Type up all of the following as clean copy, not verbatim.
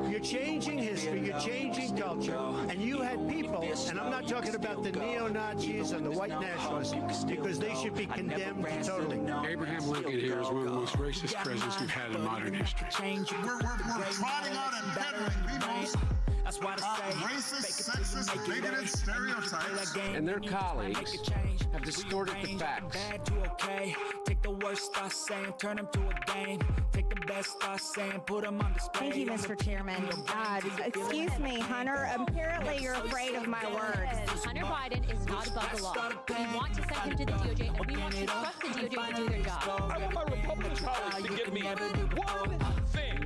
You're changing history, you're changing culture, and you had people, and I'm not talking about the neo-Nazis and the white nationalists, because they should be condemned totally. Abraham Lincoln here is one of the most racist presidents we've had in modern history. We're trotting out and peddling people's racist, sexist, bigoted stereotypes. And their colleagues have distorted the facts. Take the worst I say and turn them to a game. Take the best I say and put them on display. Thank you, Mr. Chairman. Excuse me, Hunter. Apparently you're afraid of my words. Hunter Biden is not above the law. We want to send him to the DOJ, and we want to trust the DOJ to do their job. I want my Republican colleagues to give me one thing,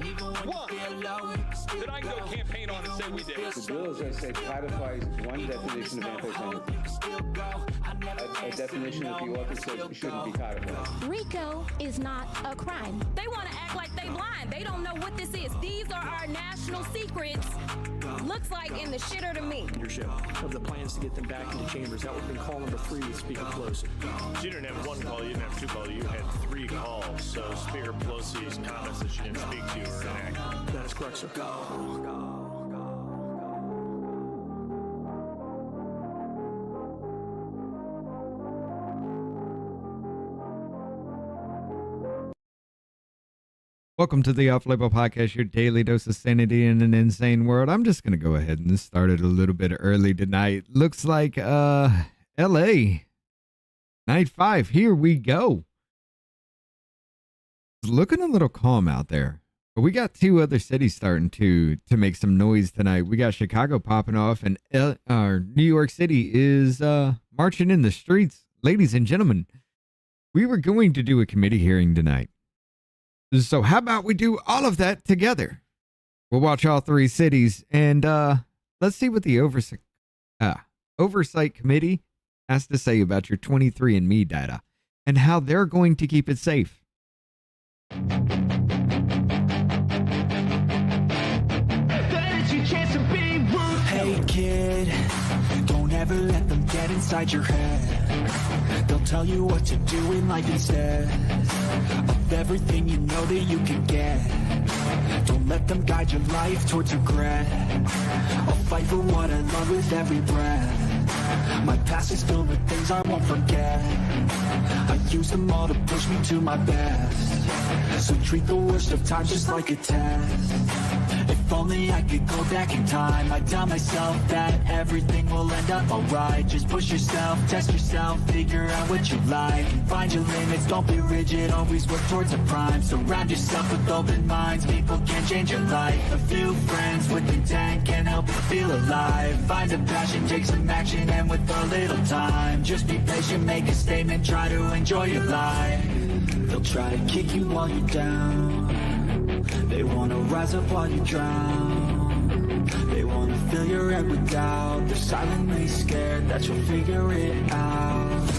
that I can go campaign on and say we did. The bill, as I said, codifies one definition of anti-Semitism. A definition that the author says shouldn't be codified. RICO is not a crime. They want to act like they blind. They don't know what this is. These are our national secrets. Looks like in the shitter to me. Leadership of the plans to get them back into chambers. That would have been call number 3 with Speaker Pelosi. You didn't have one call, you didn't have 2 calls, you had 3 calls. So Speaker Pelosi's comments that she didn't speak to were inaccurate. That is correct, sir. Welcome to the Off-Label Podcast, your daily dose of sanity in an insane world. I'm just going to go ahead and start it a little bit early tonight. Looks like L.A. Night 5. Here we go. It's looking a little calm out there. But we got 2 other cities starting to make some noise tonight. We got Chicago popping off, and New York City is marching in the streets. Ladies and gentlemen, we were going to do a committee hearing tonight. So how about we do all of that together? We'll watch all 3 cities, and let's see what the Oversight Committee has to say about your 23andMe data and how they're going to keep it safe. Hey kid, don't ever let them get inside your head. They'll tell you what to do in life instead of everything you know that you can get. Don't let them guide your life towards regret. I'll fight for what I love with every breath. My past is filled with things I won't forget. I use them all to push me to my best. So treat the worst of times just like a test. If only I could go back in time, I'd tell myself that everything will end up alright. Just push yourself, test yourself, figure out what you like, and find your limits, don't be rigid, always work towards a prime. Surround yourself with open minds, people can change your life. A few friends with intent can help you feel alive. Find a passion, take some action, and with a little time, just be patient, make a statement, try to enjoy your life. They'll try to kick you while you're down. They wanna rise up while you drown. They wanna fill your head with doubt. They're silently scared that you'll figure it out.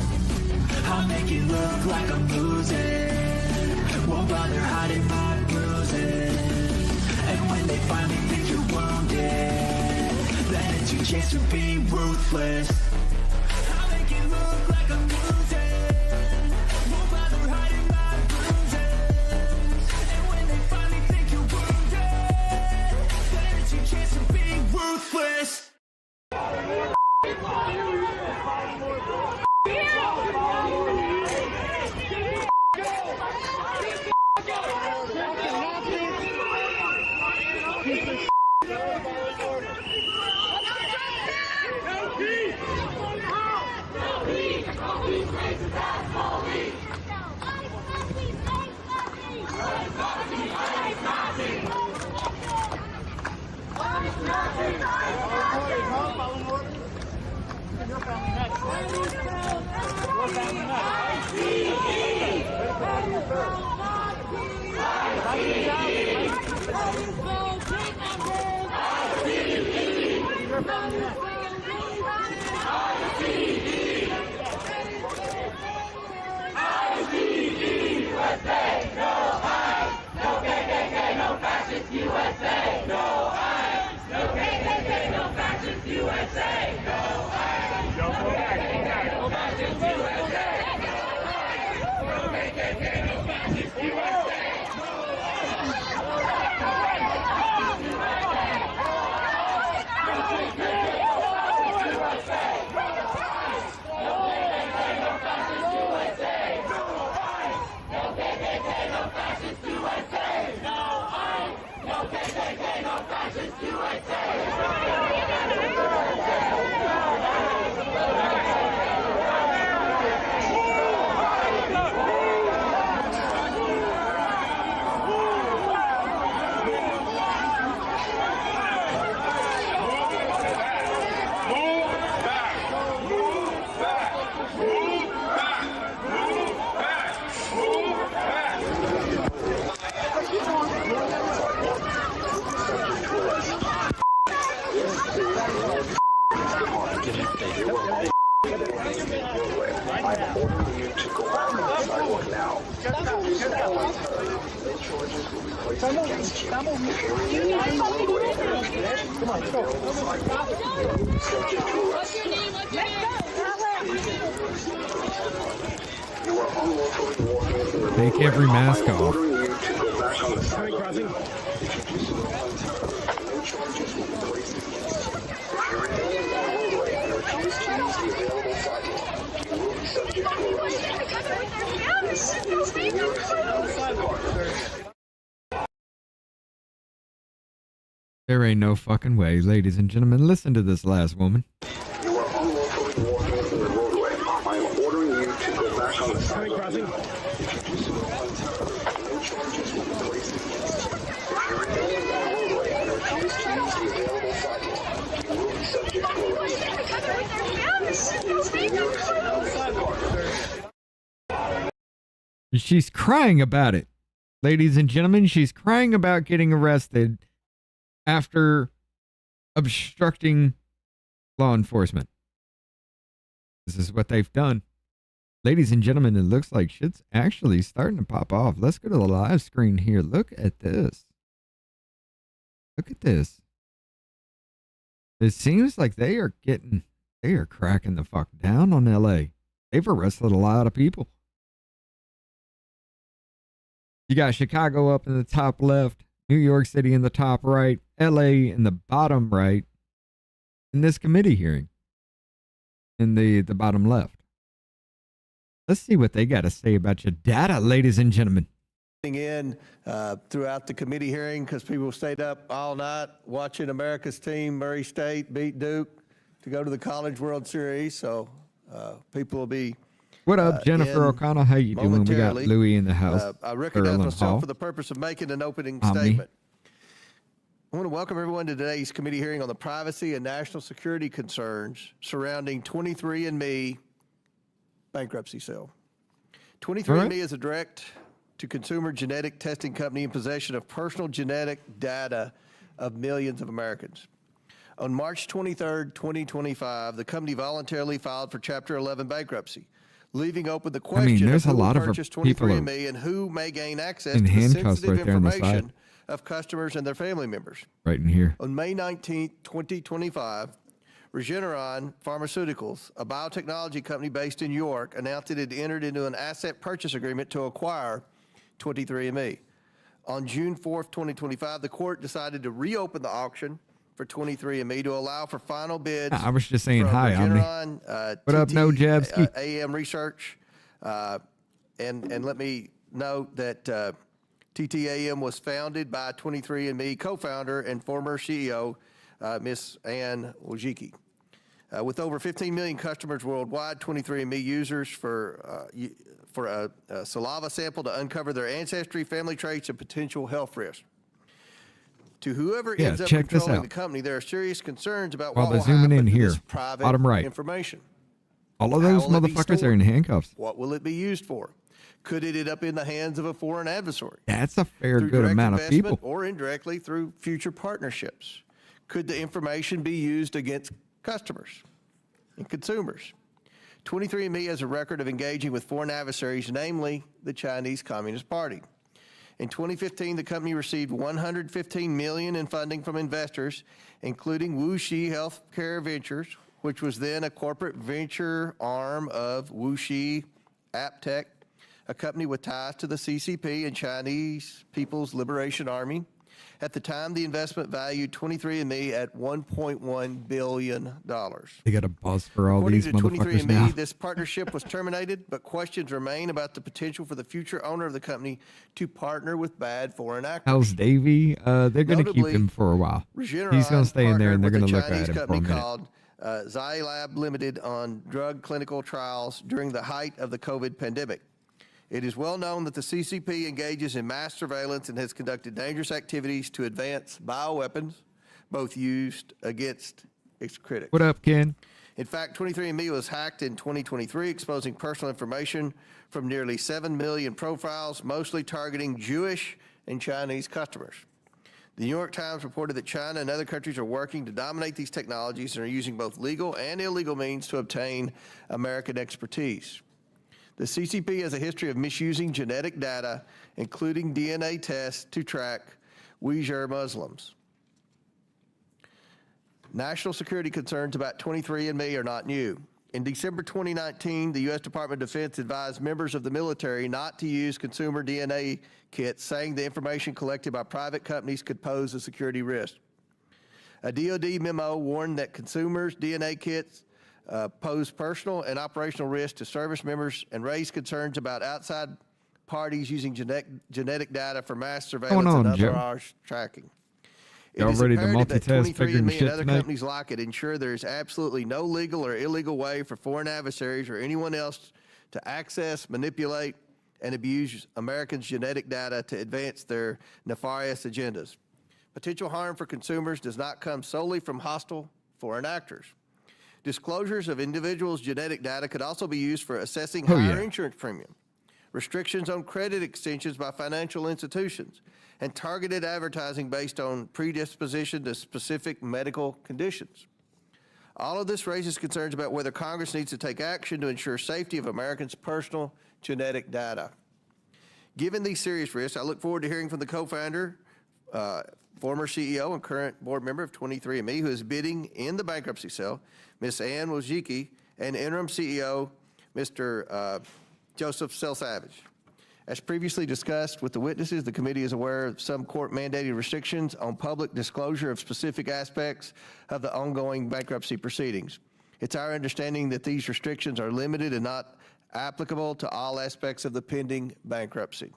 I'll make it look like I'm losing. Won't bother hiding my bruises. And when they finally think you're wounded, then it's your chance to be ruthless. I'll make it look like I'm losing. Won't bother hiding my bruises. And when they finally think you're wounded, then it's your chance to be ruthless. Take every mask off. There ain't no fucking way, ladies and gentlemen. Listen to this last woman. You are unlawfully walking into the roadway. I am ordering you to go back on the sidewalk. She's crying about it. Ladies and gentlemen, she's crying about getting arrested after obstructing law enforcement. This is what they've done. Ladies and gentlemen, it looks like shit's actually starting to pop off. Let's go to the live screen here. Look at this. Look at this. It seems like they are cracking the fuck down on LA. They've arrested a lot of people. You got Chicago up in the top left, New York City in the top right, LA in the bottom right, in this committee hearing in the bottom left. Let's see what they got to say about your data, ladies and gentlemen. In throughout the committee hearing because people stayed up all night watching America's team, Murray State, beat Duke to go to the College World Series. So people will be. What up, Jennifer O'Connell? How you doing? We got Louie in the house. I recognize myself for the purpose of making an opening statement. I want to welcome everyone to today's committee hearing on the privacy and national security concerns surrounding 23andMe bankruptcy sale. 23andMe is a direct-to-consumer genetic testing company in possession of personal genetic data of millions of Americans. On March 23rd, 2025, the company voluntarily filed for Chapter 11 bankruptcy, leaving open the question there's of a lot who of purchased people 23andMe and who may gain access in to the handcuffs sensitive right there on the information side. of customers and their family members. Right in here. On May 19th, 2025, Regeneron Pharmaceuticals, a biotechnology company based in New York, announced it had entered into an asset purchase agreement to acquire 23andMe. On June 4th, 2025, the court decided to reopen the auction for 23andMe to allow for final bids. I was just saying from hi, Regeneron, what up, No Jabski? AM Research, and let me note that TTAM was founded by 23andMe co-founder and former CEO, Miss Ann Wojcicki. With over 15 million customers worldwide, 23andMe users for a saliva sample to uncover their ancestry, family traits, and potential health risks. To whoever ends up controlling the company, there are serious concerns about what will happen to this private information. All of those motherfuckers are in handcuffs. What will it be used for? Could it end up in the hands of a foreign adversary? That's a fair good amount of people. Or indirectly through future partnerships. Could the information be used against customers and consumers? 23andMe has a record of engaging with foreign adversaries, namely the Chinese Communist Party. In 2015, the company received $115 million in funding from investors, including Wuxi Healthcare Ventures, which was then a corporate venture arm of Wuxi AppTech, a company with ties to the CCP and Chinese People's Liberation Army. At the time, the investment valued 23andMe at $1.1 billion. They got a buzz for all these motherfuckers now. This partnership was terminated, but questions remain about the potential for the future owner of the company to partner with bad foreign actors. How's Davey? They're going to keep him for a while. He's going to stay in there, and they're going to look at him for a minute. Called Zylab Limited on drug clinical trials during the height of the COVID pandemic. It is well known that the CCP engages in mass surveillance and has conducted dangerous activities to advance bioweapons, both used against its critics. What up, Ken? In fact, 23andMe was hacked in 2023, exposing personal information from nearly 7 million profiles, mostly targeting Jewish and Chinese customers. The New York Times reported that China and other countries are working to dominate these technologies and are using both legal and illegal means to obtain American expertise. The CCP has a history of misusing genetic data, including DNA tests, to track Uyghur Muslims. National security concerns about 23andMe are not new. In December 2019, the U.S. Department of Defense advised members of the military not to use consumer DNA kits, saying the information collected by private companies could pose a security risk. A DoD memo warned that consumers' DNA kits pose personal and operational risk to service members and raised concerns about outside parties using genetic data for mass surveillance and other tracking. It is ready to imperative that multitask, figuring 23andMe shit and other tonight? companies like it ensure there is absolutely no legal or illegal way for foreign adversaries or anyone else to access, manipulate, and abuse Americans' genetic data to advance their nefarious agendas. Potential harm for consumers does not come solely from hostile foreign actors. Disclosures of individuals' genetic data could also be used for assessing higher insurance premium, restrictions on credit extensions by financial institutions, and targeted advertising based on predisposition to specific medical conditions. All of this raises concerns about whether Congress needs to take action to ensure safety of Americans' personal genetic data. Given these serious risks, I look forward to hearing from the co-founder, former CEO and current board member of 23andMe, who is bidding in the bankruptcy sale, Ms. Ann Wojcicki, and interim CEO, Mr. Joseph Salsavage. As previously discussed with the witnesses, the committee is aware of some court-mandated restrictions on public disclosure of specific aspects of the ongoing bankruptcy proceedings. It's our understanding that these restrictions are limited and not applicable to all aspects of the pending bankruptcy.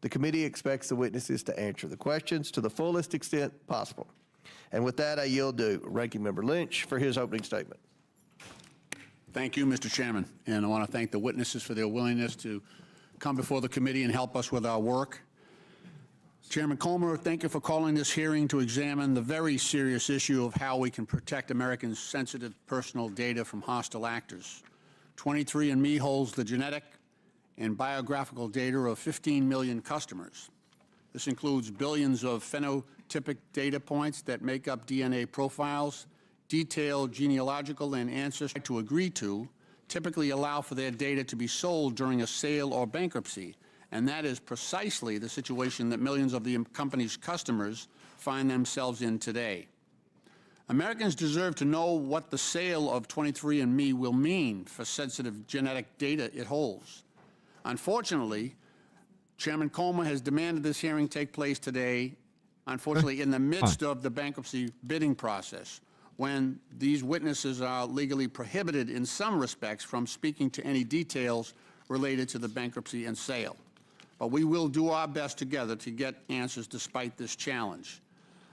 The committee expects the witnesses to answer the questions to the fullest extent possible. And with that, I yield to Ranking Member Lynch for his opening statement. Thank you, Mr. Chairman, and I want to thank the witnesses for their willingness to come before the committee and help us with our work. Chairman Comer, thank you for calling this hearing to examine the very serious issue of how we can protect Americans' sensitive personal data from hostile actors. 23andMe holds the genetic and biographical data of 15 million customers. This includes billions of phenotypic data points that make up DNA profiles, detailed genealogical and ancestry to agree to, typically allow for their data to be sold during a sale or bankruptcy, and that is precisely the situation that millions of the company's customers find themselves in today. Americans deserve to know what the sale of 23andMe will mean for sensitive genetic data it holds. Unfortunately, Chairman Comer has demanded this hearing take place today, unfortunately, in the midst of the bankruptcy bidding process, when these witnesses are legally prohibited in some respects from speaking to any details related to the bankruptcy and sale. But we will do our best together to get answers despite this challenge.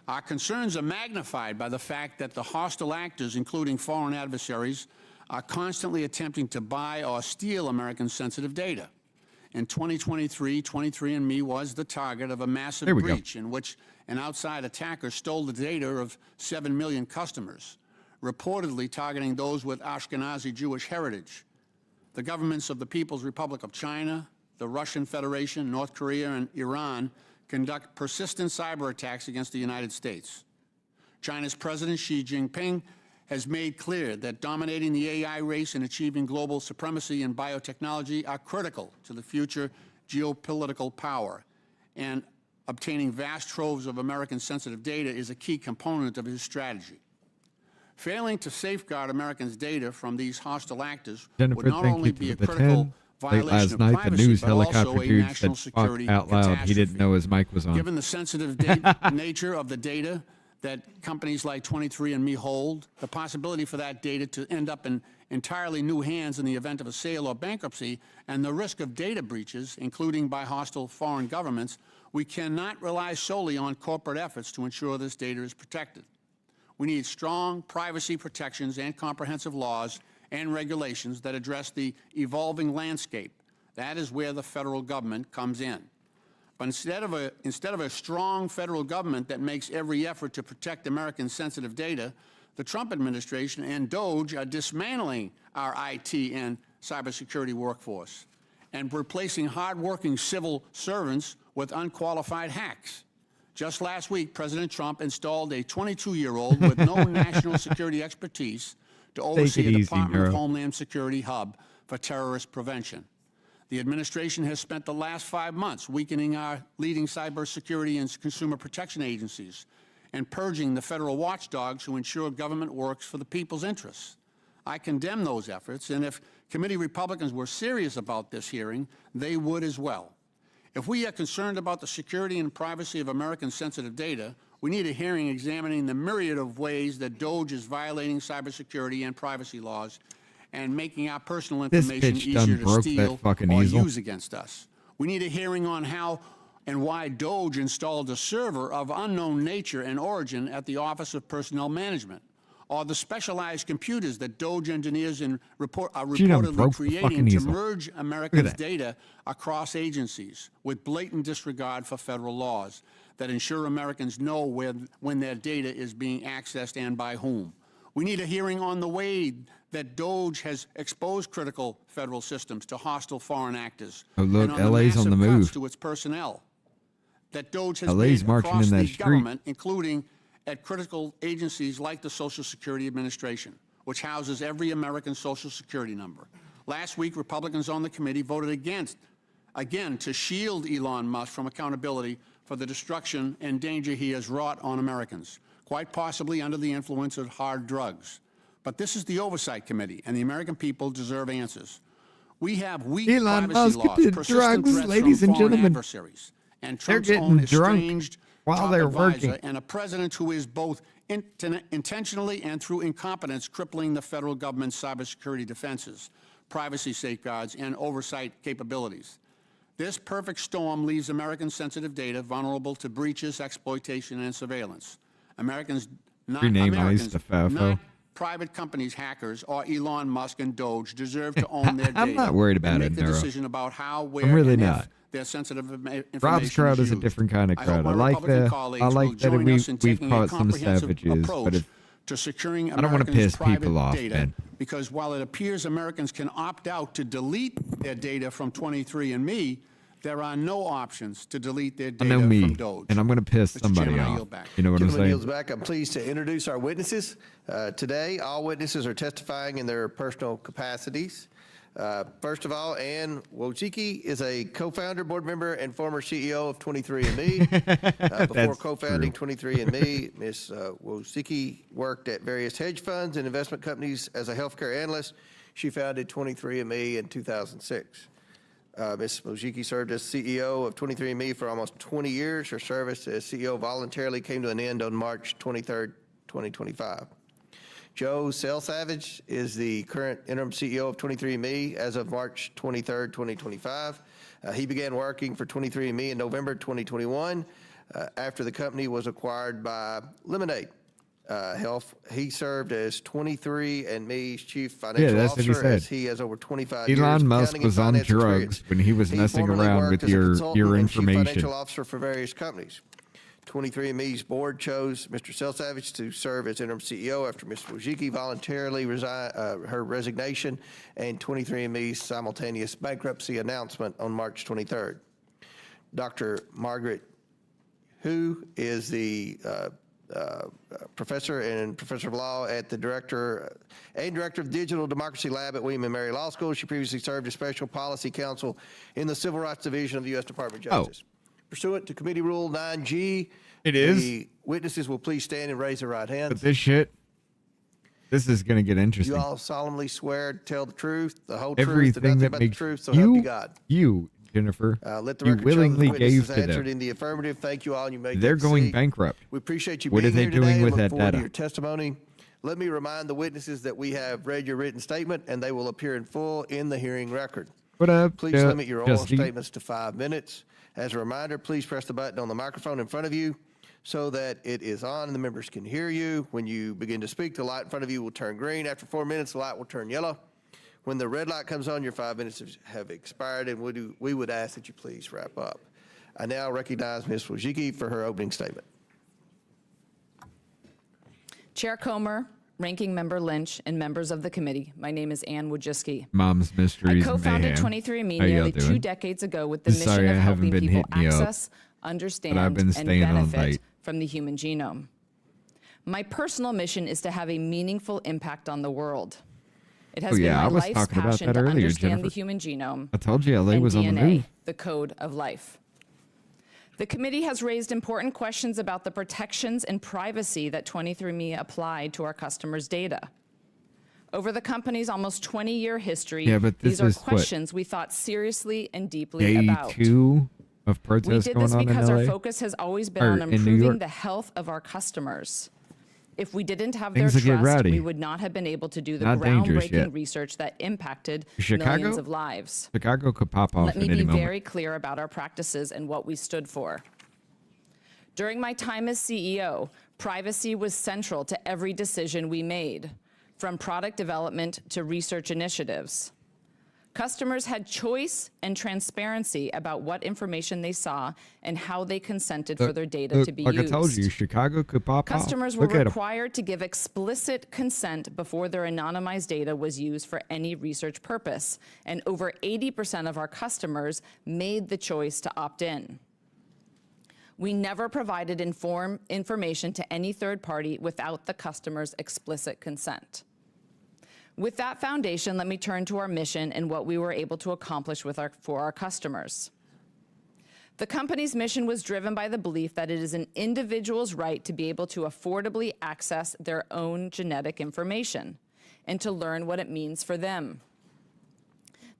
Our concerns are magnified by the fact that the hostile actors, including foreign adversaries, are constantly attempting to buy or steal American sensitive data. In 2023, 23andMe was the target of a massive breach in which an outside attacker stole the data of 7 million customers, reportedly targeting those with Ashkenazi Jewish heritage. The governments of the People's Republic of China, the Russian Federation, North Korea, and Iran conduct persistent cyber attacks against the United States. China's President Xi Jinping has made clear that dominating the AI race and achieving global supremacy in biotechnology are critical to the future geopolitical power, and obtaining vast troves of American sensitive data is a key component of his strategy. Failing to safeguard Americans' data from these hostile actors would not only be a critical Late last violation of night, the privacy, news but also helicopter a dude national said fuck security out loud. He didn't catastrophe. know his mic was on. Given the sensitive nature of the data that companies like 23andMe hold, the possibility for that data to end up in entirely new hands in the event of a sale or bankruptcy, and the risk of data breaches, including by hostile foreign governments, we cannot rely solely on corporate efforts to ensure this data is protected. We need strong privacy protections and comprehensive laws and regulations that address the evolving landscape. That is where the federal government comes in. But instead of a strong federal government that makes every effort to protect American sensitive data, the Trump administration and DOJ are dismantling our IT and cybersecurity workforce and replacing hardworking civil servants with unqualified hacks. Just last week, President Trump installed a 22-year-old with no national security expertise to oversee a Department of Homeland Security hub for terrorist prevention. The administration has spent the last 5 months weakening our leading cybersecurity and consumer protection agencies and purging the federal watchdogs who ensure government works for the people's interests. I condemn those efforts, and if committee Republicans were serious about this hearing, they would as well. If we are concerned about the security and privacy of American sensitive data, we need a hearing examining the myriad of ways that DOJ is violating cybersecurity and privacy laws and making our personal information easier to steal or use against us. We need a hearing on how and why DOJ installed a server of unknown nature and origin at the Office of Personnel Management, or the specialized computers that DOJ engineers are reportedly creating to merge Americans' data across agencies with blatant disregard for federal laws that ensure Americans know when their data is being accessed and by whom. We need a hearing on the way that DOJ has exposed critical federal systems to hostile foreign actors. Oh, look, and on LA's on the move. To its personnel. That DOJ has LA's made marching across in that the street. government, including at critical agencies like the Social Security Administration, which houses every American Social Security number. Last week, Republicans on the committee voted again to shield Elon Musk from accountability for the destruction and danger he has wrought on Americans, quite possibly under the influence of hard drugs. But this is the Oversight Committee, and the American people deserve answers. We have weak Elon privacy Musk laws, did persistent drugs, threats ladies from and foreign gentlemen. adversaries, and They're Trump's getting own drunk estranged while top they're advisor, working. and a president who is both intentionally and through incompetence crippling the federal government's cybersecurity defenses, privacy safeguards, and oversight capabilities. This perfect storm leaves American sensitive data vulnerable to breaches, exploitation, and surveillance. Americans, not Rename ICE Americans, to FAFO. not private companies, hackers, or Elon Musk and DOJ deserve to own their data. I'm not worried about and it, make the Nero. decision about how, where, I'm really and not. if their sensitive information Rob's crowd is a used. different kind of I crowd. hope I my like Republican that. colleagues I will like that join us in we've taking a caught some comprehensive savages, but approach if to securing I don't want to Americans' piss private people off, data, man. because while it appears Americans can opt out to delete their data from 23andMe, there are no options to delete their I data know from me, DOJ. and I'm going to piss Mr. somebody Chairman, I off. yield back. You know what I'm Gentleman saying? yields back. I'm pleased to introduce our witnesses. Today, all witnesses are testifying in their personal capacities. First of all, Ann Wojcicki is a co-founder, board member, and former CEO of 23andMe. Before co-founding 23andMe, Ms. Wojcicki worked at various hedge funds and investment companies as a healthcare analyst. She founded 23andMe in 2006. Ms. Wojcicki served as CEO of 23andMe for almost 20 years. Her service as CEO voluntarily came to an end on March 23, 2025. Joe Selsavage is the current interim CEO of 23andMe as of March 23, 2025. He began working for 23andMe in November 2021 after the company was acquired by Lemonade Health. He served as 23andMe's chief financial that's what he officer, as said. he has over 25 years Elon of Musk accounting and was on finance drugs experience. when he was He messing formerly around worked with as a your consultant and chief information. financial officer for various companies. 23andMe's board chose Mr. Selsavage to serve as interim CEO after Ms. Wojcicki voluntarily resigned her resignation and 23andMe's simultaneous bankruptcy announcement on March 23rd. Dr. Margaret Hu is the professor and professor of law at the director of Digital Democracy Lab at William & Mary Law School. She previously served as special policy counsel in the Civil Rights Division of the U.S. Department of Justice. Pursuant to Committee Rule 9G, the witnesses will please stand and raise their right hands. But this is going to get interesting. You all solemnly swear to tell the truth, the whole Everything truth, and nothing that but the makes truth, so help you God. You, Jennifer, Let the you record show that willingly the witnesses gave to answered them. in the affirmative. Thank you all, and you may They're take a going seat. bankrupt. We appreciate you What being are they here doing today and with look that forward to data? your testimony. Let me remind the witnesses that we have read your written statement, and they will appear in full in the hearing record. What up, Please limit your oral Justy? statements to 5 minutes. As a reminder, please press the button on the microphone in front of you so that it is on and the members can hear you. When you begin to speak, the light in front of you will turn green. After 4 minutes, the light will turn yellow. When the red light comes on, your 5 minutes have expired, and we would ask that you please wrap up. I now recognize Ms. Wojcicki for her opening statement. Chair Comer, Ranking Member Lynch, and members of the committee, my name is Ann Wojcicki. Mom's Mysteries I co-founded Mayhem. 23andMe How y'all nearly doing? 2 decades ago with the Sorry, mission I of haven't helping been people hitting you up, access, understand, but I've been and staying all benefit night. from the human genome. My personal mission is to have a meaningful impact on the world. It has Oh, yeah, I been my was life's talking about passion that to earlier, understand Jennifer. the human genome I told you LA and was on the DNA, move. the code of life. The committee has raised important questions about the protections and privacy that 23andMe applied to our customers' data. Over the company's almost 20-year history, Yeah, but this these are is what, questions we thought seriously and deeply Day about. 2 of We protests did going this on in because LA? our focus has always been Or on in New improving York? the health of our customers. If we didn't have Things their will get trust, rowdy. we would not have been able to do the Not dangerous groundbreaking yet. research that impacted Chicago? millions of lives. Chicago could pop off Let me at be any moment. very clear about our practices and what we stood for. During my time as CEO, privacy was central to every decision we made, from product development to research initiatives. Customers had choice and transparency about what information they saw and how they consented for their data to be like used. I told you, Chicago could pop off. Customers were Look at 'em. required to give explicit consent before their anonymized data was used for any research purpose, and over 80% of our customers made the choice to opt in. We never provided information to any third party without the customer's explicit consent. With that foundation, let me turn to our mission and what we were able to accomplish for our customers. The company's mission was driven by the belief that it is an individual's right to be able to affordably access their own genetic information and to learn what it means for them.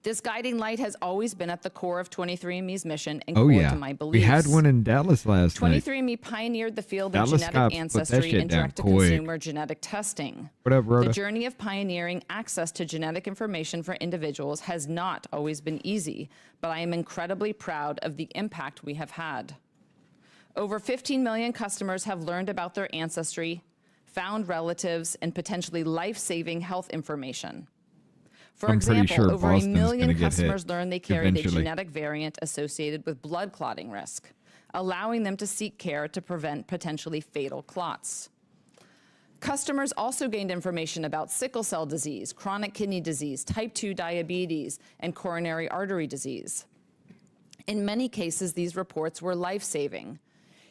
This guiding light has always been at the core of 23andMe's mission and Oh, core yeah. to my beliefs. We had one in Dallas last night. 23andMe pioneered the field of Dallas genetic cops put that ancestry shit and down direct-to-consumer genetic testing. What up, Rhoda? The journey of pioneering access to genetic information for individuals has not always been easy, but I am incredibly proud of the impact we have had. Over 15 million customers have learned about their ancestry, found relatives, and potentially life-saving health information. For I'm pretty example, sure over a Boston's million gonna get customers hit learned they carried a eventually. genetic variant associated with blood clotting risk, allowing them to seek care to prevent potentially fatal clots. Customers also gained information about sickle cell disease, chronic kidney disease, type 2 diabetes, and coronary artery disease. In many cases, these reports were life-saving.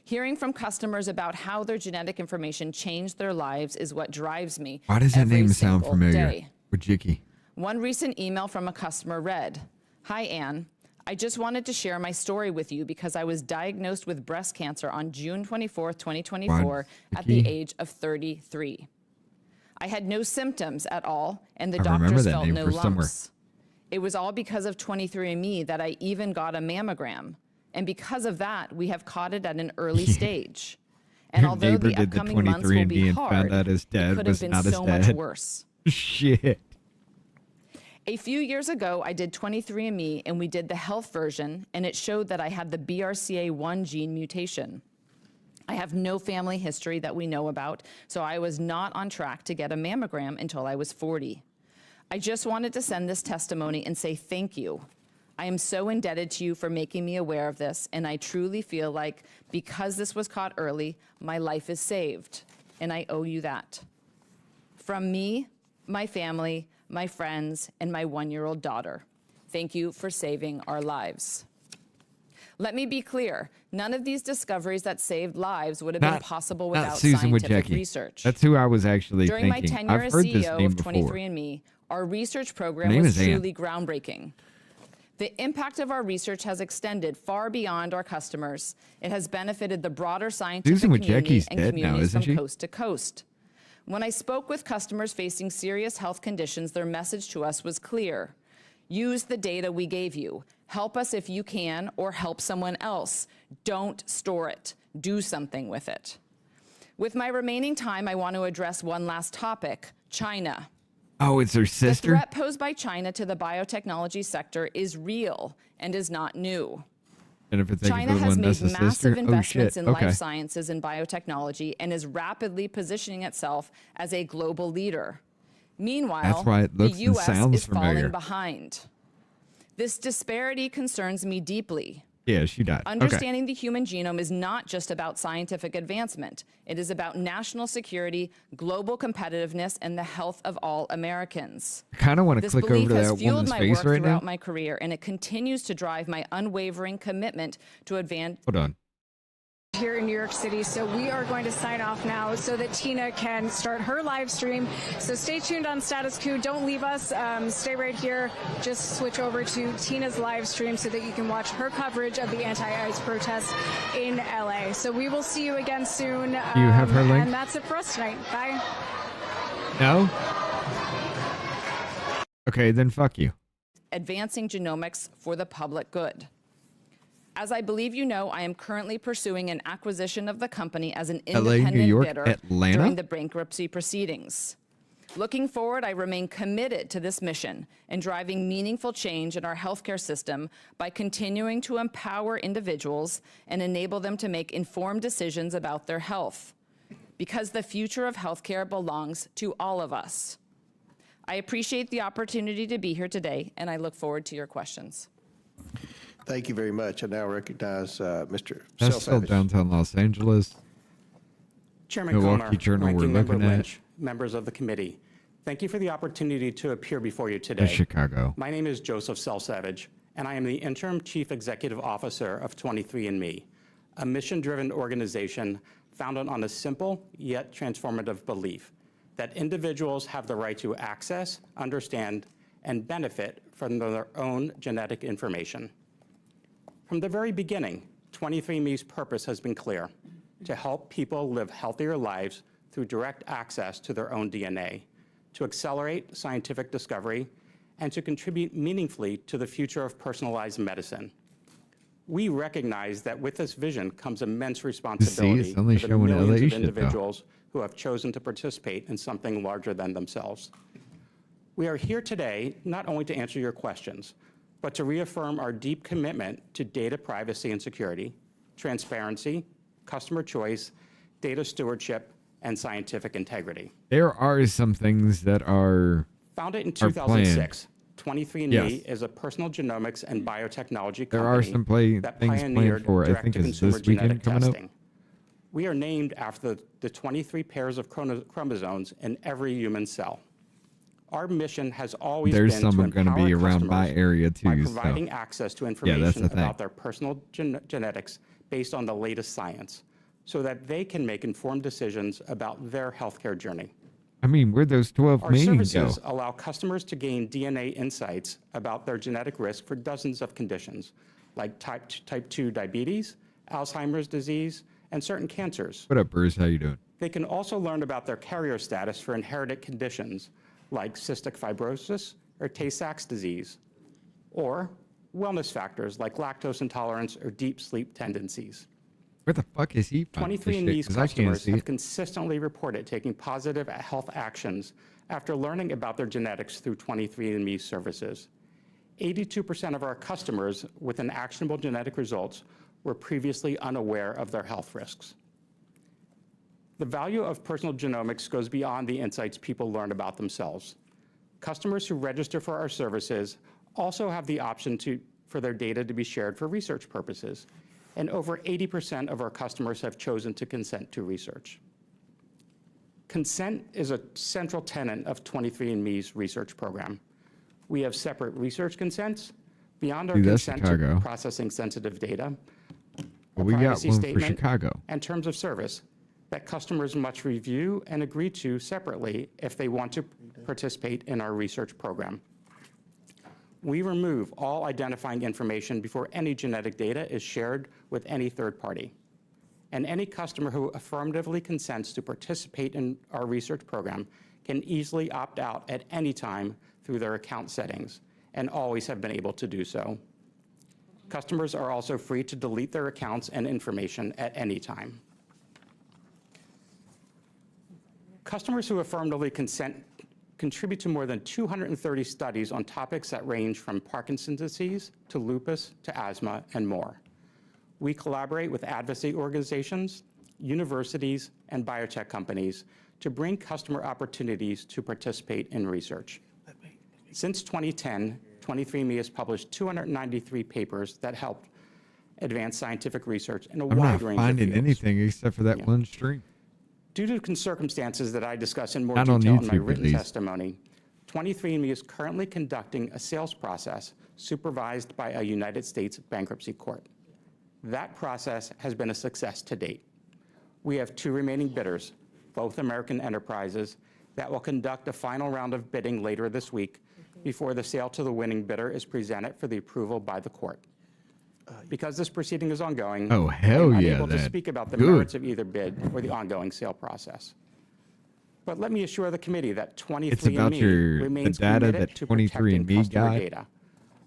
Hearing from customers about how their genetic information changed their lives is what drives me. Why does that every name sound single familiar? day. Wojcicki. One recent email from a customer read, "Hi, Ann. I just wanted to share my story with you because I was diagnosed with breast cancer on June 24th, 2024 at the age of 33. I had no symptoms at all, and the I remember doctors that felt name no from somewhere. lumps. It was all because of 23andMe that I even got a mammogram. And because of that, we have caught it at an early stage. And Your although neighbor the did the upcoming months will 23andMe be and hard, found out his it dad could was have been not his so much dad. worse." Shit. A few years ago, I did 23andMe, and we did the health version, and it showed that I had the BRCA1 gene mutation. I have no family history that we know about, so I was not on track to get a mammogram until I was 40. I just wanted to send this testimony and say thank you. I am so indebted to you for making me aware of this, and I truly feel like because this was caught early, my life is saved, and I owe you that. From me, my family, my friends, and my 1-year-old daughter. Thank you for saving our lives. Let me be clear, none of these discoveries that saved lives would have been possible Not without Susan scientific Wojcicki. research. That's who I was actually During my thinking. tenure I've as heard this CEO name of before. 23andMe, our research program Her name was is Ann. truly groundbreaking. The impact of our research has extended far beyond our customers. It has benefited the broader scientific Susan community Wojcicki's and dead now, communities isn't from she? coast to coast. When I spoke with customers facing serious health conditions, their message to us was clear. Use the data we gave you. Help us if you can, or help someone else. Don't store it. Do something with it. With my remaining time, I want to address one last topic, China. Oh, it's her The sister? threat posed by China to the biotechnology sector is real and is not new. Jennifer, thank China you for the has one. made That's the massive sister? investments Oh, shit. in Okay. life sciences and biotechnology and is rapidly positioning itself as a global leader. Meanwhile, That's why it looks the and U.S. sounds is familiar. falling behind. This disparity concerns me deeply. Yeah, she died. Okay. Understanding the human genome is not just about scientific advancement. It is about national security, global competitiveness, and the health of all Americans. I kind of want to This click belief over to has that fueled woman's my face work right throughout now. my career, and it continues to drive my unwavering commitment to advance. Hold on. here in New York City. So we are going to sign off now so that Tina can start her live stream. So stay tuned on Status Quo. Don't leave us. Stay right here. Just switch over to Tina's live stream so that you can watch her coverage of the anti-ICE protests in LA. So we will see you again soon. Do you have her link? And that's it for us tonight. Bye. No? Okay, then fuck you. Advancing genomics for the public good. As I believe you know, I am currently pursuing an acquisition of the company as an LA, independent New York, bidder Atlanta? during the bankruptcy proceedings. Looking forward, I remain committed to this mission and driving meaningful change in our healthcare system by continuing to empower individuals and enable them to make informed decisions about their health, because the future of healthcare belongs to all of us. I appreciate the opportunity to be here today, and I look forward to your questions. Thank you very much. I now recognize Mr. That's still Self-Savage. downtown Los Angeles. Chairman Milwaukee Comer, Journal we're Ranking Member looking at. Lynch, members of the committee, thank you for the opportunity to appear before you today. Chicago. My name is Joseph Self-Savage, and I am the Interim Chief Executive Officer of 23andMe, a mission-driven organization founded on a simple yet transformative belief that individuals have the right to access, understand, and benefit from their own genetic information. From the very beginning, 23andMe's purpose has been clear: to help people live healthier lives through direct access to their own DNA, to accelerate scientific discovery, and to contribute meaningfully to the future of personalized medicine. We recognize that with this vision comes immense responsibility it's only for the showing millions LA of shit, though. individuals who have chosen to participate in something larger than themselves. We are here today not only to answer your questions, but to reaffirm our deep commitment to data privacy and security, transparency, customer choice, data stewardship, and scientific integrity. There are some things that are Founded in are planned. 2006, 23andMe Yes. is a personal genomics and biotechnology company There are some that things pioneered planned for, I think, is direct-to-consumer this weekend genetic coming up. testing. We are named after the 23 pairs of chromosomes in every human cell. Our mission has always There's been some to going to empower be around my customers area by too. So providing access to yeah, that's information the thing. about their personal genetics based on the latest science, so that they can make informed decisions about their healthcare journey. I mean, where'd those 12 Our million go? services allow customers to gain DNA insights about their genetic risk for dozens of conditions, like type 2 diabetes, Alzheimer's disease, and certain cancers. What up, Bruce? How you doing? They can also learn about their carrier status for inherited conditions like cystic fibrosis or Tay-Sachs disease, or wellness factors like lactose intolerance or deep sleep tendencies. Where the fuck is he finding this shit? 23andMe's 'Cause I can't customers see have it. consistently reported taking positive health actions after learning about their genetics through 23andMe services. 82% of our customers with an actionable genetic results were previously unaware of their health risks. The value of personal genomics goes beyond the insights people learn about themselves. Customers who register for our services also have the option for their data to be shared for research purposes, and over 80% of our customers have chosen to consent to research. Consent is a central tenet of 23andMe's research program. We have separate research consents beyond our Dude, that's consent Chicago. to processing sensitive data, Well, a we got privacy one for statement, Chicago. and terms of service that customers must review and agree to separately if they want to participate in our research program. We remove all identifying information before any genetic data is shared with any third party. And any customer who affirmatively consents to participate in our research program can easily opt out at any time through their account settings, and always have been able to do so. Customers are also free to delete their accounts and information at any time. Customers who affirmatively consent contribute to more than 230 studies on topics that range from Parkinson's disease to lupus to asthma and more. We collaborate with advocacy organizations, universities, and biotech companies to bring customer opportunities to participate in research. Since 2010, 23andMe has published 293 papers that helped advance scientific research in a I'm wide not range of finding fields. anything except for that one stream. Due to circumstances that I discuss in more Not on detail in my YouTube, at written least. testimony, 23andMe is currently conducting a sales process supervised by a United States bankruptcy court. That process has been a success to date. We have 2 remaining bidders, both American enterprises, that will conduct a final round of bidding later this week before the sale to the winning bidder is presented for the approval by the court. Because this proceeding is ongoing, Oh, hell I'm yeah, unable to that. speak about the Good. merits of either bid or the ongoing sale process. But let me assure the committee that 23andMe It's about the remains data committed that to protecting 23andMe customer got data.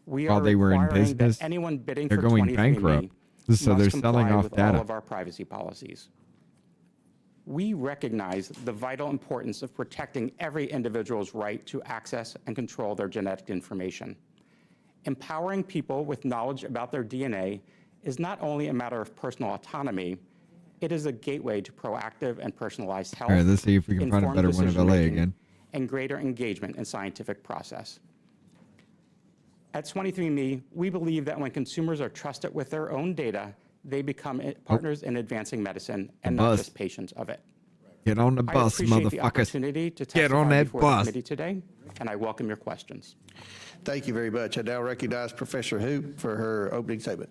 We while are they were in requiring business. that anyone bidding They're for going 23andMe bankrupt. So must they're selling comply off with data. all of our privacy policies. We recognize the vital importance of protecting every individual's right to access and control their genetic information. Empowering people with knowledge about their DNA is not only a matter of personal autonomy, it is a gateway to proactive and personalized health. All right, let's see if we can find a informed better one of LA decision-making, again. and greater engagement in scientific process. At 23andMe, we believe that when consumers are trusted with their own data, they become partners in advancing medicine and not bus. just patients of it. Get on the I bus, appreciate the motherfuckers. opportunity to Get on testify that before the bus. committee today, and I welcome your questions. Thank you very much. I now recognize Professor Hu for her opening statement.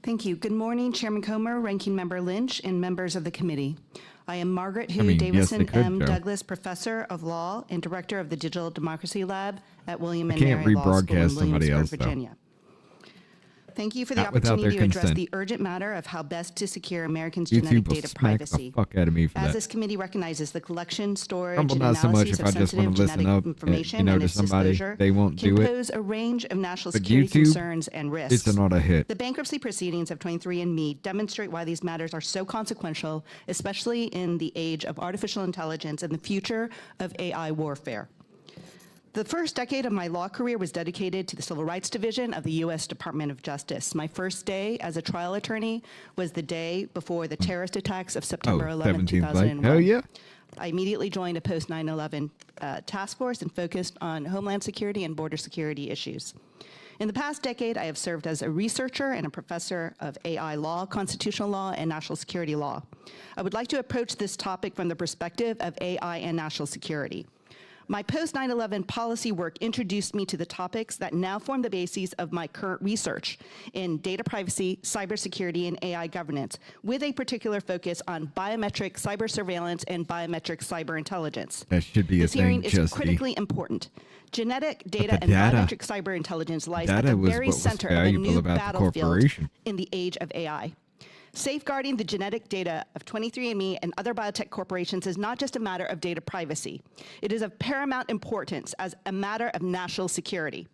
Thank you. Good morning, Chairman Comer, Ranking Member Lynch, and members of the committee. I am Margaret Hu yes, Davison they could, M. Joe. Douglas Professor of Law and Director of the Digital Democracy Lab at William I and can't Mary Law School in rebroadcast somebody Williamsburg, else, though. Virginia. Thank you for the Not without opportunity their to address consent. the urgent matter of how best to secure Americans' YouTube genetic will data smack privacy. the fuck out of me for As that. this committee recognizes the collection, storage, Rumble and not so much analysis if of I just want sensitive to listen genetic up, information to and its somebody, disclosure they won't can do it. pose a range of national But security YouTube, concerns and risks. it's not a hit. The bankruptcy proceedings of 23andMe demonstrate why these matters are so consequential, especially in the age of artificial intelligence and the future of AI warfare. The first decade of my law career was dedicated to the Civil Rights Division of the U.S. Department of Justice. My first day as a trial attorney was the day before the terrorist attacks of September 11, 17th, like, 2001. hell yeah. I immediately joined a post-9/11 task force and focused on homeland security and border security issues. In the past decade, I have served as a researcher and a professor of AI law, constitutional law, and national security law. I would like to approach this topic from the perspective of AI and national security. My post-9/11 policy work introduced me to the topics that now form the bases of my current research in data privacy, cybersecurity, and AI governance, with a particular focus on biometric cyber surveillance and biometric cyber intelligence. That should be a This hearing thing, is Justy. critically important. Genetic data the and data- biometric cyber intelligence lies at data the was very what was center of a valuable new about the battlefield corporation. in the age of AI. Safeguarding the genetic data of 23andMe and other biotech corporations is not just a matter of data privacy. It is of paramount importance as a matter of national security.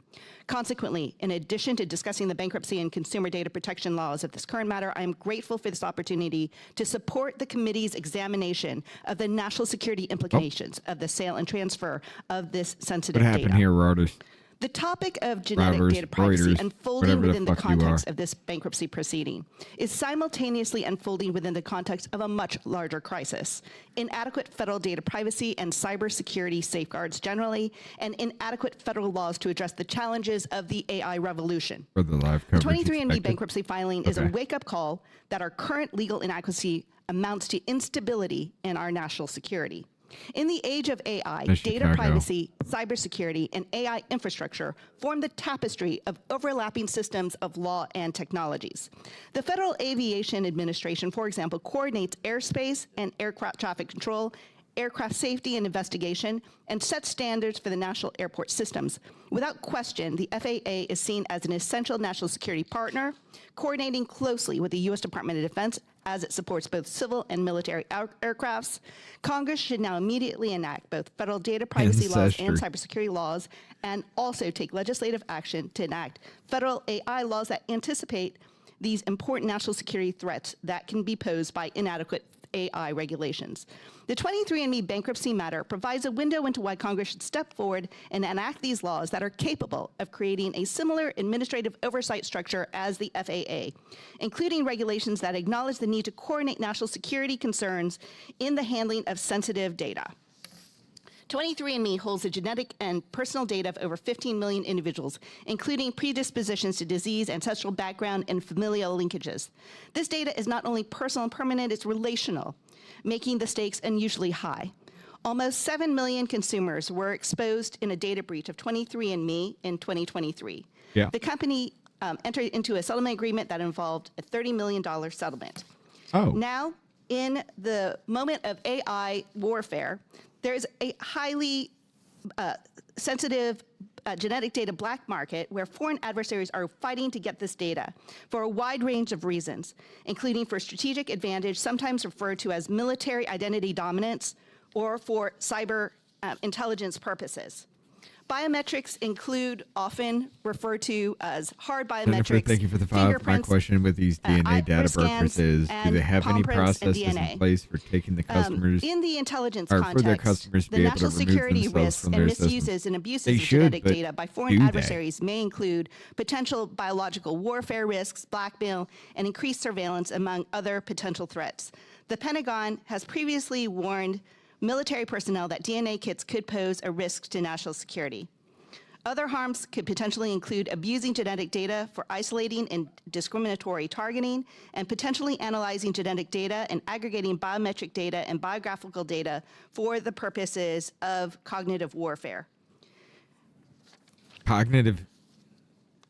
Consequently, in addition to discussing the bankruptcy and consumer data protection laws of this current matter, I am grateful for this opportunity to support the committee's examination of the national security implications of the sale and transfer of this sensitive What data. happened here, Reuters? The topic of genetic Routers, data privacy Reuters, unfolding whatever the within the fuck you context are. of this bankruptcy proceeding is simultaneously unfolding within the context of a much larger crisis. Inadequate federal data privacy and cybersecurity safeguards generally, and inadequate federal laws to address the challenges of the AI revolution. For the live The coverage 23andMe expected. bankruptcy filing is a Okay. wake-up call that our current legal inadequacy amounts to instability in our national security. In the age of AI, That's data Chicago. privacy, cybersecurity, and AI infrastructure form the tapestry of overlapping systems of law and technologies. The Federal Aviation Administration, for example, coordinates airspace and aircraft traffic control, aircraft safety and investigation, and sets standards for the national airport systems. Without question, the FAA is seen as an essential national security partner, coordinating closely with the U.S. Department of Defense as it supports both civil and military aircrafts. Congress should now immediately enact both federal data privacy laws and cybersecurity laws, and also take legislative action to enact federal AI laws that anticipate these important national security threats that can be posed by inadequate AI regulations. The 23andMe bankruptcy matter provides a window into why Congress should step forward and enact these laws that are capable of creating a similar administrative oversight structure as the FAA, including regulations that acknowledge the need to coordinate national security concerns in the handling of sensitive data. 23andMe holds the genetic and personal data of over 15 million individuals, including predispositions to disease, ancestral background, and familial linkages. This data is not only personal and permanent, it's relational, making the stakes unusually high. Almost 7 million consumers were exposed in a data breach of 23andMe in 2023. Yeah. The company entered into a settlement agreement that involved a $30 million settlement. Oh. Now, in the moment of AI warfare, there's a highly sensitive genetic data black market where foreign adversaries are fighting to get this data for a wide range of reasons, including for strategic advantage, sometimes referred to as military identity dominance, or for cyber intelligence purposes. Biometrics include often referred to as hard Jennifer, biometrics. thank you for the follow-up. My question with these DNA data brokers is, do they have any processes in place for taking the customers in the intelligence or context, for their customers to the be able to national remove security themselves risks from and their misuses system? and abuses They of should, genetic but data by foreign do they? adversaries may include potential biological warfare risks, blackmail, and increased surveillance, among other potential threats. The Pentagon has previously warned military personnel that DNA kits could pose a risk to national security. Other harms could potentially include abusing genetic data for isolating and discriminatory targeting, and potentially analyzing genetic data and aggregating biometric data and biographical data for the purposes of cognitive warfare. Cognitive,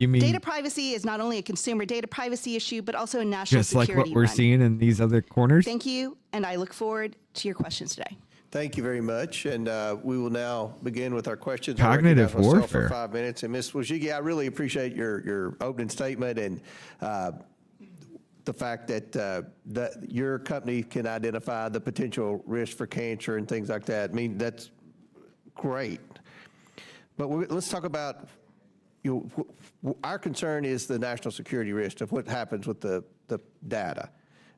you mean Data privacy is not only a consumer data privacy issue, but also a national just like security what we're one. seeing in these other corners? Thank you, and I look forward to your questions today. Thank you very much, and we will now begin with our questions. Cognitive I recognize myself warfare. for 5 minutes, and Ms. Wojcicki, I really appreciate your opening statement and the fact that your company can identify the potential risk for cancer and things like that. I mean, that's great. But let's talk about, our concern is the national security risk of what happens with the data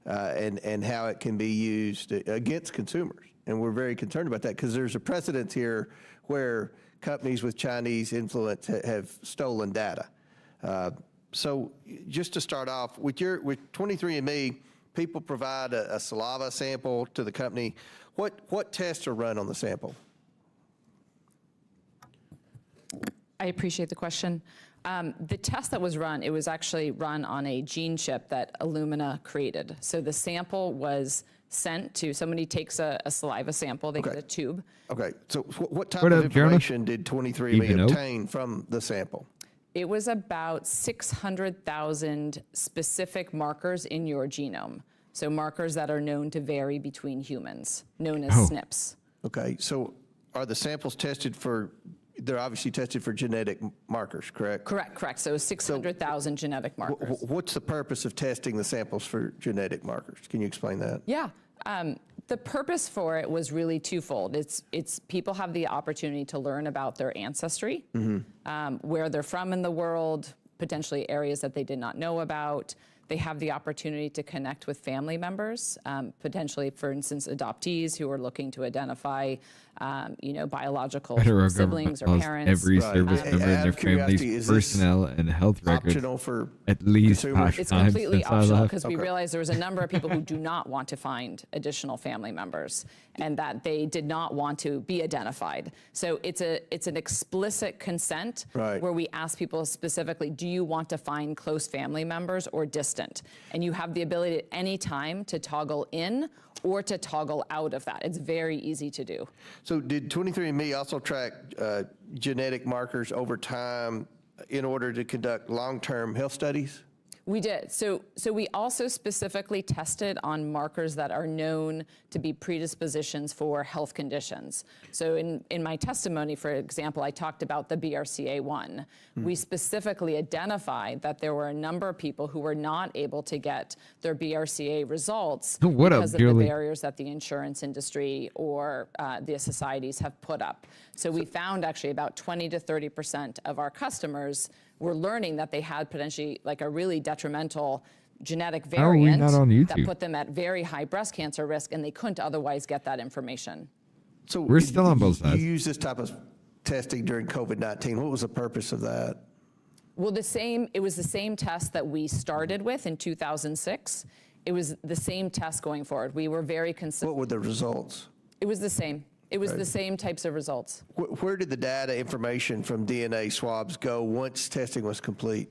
and how it can be used against consumers. And we're very concerned about that because there's a precedent here where companies with Chinese influence have stolen data. So just to start off, with 23andMe, people provide a saliva sample to the company. What tests are run on the sample? I appreciate the question. The test that was run, it was actually run on a gene chip that Illumina created. So the sample was sent to, somebody takes a saliva sample, they get a tube. Okay, so what type of information did 23andMe obtain from the sample? It was about 600,000 specific markers in your genome. So markers that are known to vary between humans, known as SNPs. Okay, so are the samples tested for, they're obviously tested for genetic markers, correct? Correct. So 600,000 genetic markers. What's the purpose of testing the samples for genetic markers? Can you explain that? Yeah. The purpose for it was really twofold. It's people have the opportunity to learn about their ancestry, where they're from in the world, potentially areas that they did not know about. They have the opportunity to connect with family members, potentially, for instance, adoptees who are looking to identify, biological siblings or parents. Every service member and their family's personnel and health records optional for at least 5 It's times completely since I optional left. because we realized there was a number of people who do not want to find additional family members and that they did not want to be identified. So it's an explicit consent where we ask people specifically, do you want to find close family members or distant? And you have the ability at any time to toggle in or to toggle out of that. It's very easy to do. So did 23andMe also track genetic markers over time in order to conduct long-term health studies? We did. So we also specifically tested on markers that are known to be predispositions for health conditions. So in my testimony, for example, I talked about the BRCA1. We specifically identified that there were a number of people who were not able to get their BRCA results because of the barriers that the insurance industry or the societies have put up. So we found actually about 20 to 30% of our customers were learning that they had potentially like a really detrimental genetic variant that put them at very high breast cancer risk, and they couldn't otherwise get that information. So we're still on both sides. You used this type of testing during COVID-19. What was the purpose of that? Well, it was the same test that we started with in 2006. It was the same test going forward. We were very consistent. What were the results? It was the same. It was the same types of results. Where did the data information from DNA swabs go once testing was complete?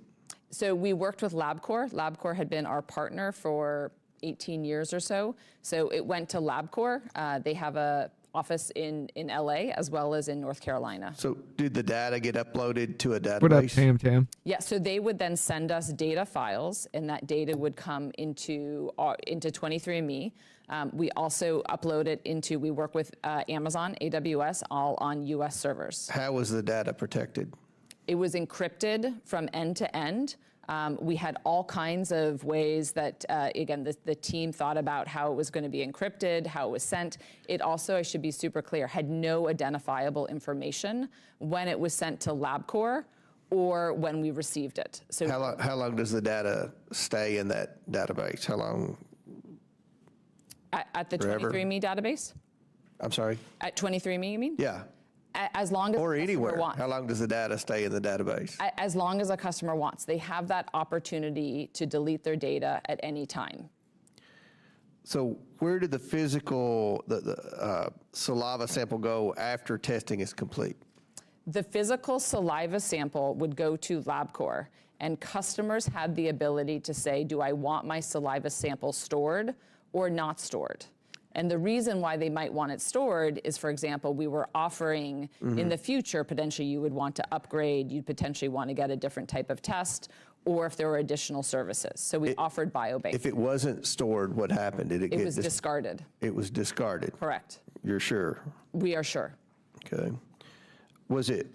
So we worked with LabCorp. LabCorp had been our partner for 18 years or so. So it went to LabCorp. They have a office in LA as well as in North Carolina. So did the data get uploaded to a database? What up, Tam? Yeah, so they would then send us data files, and that data would come into 23andMe. We also upload it into, we work with Amazon, AWS, all on US servers. How was the data protected? It was encrypted from end to end. We had all kinds of ways that, again, the team thought about how it was going to be encrypted, how it was sent. It also, I should be super clear, had no identifiable information when it was sent to LabCorp or when we received it. So how long does the data stay in that database? How long? At the Forever? 23andMe database? I'm sorry? At 23andMe, you mean? Yeah. As long as Or the customer anywhere. wants. How long does the data stay in the database? As long as a customer wants. They have that opportunity to delete their data at any time. So where did the physical saliva sample go after testing is complete? The physical saliva sample would go to LabCorp, and customers had the ability to say, do I want my saliva sample stored or not stored? And the reason why they might want it stored is, for example, we were offering in the future, potentially you would want to upgrade, you'd potentially want to get a different type of test, or if there were additional services. So we offered bio-based. If it wasn't stored, what happened? Did it It get was discarded. It was discarded. Correct. You're sure? We are sure. Okay. Was it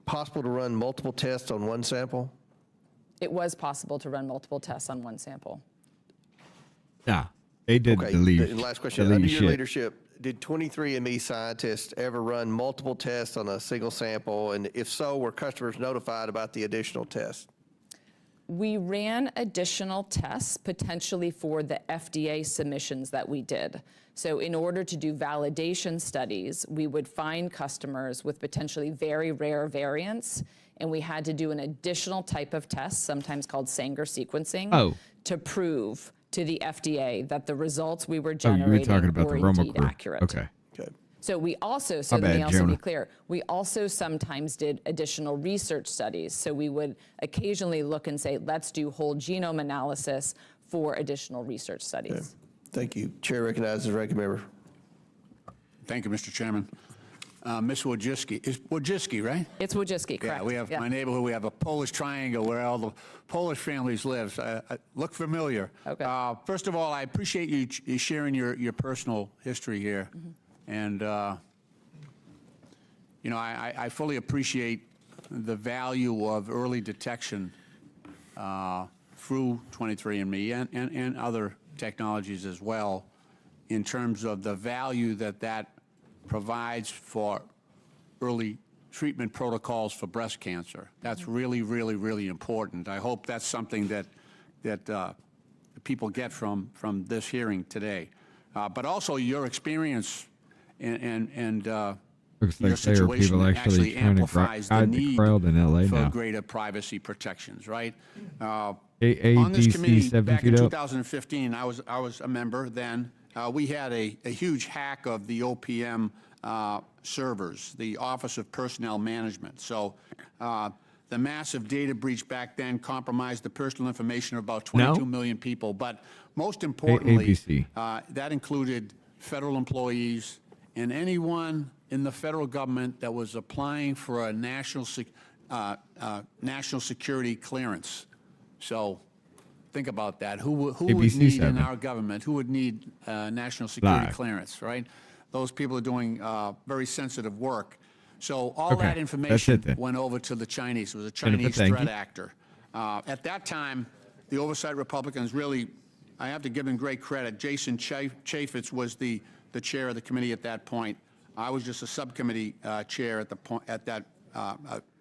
possible to run multiple tests on one sample? It was possible to run multiple tests on one sample. Yeah. They did Okay, delete. and last question. delete Under your shit. leadership, did 23andMe scientists ever run multiple tests on a single sample? And if so, were customers notified about the additional tests? We ran additional tests potentially for the FDA submissions that we did. So in order to do validation studies, we would find customers with potentially very rare variants, and we had to do an additional type of test, sometimes called Sanger sequencing, to prove to the FDA that the results we were generating talking about were the Roma indeed crew. accurate. Okay. So we also, My let me bad, also Jonah. be clear, we also sometimes did additional research studies. So we would occasionally look and say, let's do whole genome analysis for additional research studies. Okay. Thank you. Chair recognizes the ranking member. Thank you, Mr. Chairman. Ms. Wojcicki, it's Wojcicki, right? It's Wojcicki, correct. Yeah, we have my neighborhood. We have a Polish triangle where all the Polish families live. Look familiar. Okay. First of all, I appreciate you sharing your personal history here, and you know, I fully appreciate the value of early detection through 23andMe and other technologies as well, in terms of the value that provides for early treatment protocols for breast cancer. That's really, really, really important. I hope that's something that people get from this hearing today. But also your experience and Looks your like there are situation people actually trying to amplifies the guide the need crowd in LA for now. greater privacy protections, right? On AADC this committee 7 back in feet up. 2015, I was a member then. We had a huge hack of the OPM servers, the Office of Personnel Management. So the massive data breach back then compromised the personal information of about 22 million people. But most importantly, ABC. that included federal employees and anyone in the federal government that was applying for a national security clearance. So think about that. Who would ABC need 7. in our government? Who would need national security Live. clearance, right? Those people are doing very sensitive work. So all Okay, that that's information it then. went over to the Chinese. It was a Jennifer, Chinese thank threat you. actor. At that time, the Oversight Republicans really, I have to give them great credit. Jason Chaffetz was the chair of the committee at that point. I was just a subcommittee chair at the point,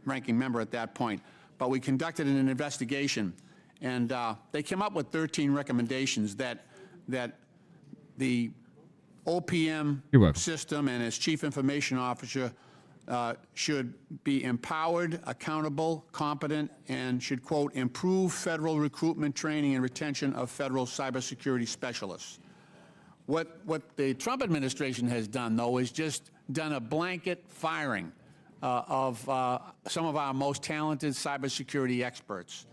ranking member at that point. But we conducted an investigation, and they came up with 13 recommendations that the OPM system and its chief information officer should be empowered, accountable, competent, and should, quote, improve federal recruitment, training, and retention of federal cybersecurity specialists. What the Trump administration has done, though, is just done a blanket firing of some of our most talented cybersecurity experts.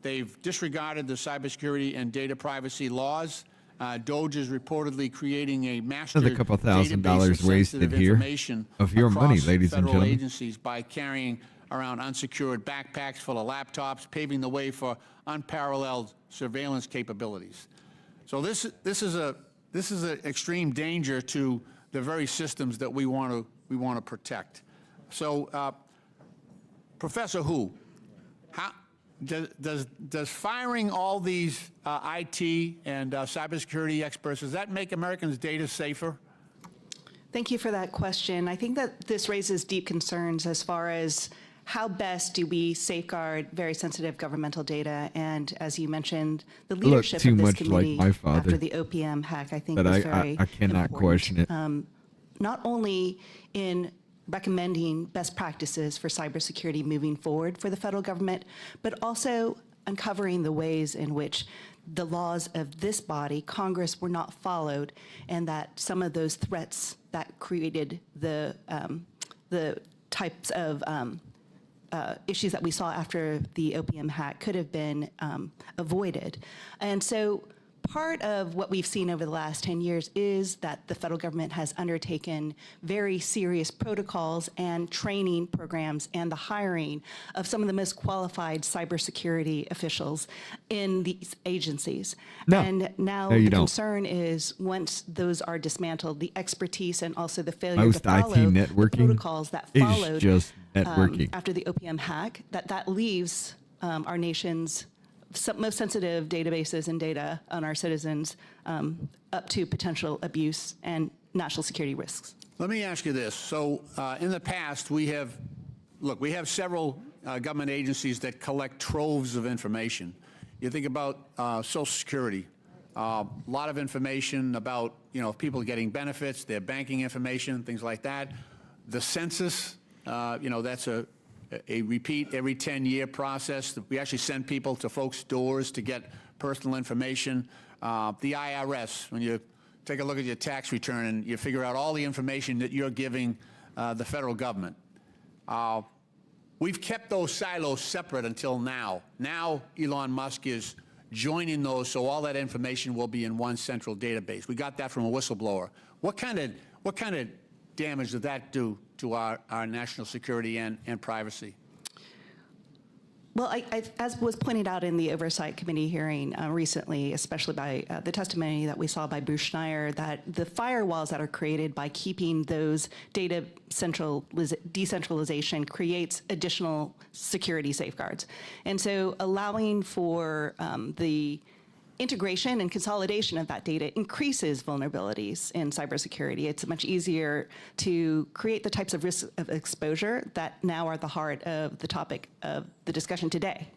They've disregarded the cybersecurity and data privacy laws. DOGE is reportedly creating a master Another couple $1,000 database of wasted sensitive here information of your money, across ladies and federal gentlemen. agencies by carrying around unsecured backpacks full of laptops, paving the way for unparalleled surveillance capabilities. So this is an extreme danger to the very systems that we want to protect. So, Professor Hu, how does firing all these IT and cybersecurity experts, does that make Americans' data safer? Thank you for that question. I think that this raises deep concerns as far as how best do we safeguard very sensitive governmental data. And as you mentioned, the leadership too of this much like committee my father, after the OPM hack, I think, but was very I cannot important. question it. Not only in recommending best practices for cybersecurity moving forward for the federal government, but also uncovering the ways in which the laws of this body, Congress, were not followed, and that some of those threats that created the types of issues that we saw after the OPM hack could have been avoided. And so part of what we've seen over the last 10 years is that the federal government has undertaken very serious protocols and training programs and the hiring of some of the most qualified cybersecurity officials in these agencies. And now the concern is once those are dismantled, the expertise and also the failure Most to follow IT the networking protocols that is followed just networking. after the OPM hack, that leaves our nation's most sensitive databases and data on our citizens up to potential abuse and national security risks. Let me ask you this. So in the past, we have several government agencies that collect troves of information. You think about Social Security, a lot of information about, people getting benefits, their banking information, things like that. The census, that's a repeat every 10-year process. We actually send people to folks' doors to get personal information. The IRS, when you take a look at your tax return and you figure out all the information that you're giving the federal government. We've kept those silos separate until now. Now Elon Musk is joining those, so all that information will be in one central database. We got that from a whistleblower. What kind of damage did that do to our national security and privacy? Well, as was pointed out in the Oversight Committee hearing recently, especially by the testimony that we saw by Bruce Schneier, that the firewalls that are created by keeping those data decentralization creates additional security safeguards. And so allowing for the integration and consolidation of that data increases vulnerabilities in cybersecurity. It's much easier to create the types of risks of exposure that now are at the heart of the topic of the discussion today.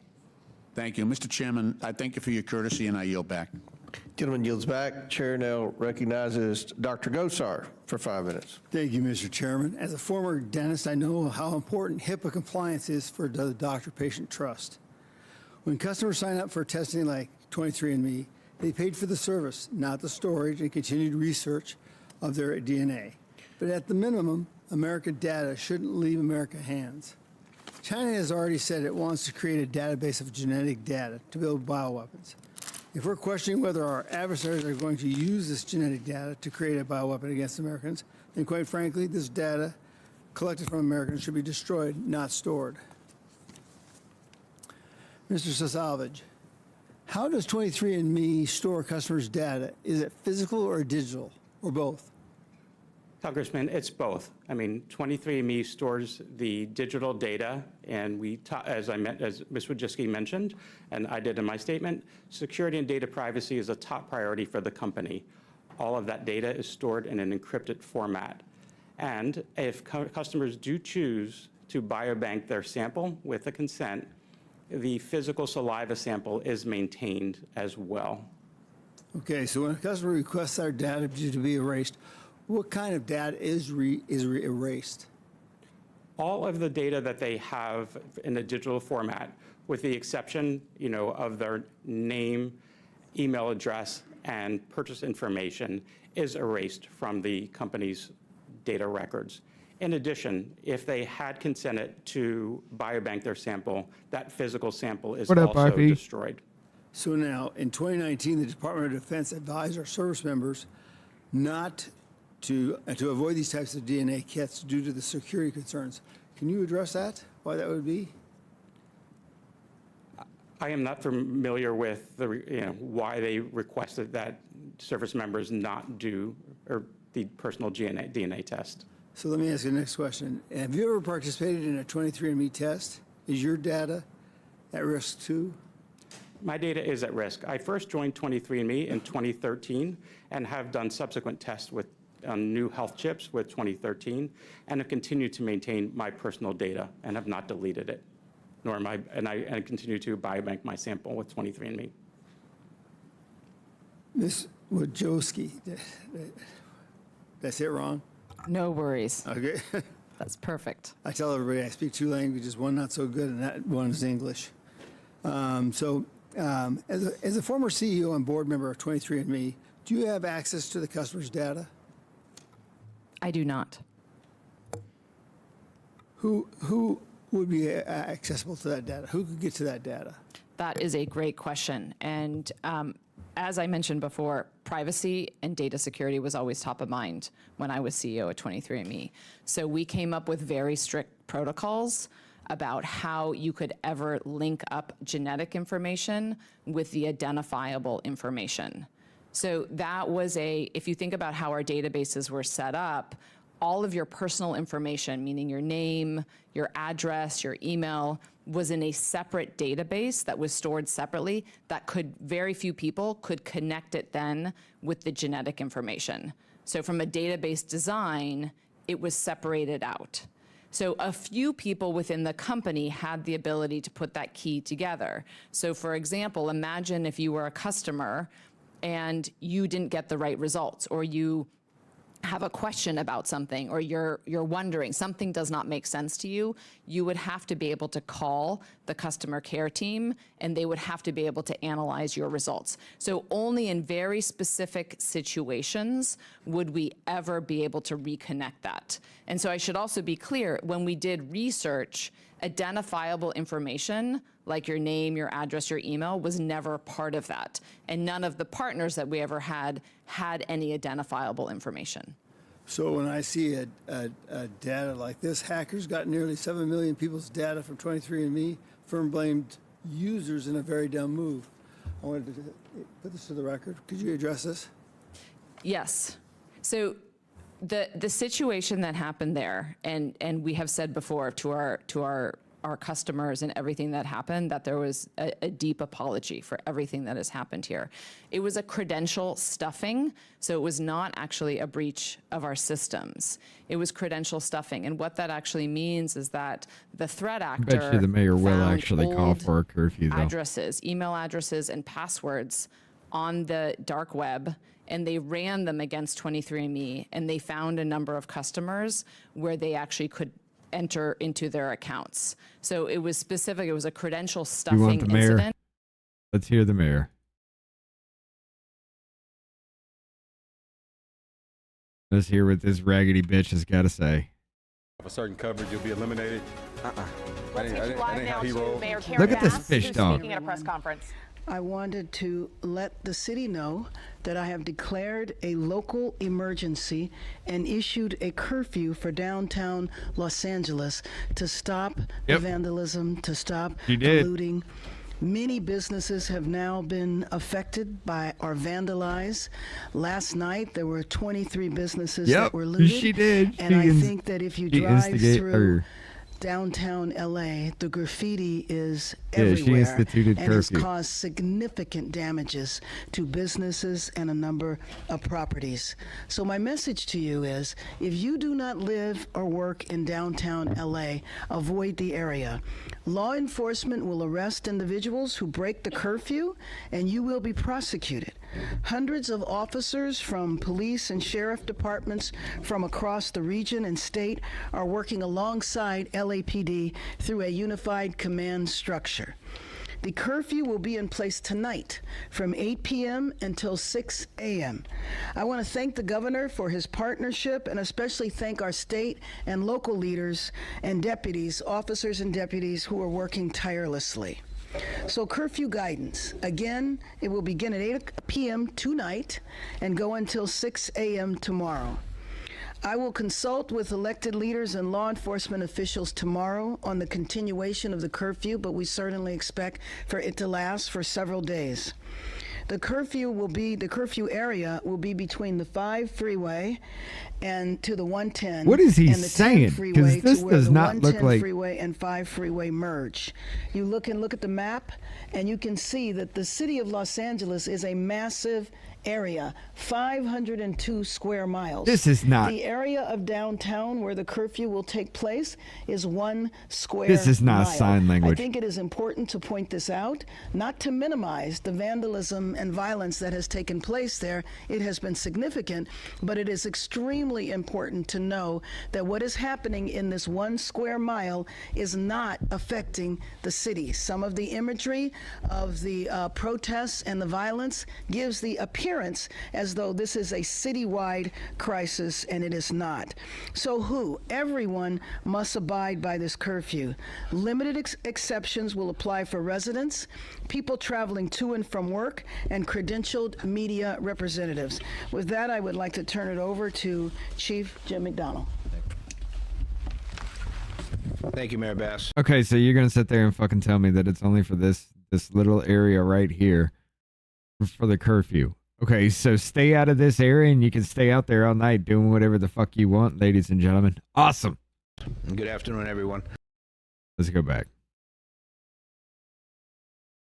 Thank you. Mr. Chairman, I thank you for your courtesy, and I yield back. Gentleman yields back. Chair now recognizes Dr. Gosar for 5 minutes. Thank you, Mr. Chairman. As a former dentist, I know how important HIPAA compliance is for the doctor-patient trust. When customers sign up for testing like 23andMe, they paid for the service, not the storage and continued research of their DNA. But at the minimum, American data shouldn't leave American hands. China has already said it wants to create a database of genetic data to build bioweapons. If we're questioning whether our adversaries are going to use this genetic data to create a bioweapon against Americans, then quite frankly, this data collected from Americans should be destroyed, not stored. Mr. Sasavage, how does 23andMe store customers' data? Is it physical or digital, or both? Congressman, it's both. I mean, 23andMe stores the digital data, and as Ms. Wojcicki mentioned, and I did in my statement, security and data privacy is a top priority for the company. All of that data is stored in an encrypted format. And if customers do choose to biobank their sample with a consent, the physical saliva sample is maintained as well. Okay, so when a customer requests our data to be erased, what kind of data is erased? All of the data that they have in a digital format, with the exception, of their name, email address, and purchase information, is erased from the company's data records. In addition, if they had consented to biobank their sample, that physical sample is also destroyed. So now, in 2019, the Department of Defense advised our service members not to avoid these types of DNA kits due to the security concerns. Can you address that? Why that would be? I am not familiar with why they requested that service members not do the personal DNA test. So let me ask you the next question. Have you ever participated in a 23andMe test? Is your data at risk too? My data is at risk. I first joined 23andMe in 2013 and have done subsequent tests with new health chips with 2013 and have continued to maintain my personal data and have not deleted it, nor am I, and I continue to biobank my sample with 23andMe. Ms. Wojcicki, did I say it wrong? No worries. Okay. That's perfect. I tell everybody I speak two languages, one not so good, and that one is English. As a former CEO and board member of 23andMe, do you have access to the customer's data? I do not. Who would be accessible to that data? Who could get to that data? That is a great question. And as I mentioned before, privacy and data security was always top of mind when I was CEO at 23andMe. So we came up with very strict protocols about how you could ever link up genetic information with the identifiable information. So that was if you think about how our databases were set up, all of your personal information, meaning your name, your address, your email, was in a separate database that was stored separately that very few people could connect it then with the genetic information. So from a database design, it was separated out. So a few people within the company had the ability to put that key together. So for example, imagine if you were a customer and you didn't get the right results, or you have a question about something, or you're wondering, something does not make sense to you, you would have to be able to call the customer care team, and they would have to be able to analyze your results. So only in very specific situations would we ever be able to reconnect that. And so I should also be clear, when we did research, identifiable information like your name, your address, your email was never part of that. And none of the partners that we ever had any identifiable information. So when I see a data like this, hackers got nearly 7 million people's data from 23andMe, firm blamed users in a very dumb move. I wanted to put this to the record. Could you address this? Yes. So the situation that happened there, and we have said before to our customers and everything that happened, that there was a deep apology for everything that has happened here. It was a credential stuffing, so it was not actually a breach of our systems. It was credential stuffing, and what that actually means is that the threat actor I bet you the mayor will actually call for a curfew, though. Addresses, email addresses, and passwords on the dark web, and they ran them against 23andMe, and they found a number of customers where they actually could enter into their accounts. So it was specific. It was a credential stuffing You want the mayor? incident. Let's hear the mayor. Let's hear what this raggedy bitch has got to say. Of a certain coverage, you'll be eliminated. Let's get you live now to Mayor Karen Look at this Bass, fish who's dog. speaking at a press conference. I wanted to let the city know that I have declared a local emergency and issued a curfew for downtown Los Angeles to stop the vandalism, to stop the looting. Many businesses have now been affected by or vandalized. Last night, there were 23 businesses that were looted. She did. And I think that if you drive through downtown LA, the graffiti is everywhere, she instituted and it's curfew. caused significant damages to businesses and a number of properties. So my message to you is, if you do not live or work in downtown LA, avoid the area. Law enforcement will arrest individuals who break the curfew, and you will be prosecuted. Hundreds of officers from police and sheriff departments from across the region and state are working alongside LAPD through a unified command structure. The curfew will be in place tonight from 8 p.m. until 6 a.m. I want to thank the governor for his partnership, and especially thank our state and local leaders and deputies, officers and deputies who are working tirelessly. So curfew guidance, again, it will begin at 8 p.m. tonight and go until 6 a.m. tomorrow. I will consult with elected leaders and law enforcement officials tomorrow on the continuation of the curfew, but we certainly expect for it to last for several days. The curfew area will be between the 5 freeway and to the 110. What is he and the 10 saying? freeway Because this to where does the not look 110 like freeway and 5 freeway merge. You look at the map, and you can see that the city of Los Angeles is a massive area, 502 square miles. This is not. The area of downtown where the curfew will take place is 1 square This is not mile. sign language. I think it is important to point this out, not to minimize the vandalism and violence that has taken place there. It has been significant, but it is extremely important to know that what is happening in this 1 square mile is not affecting the city. Some of the imagery of the protests and the violence gives the appearance as though this is a citywide crisis, and it is not. So everyone must abide by this curfew. Limited exceptions will apply for residents, people traveling to and from work, and credentialed media representatives. With that, I would like to turn it over to Chief Jim McDonnell. Thank you, Mayor Bass. Okay, so you're gonna sit there and fucking tell me that it's only for this little area right here for the curfew. Okay, so stay out of this area and you can stay out there all night doing whatever the fuck you want, ladies and gentlemen. Awesome. Good afternoon, everyone. Let's go back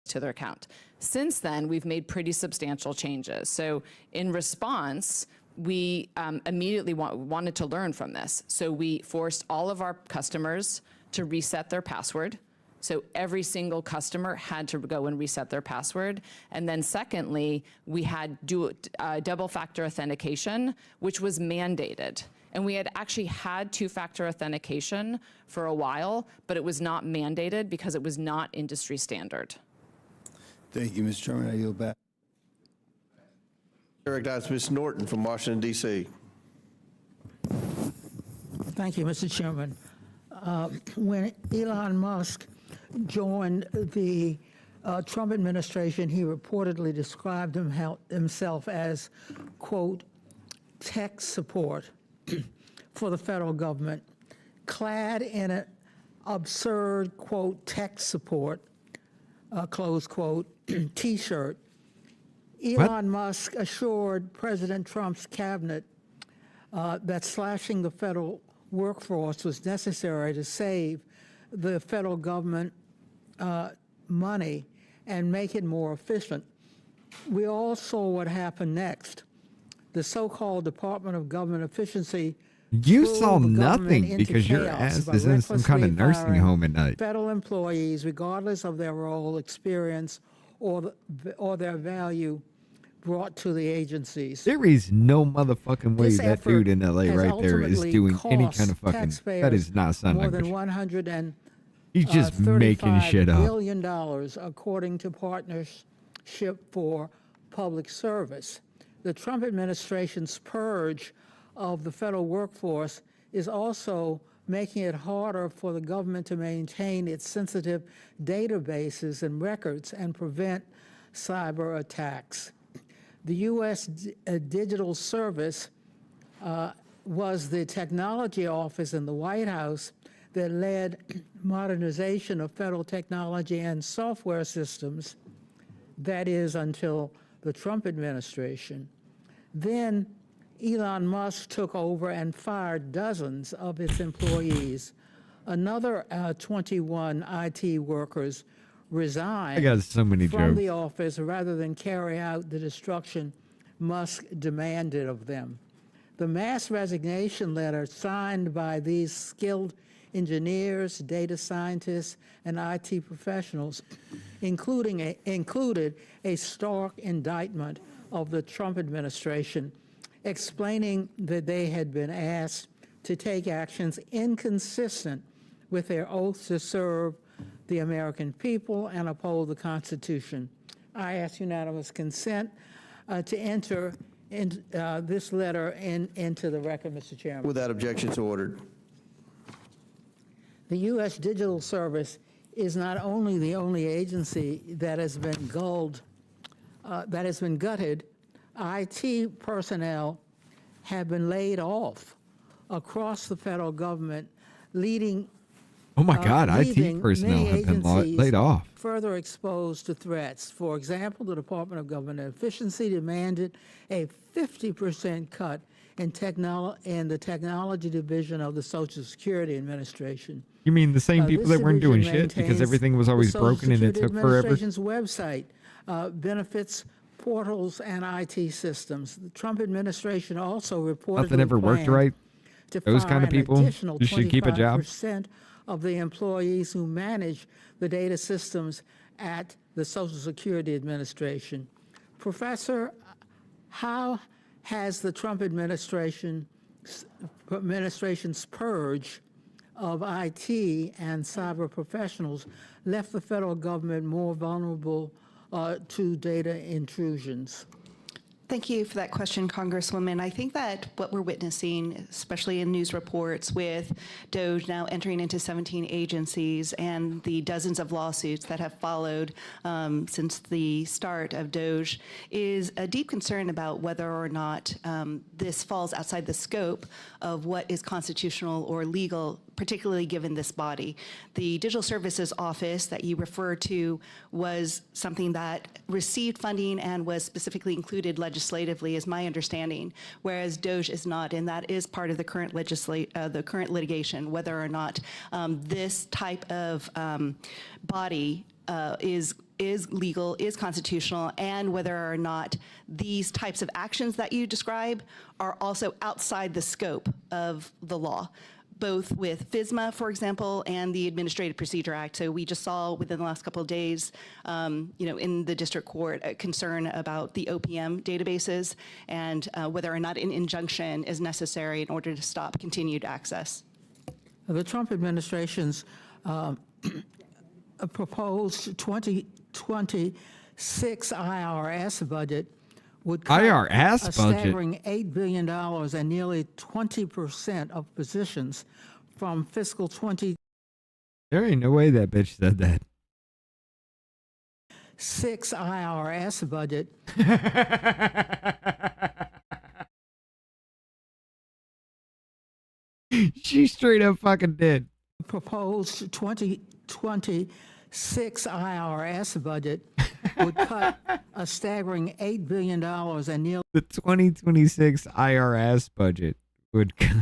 to their account. Since then, we've made pretty substantial changes. So in response, we immediately wanted to learn from this. So we forced all of our customers to reset their password. So every single customer had to go and reset their password. And then secondly, we had double-factor authentication, which was mandated. And we had actually had two-factor authentication for a while, but it was not mandated because it was not industry standard. Thank you, Mr. Chairman. I yield back. I recognize Ms. Norton from Washington, D.C. Thank you, Mr. Chairman. When Elon Musk joined the Trump administration, he reportedly described himself as, quote, tech support for the federal government, clad in an absurd, quote, tech support, close quote, T-shirt. Elon Musk assured President Trump's cabinet that slashing the federal workforce was necessary to save the federal government money and make it more efficient. We all saw what happened next. The so-called Department of Government Efficiency. You saw nothing because your ass is in some kind of nursing home at night. Federal employees, regardless of their role, experience, or their value brought to the agencies. There is no motherfucking way that dude in LA right there is doing any kind of fucking. That is not sign language. More than He's just making shit up. $135 billion, according to Partnership for Public Service. The Trump administration's purge of the federal workforce is also making it harder for the government to maintain its sensitive databases and records and prevent cyber attacks. The U.S. Digital Service was the technology office in the White House that led modernization of federal technology and software systems, that is, until the Trump administration. Then Elon Musk took over and fired dozens of its employees. Another 21 IT workers resigned I got so many from jokes. the office rather than carry out the destruction Musk demanded of them. The mass resignation letter signed by these skilled engineers, data scientists, and IT professionals included a stark indictment of the Trump administration, explaining that they had been asked to take actions inconsistent with their oath to serve the American people and uphold the Constitution. I ask unanimous consent to enter this letter into the record, Mr. Chairman. Without objection, so ordered. The U.S. Digital Service is not only the only agency that has been gutted, IT personnel have been laid off across the federal government, leading Oh my God, leaving IT personnel many have been agencies laid off. further exposed to threats. For example, the Department of Government Efficiency demanded a 50% cut in the technology division of the Social Security Administration. You mean the same people This that weren't doing division shit because maintains everything was always the Social broken and it Security took forever? Administration's website, benefits portals, and IT systems. The Trump administration also reportedly Nothing ever worked planned right. to Those fire kind of an people additional who should keep a job. 25% of the employees who manage the data systems at the Social Security Administration. Professor, how has the Trump administration's purge of IT and cyber professionals left the federal government more vulnerable to data intrusions? Thank you for that question, Congresswoman. I think that what we're witnessing, especially in news reports with DOJ now entering into 17 agencies and the dozens of lawsuits that have followed since the start of DOJ, is a deep concern about whether or not this falls outside the scope of what is constitutional or legal, particularly given this body. The Digital Services Office that you refer to was something that received funding and was specifically included legislatively, is my understanding, whereas DOJ is not, and that is part of the current litigation, whether or not this type of body is legal, is constitutional, and whether or not these types of actions that you describe are also outside the scope of the law, both with FISMA, for example, and the Administrative Procedure Act. So we just saw within the last couple of days, in the district court, a concern about the OPM databases and whether or not an injunction is necessary in order to stop continued access. The Trump administration's proposed 2026 IRS budget would cut a staggering $8 billion and nearly 20% of positions from fiscal 20. There ain't no way that bitch said that. 6 IRS budget. She straight up fucking did. Proposed 2026 IRS budget would cut a staggering $8 billion and nearly. The 2026 IRS budget would cut.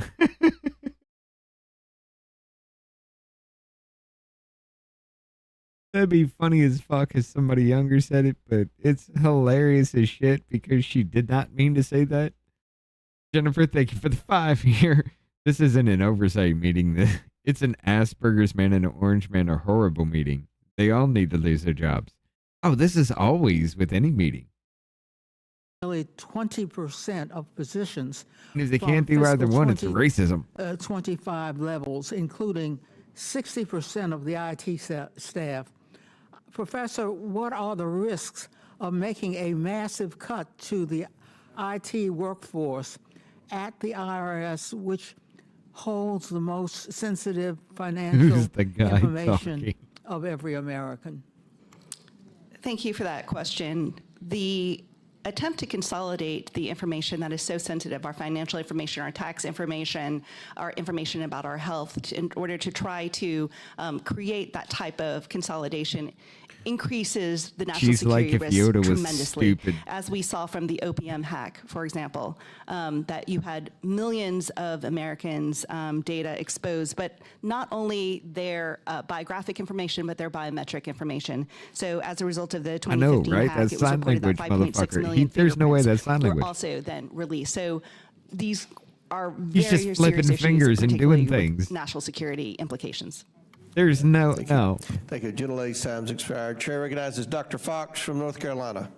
That'd be funny as fuck if somebody younger said it, but it's hilarious as shit because she did not mean to say that. Jennifer, thank you for the 5 here. This isn't an oversight meeting. It's an Asperger's man and an Orange man are horrible meeting. They all need to lose their jobs. Oh, this is always with any meeting. Nearly 20% of positions. And if they can't do either one, it's racism. 25 levels, including 60% of the IT staff. Professor, what are the risks of making a massive cut to the IT workforce at the IRS, which holds the most sensitive financial information of every American? Thank you for that question. The attempt to consolidate the information that is so sensitive, our financial information, our tax information, our information about our health, in order to try to create that type of consolidation increases the national security risk tremendously, as we saw from the OPM hack, for example, that you had millions of Americans' data exposed, but not only their biographic information, but their biometric information. So as a result of the 2015 hack, That's it was reported that 5.6 million There's no way that's sign language. were also then released. So these are He's very just flipping serious fingers issues, and doing particularly with things. national security implications. There's no. Thank you. Gentlelady's time's expired. Chair recognizes Dr. Fox from North Carolina.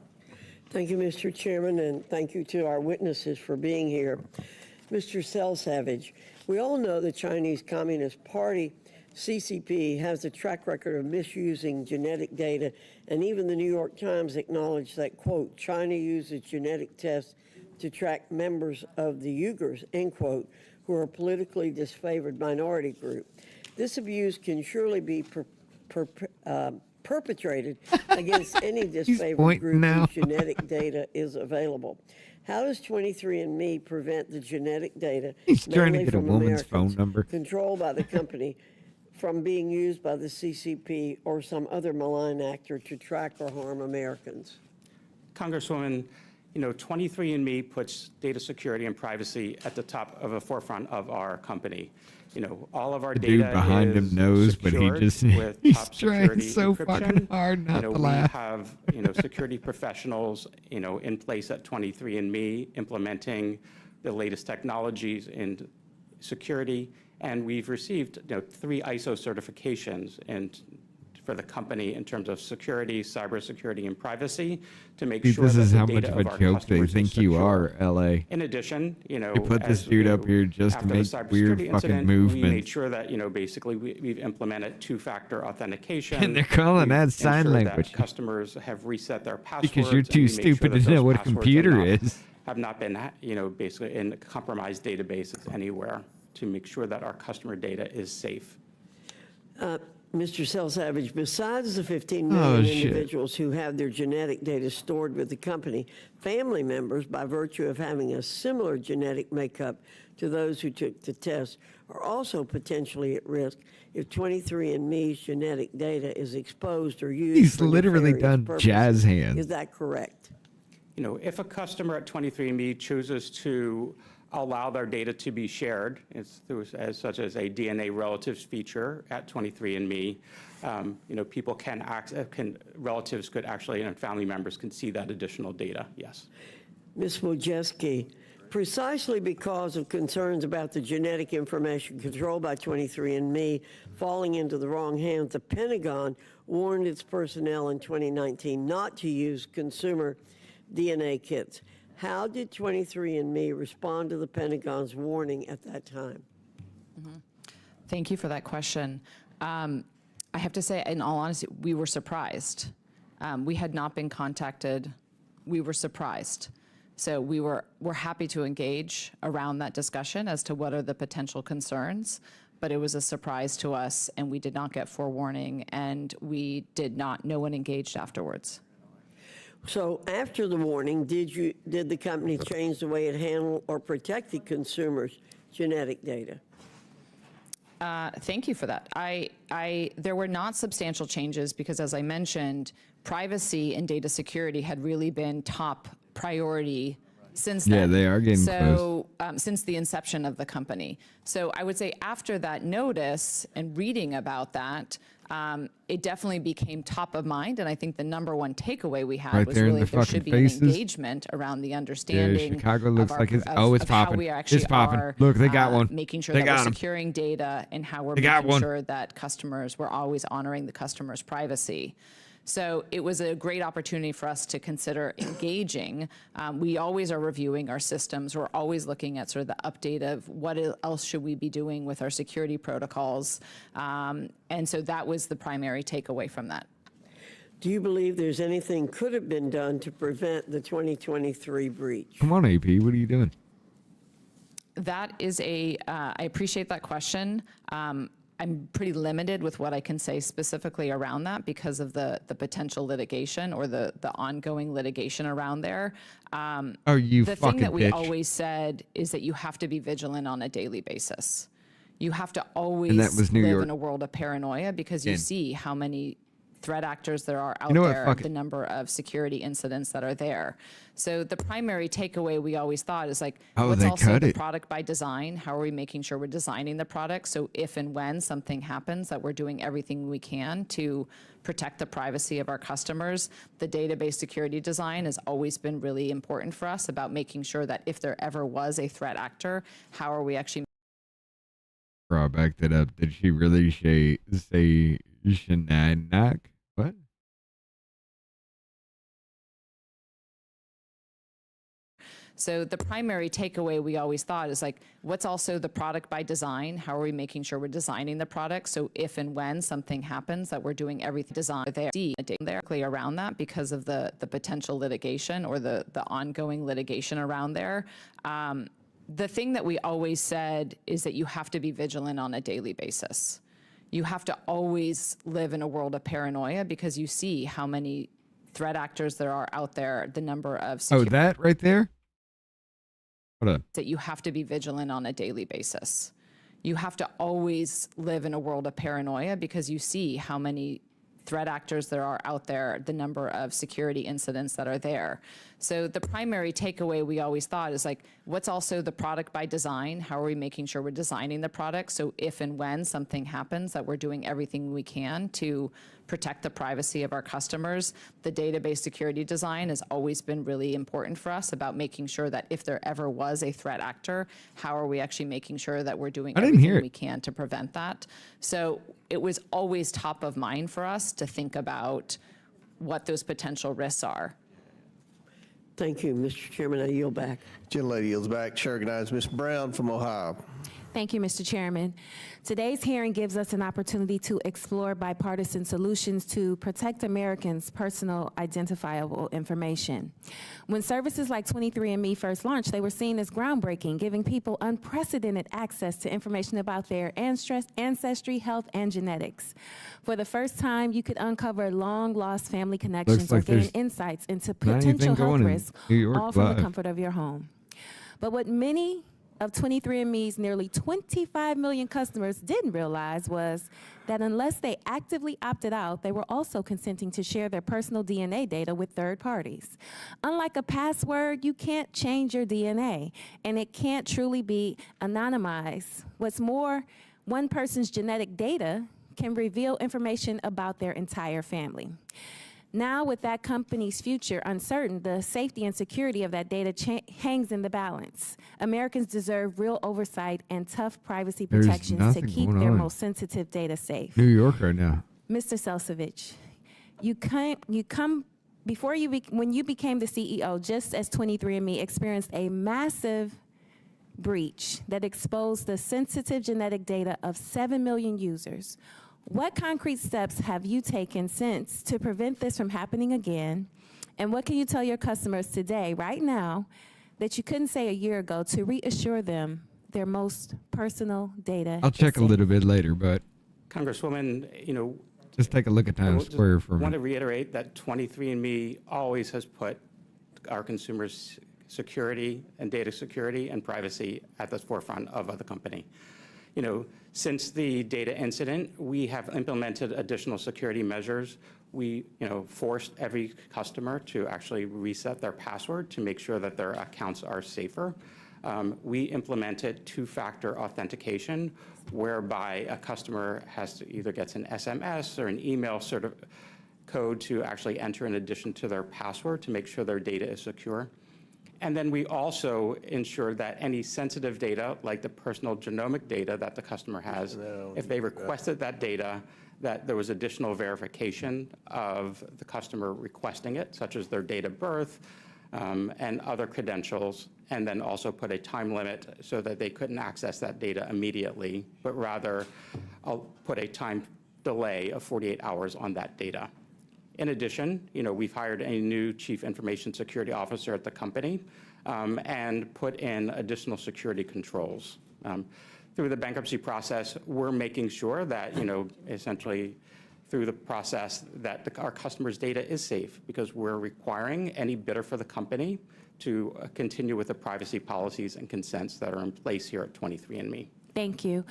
Thank you, Mr. Chairman, and thank you to our witnesses for being here. Mr. Savage, we all know the Chinese Communist Party, CCP, has a track record of misusing genetic data, and even the New York Times acknowledged that, quote, China uses genetic tests to track members of the Uyghurs, end quote, who are a politically disfavored minority group. This abuse can surely be perpetrated against any disfavored pointing group now. whose genetic data is available. How does 23andMe prevent the genetic data He's trying to mainly get a from woman's phone Americans number. controlled by the company from being used by the CCP or some other malign actor to track or harm Americans? Congresswoman, 23andMe puts data security and privacy at the top of the forefront of our company. All of our The data dude behind him knows, but he secured just with he's top trying security so encryption. fucking hard not to we laugh. have security professionals in place at 23andMe implementing the latest technologies in security, and we've received 3 ISO certifications and for the company in terms of security, cybersecurity, and privacy to make See, sure this that is the how much data of a our joke they customers is think you secure. are, LA. In addition, They put this as, dude up here just to after the make cybersecurity weird fucking incident, we made movements. sure that basically we've implemented 2-factor authentication. And they're calling We've that sign ensured language. That customers have reset their passwords. Because you're and too we make sure stupid that to know those what a passwords computer is. have not been, basically in compromised databases anywhere to make sure that our customer data is safe. Mr. Savage, besides the 15 million shit. individuals who have their genetic data stored with the company, family members, by virtue of having a similar genetic makeup to those who took the test, are also potentially at risk if 23andMe's genetic data is exposed or used He's for literally nefarious done purposes. jazz hands. Is that correct? If a customer at 23andMe chooses to allow their data to be shared, such as a DNA relatives feature at 23andMe, people relatives could actually, and family members can see that additional data, yes. Ms. Wojcicki, precisely because of concerns about the genetic information controlled by 23andMe falling into the wrong hands, the Pentagon warned its personnel in 2019 not to use consumer DNA kits. How did 23andMe respond to the Pentagon's warning at that time? Thank you for that question. I have to say, in all honesty, we were surprised. We had not been contacted. We were surprised. So we're happy to engage around that discussion as to what are the potential concerns, but it was a surprise to us, and we did not get forewarning, and no one engaged afterwards. So after the warning, did the company change the way it handled or protected consumers' genetic data? Thank you for that. There were not substantial changes because, as I mentioned, privacy and data security had really been top priority since then. Yeah, they are getting close. Since the inception of the company. So I would say after that notice and reading about that, it definitely became top of mind. And I think the number one takeaway we had was really there should be an engagement around the understanding Chicago looks of, like it's, of how popping. we actually It's popping. are Look, they got one. making sure They that got we're 'em. securing data and how we're They got making one. sure that we're always honoring the customer's privacy. So it was a great opportunity for us to consider engaging. We always are reviewing our systems. We're always looking at sort of the update of what else should we be doing with our security protocols. And so that was the primary takeaway from that. Do you believe there's anything could have been done to prevent the 2023 breach? Come on, AP, what are you doing? That is I appreciate that question. I'm pretty limited with what I can say specifically around that because of the potential litigation or the ongoing litigation around there. Oh, you the fucking thing that we bitch. always said is that you have to be vigilant on a daily basis. You have to always And that was New live York. in a world of paranoia because you Again. see how many threat actors there are out You know what, there, fuck the it. number of security incidents that are there. So the primary takeaway we always thought is like, Oh, what's they also cut the it. product by design? How are we making sure we're designing the product so if and when something happens that we're doing everything we can to protect the privacy of our customers? The database security design has always been really important for us about making sure that if there ever was a threat actor, how are we actually Bro, I backed it up. Did she really say Shenanac? What? So the primary takeaway we always thought is like, what's also the product by design? How are we making sure we're designing the product so if and when something happens that we're doing everything designed there around that because of the potential litigation or the ongoing litigation around there. The thing that we always said is that you have to be vigilant on a daily basis. You have to always live in a world of paranoia because you see how many threat actors there are out there, the number of Oh, that right there? Hold on. that you have to be vigilant on a daily basis. You have to always live in a world of paranoia because you see how many threat actors there are out there, the number of security incidents that are there. So the primary takeaway we always thought is like, what's also the product by design? How are we making sure we're designing the product so if and when something happens that we're doing everything we can to protect the privacy of our customers? The database security design has always been really important for us about making sure that if there ever was a threat actor, how are we actually making sure that we're doing everything we can to prevent that? So it was always top of mind for us to think about what those potential risks are. Thank you, Mr. Chairman. I yield back. Gentlelady yields back. Chair recognizes Ms. Brown from Ohio. Thank you, Mr. Chairman. Today's hearing gives us an opportunity to explore bipartisan solutions to protect Americans' personal identifiable information. When services like 23andMe first launched, they were seen as groundbreaking, giving people unprecedented access to information about their ancestry, health, and genetics. For the first time, you could uncover long-lost family connections or gain insights into potential health risks, all from the comfort of your home. But what many of 23andMe's nearly 25 million customers didn't realize was that unless they actively opted out, they were also consenting to share their personal DNA data with third parties. Unlike a password, you can't change your DNA, and it can't truly be anonymized. What's more, one person's genetic data can reveal information about their entire family. Now, with that company's future uncertain, the safety and security of that data hangs in the balance. Americans deserve real oversight and tough privacy protections to keep their most sensitive data safe. New York right now. Mr. Selsevich, when you became the CEO, just as 23andMe experienced a massive breach that exposed the sensitive genetic data of 7 million users. What concrete steps have you taken since to prevent this from happening again? And what can you tell your customers today, right now, that you couldn't say a year ago to reassure them their most personal data? I'll check a little bit later, but Congresswoman, just take a look at Times Square for a I want minute. to reiterate that 23andMe always has put our consumers' security and data security and privacy at the forefront of the company. Since the data incident, we have implemented additional security measures. We, forced every customer to actually reset their password to make sure that their accounts are safer. We implemented two-factor authentication, whereby a customer has to either gets an SMS or an email sort of code to actually enter in addition to their password to make sure their data is secure. And then we also ensure that any sensitive data, like the personal genomic data that the customer has, if they requested that data, that there was additional verification of the customer requesting it, such as their date of birth and other credentials, and then also put a time limit so that they couldn't access that data immediately, but rather put a time delay of 48 hours on that data. In addition, we've hired a new Chief Information Security Officer at the company and put in additional security controls. Through the bankruptcy process, we're making sure that, essentially through the process that our customers' data is safe because we're requiring any bidder for the company to continue with the privacy policies and consents that are in place here at 23andMe. Thank you.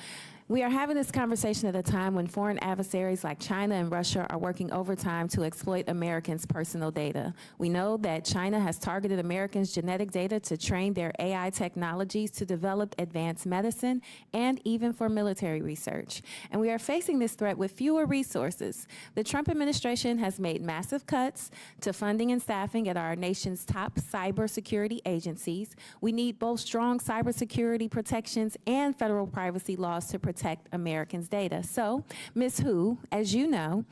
We are having this conversation at a time when foreign adversaries like China and Russia are working overtime to exploit Americans' personal data. We know that China has targeted Americans' genetic data to train their AI technologies to develop advanced medicine and even for military research. And we are facing this threat with fewer resources. The Trump administration has made massive cuts to funding and staffing at our nation's top cybersecurity agencies. We need both strong cybersecurity protections and federal privacy laws to protect Americans' data. So, Ms. Hu, as you know,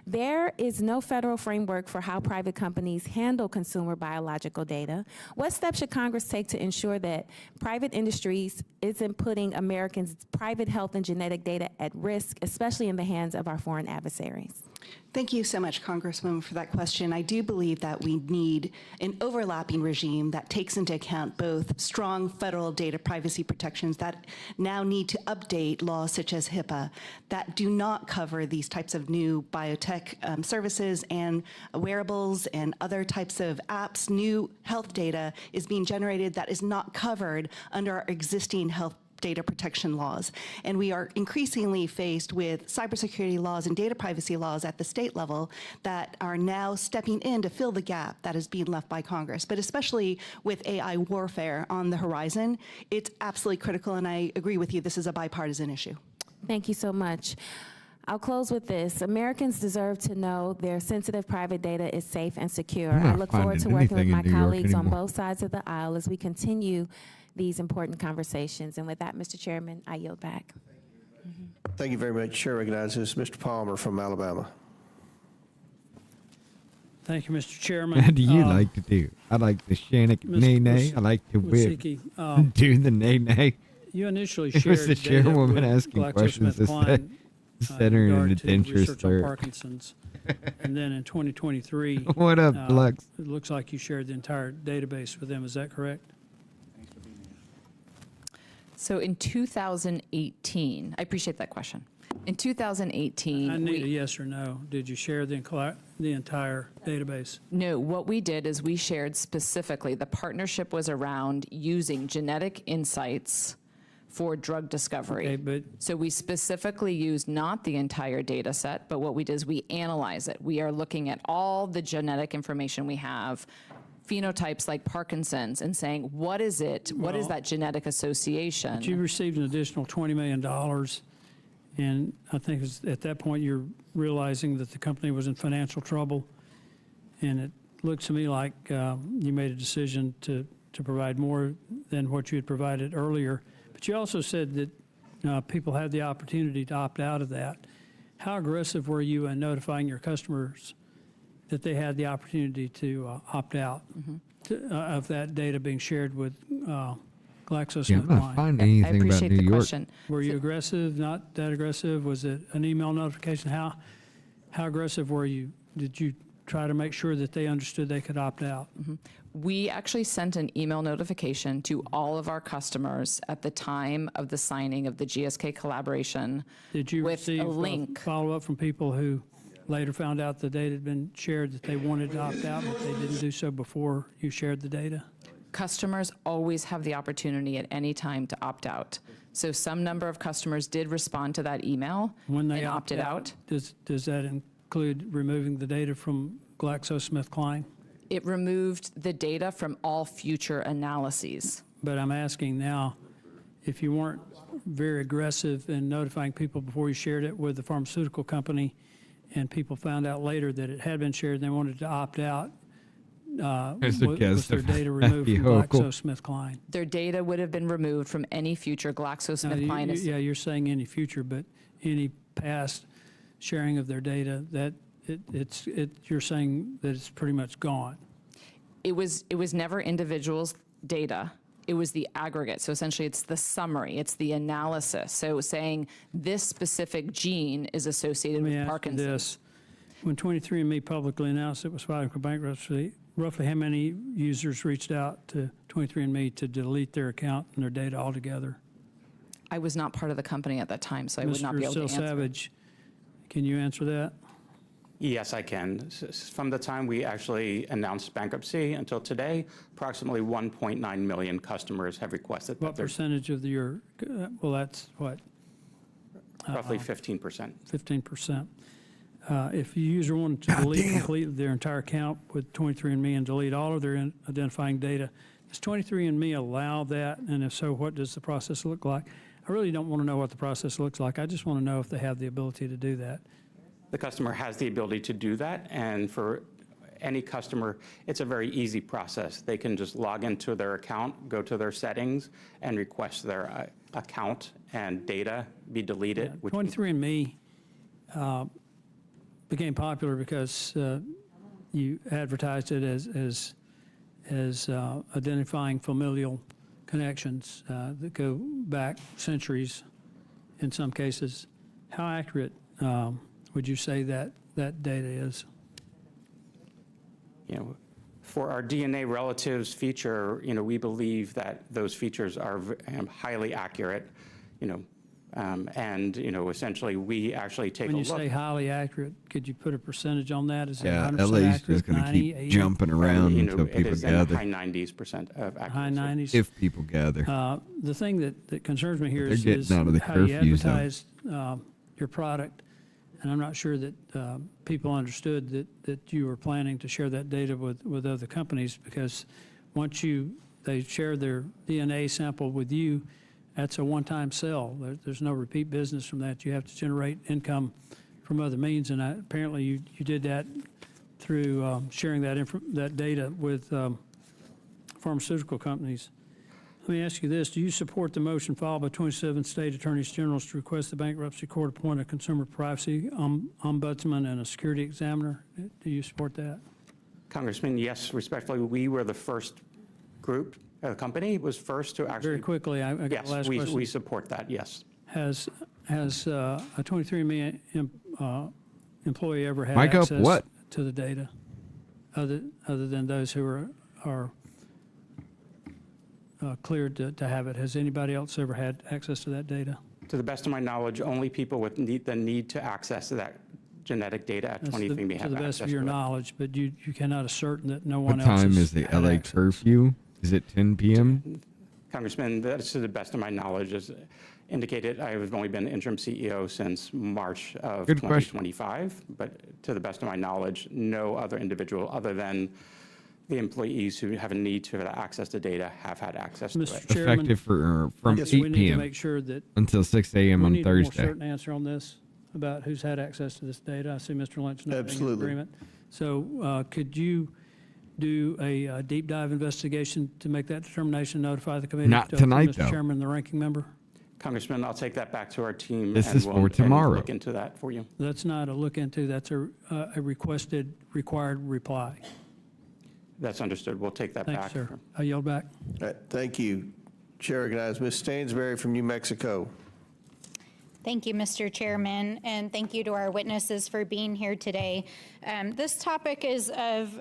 there is no federal framework for how private companies handle consumer biological data. What steps should Congress take to ensure that private industries isn't putting Americans' private health and genetic data at risk, especially in the hands of our foreign adversaries? Thank you so much, Congresswoman, for that question. I do believe that we need an overlapping regime that takes into account both strong federal data privacy protections that now need to update laws such as HIPAA that do not cover these types of new biotech services and wearables and other types of apps. New health data is being generated that is not covered under our existing health data protection laws. And we are increasingly faced with cybersecurity laws and data privacy laws at the state level that are now stepping in to fill the gap that is being left by Congress. But especially with AI warfare on the horizon, it's absolutely critical, and I agree with you, this is a bipartisan issue. Thank you so much. I'll close with this. Americans deserve to know their sensitive private data is safe and secure. I look forward to working with my colleagues on both sides of the aisle as we continue these important conversations. And with that, Mr. Chairman, I yield back. Thank you very much. Chair recognizes Mr. Palmer from Alabama. Thank you, Mr. Chairman. What do you like to do? I like the Shannick nay-nay. I like to whip. Do the nay-nay. You initially It shared was the data chairwoman with asking questions instead her in regard the to dentures research on there. Parkinson's. And then in 2023, What up, Lux? it looks like you shared the entire database with them. Is that correct? So in 2018, I appreciate that question. In 2018, I need a yes or no. Did you share the entire database? No, what we did is we shared specifically, the partnership was around using genetic insights for drug discovery. Okay, but so we specifically used not the entire data set, but what we did is we analyze it. We are looking at all the genetic information we have, phenotypes like Parkinson's, and saying, what is it? What is that genetic association? But you received an additional $20 million, and I think at that point you're realizing that the company was in financial trouble, and it looked to me like you made a decision to provide more than what you had provided earlier. But you also said that people had the opportunity to opt out of that. How aggressive were you in notifying your customers that they had the opportunity to opt out of that data being shared with GlaxoSmithKline? Yeah, I'm not finding anything about New York. Question. Were you aggressive, not that aggressive? Was it an email notification? How aggressive were you? Did you try to make sure that they understood they could opt out? We actually sent an email notification to all of our customers at the time of the signing of the GSK collaboration. Did you with receive a link? Follow-up from people who later found out the data had been shared, that they wanted to opt out, but they didn't do so before you shared the data? Customers always have the opportunity at any time to opt out. So some number of customers did respond to that email When they and opt opted out, out. Does that include removing the data from GlaxoSmithKline? It removed the data from all future analyses. But I'm asking now, if you weren't very aggressive in notifying people before you shared it with the pharmaceutical company, and people found out later that it had been shared and they wanted to opt out, was their data removed from GlaxoSmithKline? Their data would have been removed from any future GlaxoSmithKline. Yeah, you're saying any future, but any past sharing of their data, that you're saying that it's pretty much gone. It was never individuals' data. It was the aggregate. So essentially it's the summary, it's the analysis. So saying this specific gene is associated with Parkinson's. This. When 23andMe publicly announced it was filing for bankruptcy, roughly how many users reached out to 23andMe to delete their account and their data altogether? I was not part of the company at that time, so I would not be able to answer. Mr. Savage, can you answer that? Yes, I can. From the time we actually announced bankruptcy until today, approximately 1.9 million customers have requested that. What percentage of your, well, that's what? Roughly 15%. 15%. If a user wanted to delete completely their entire account with 23andMe and delete all of their identifying data, does 23andMe allow that? And if so, what does the process look like? I really don't want to know what the process looks like. I just want to know if they have the ability to do that. The customer has the ability to do that, and for any customer, it's a very easy process. They can just log into their account, go to their settings, and request their account and data be deleted. Yeah, 23andMe became popular because you advertised it as identifying familial connections that go back centuries in some cases. How accurate would you say that that data is. You know, for our DNA relatives feature, you know, we believe that those features are highly accurate, you know, and, you know, essentially we actually take When a you look. say highly accurate, could you put a percentage on that? Is it Yeah, 100% LA's accurate? just going to 90, keep 80? jumping around You know, until it people is in the gather. high 90s% of accuracy. High 90s? If people gather. The thing that concerns me here They're is getting out of the how you curfew zone. advertise your product. And I'm not sure that people understood that you were planning to share that data with other companies, because once they share their DNA sample with you, that's a one-time sell. There's no repeat business from that. You have to generate income from other means, and apparently you did that through sharing that data with pharmaceutical companies. Let me ask you this. Do you support the motion filed by 27 state attorneys generals to request the bankruptcy court appoint a consumer privacy ombudsman and a security examiner? Do you support that? Congressman, yes, respectfully, we were the first group, company was first to actually. Very quickly, I got yes, the last question. we support that, yes. Has a 23andMe employee ever had Mike, access what? to the data, other than those who are cleared to have it? Has anybody else ever had access to that data? To the best of my knowledge, only people with the need to access that genetic data at 23andMe have To the best access of your to it. knowledge, but you cannot assert that no one What else time has is the had LA access. curfew? Is it 10 p.m.? Congressman, that's to the best of my knowledge. As indicated, I have only been interim CEO since March of Good question. 2025, but to the best of my knowledge, no other individual other than the employees who have a need to have access to data have had access to Mr. it. Chairman, Effective from yes, 8 we need to p.m. make sure that until 6 a.m. we on need a more Thursday. certain answer on this about who's had access to this data. I see Mr. Lynch nodding in Absolutely. agreement. So could you do a deep dive investigation to make that determination, notify the committee? Not tonight, Mr. though. Chairman, the ranking member? Congressman, I'll take that back to our team. This and is we'll for tomorrow. look into that for you. That's not a look into, that's a required reply. That's understood. We'll take that Thank back. you, sir. I yield back. All right, thank you. Chair recognizes Ms. Stansberry from New Mexico. Thank you, Mr. Chairman, and thank you to our witnesses for being here today. This topic is of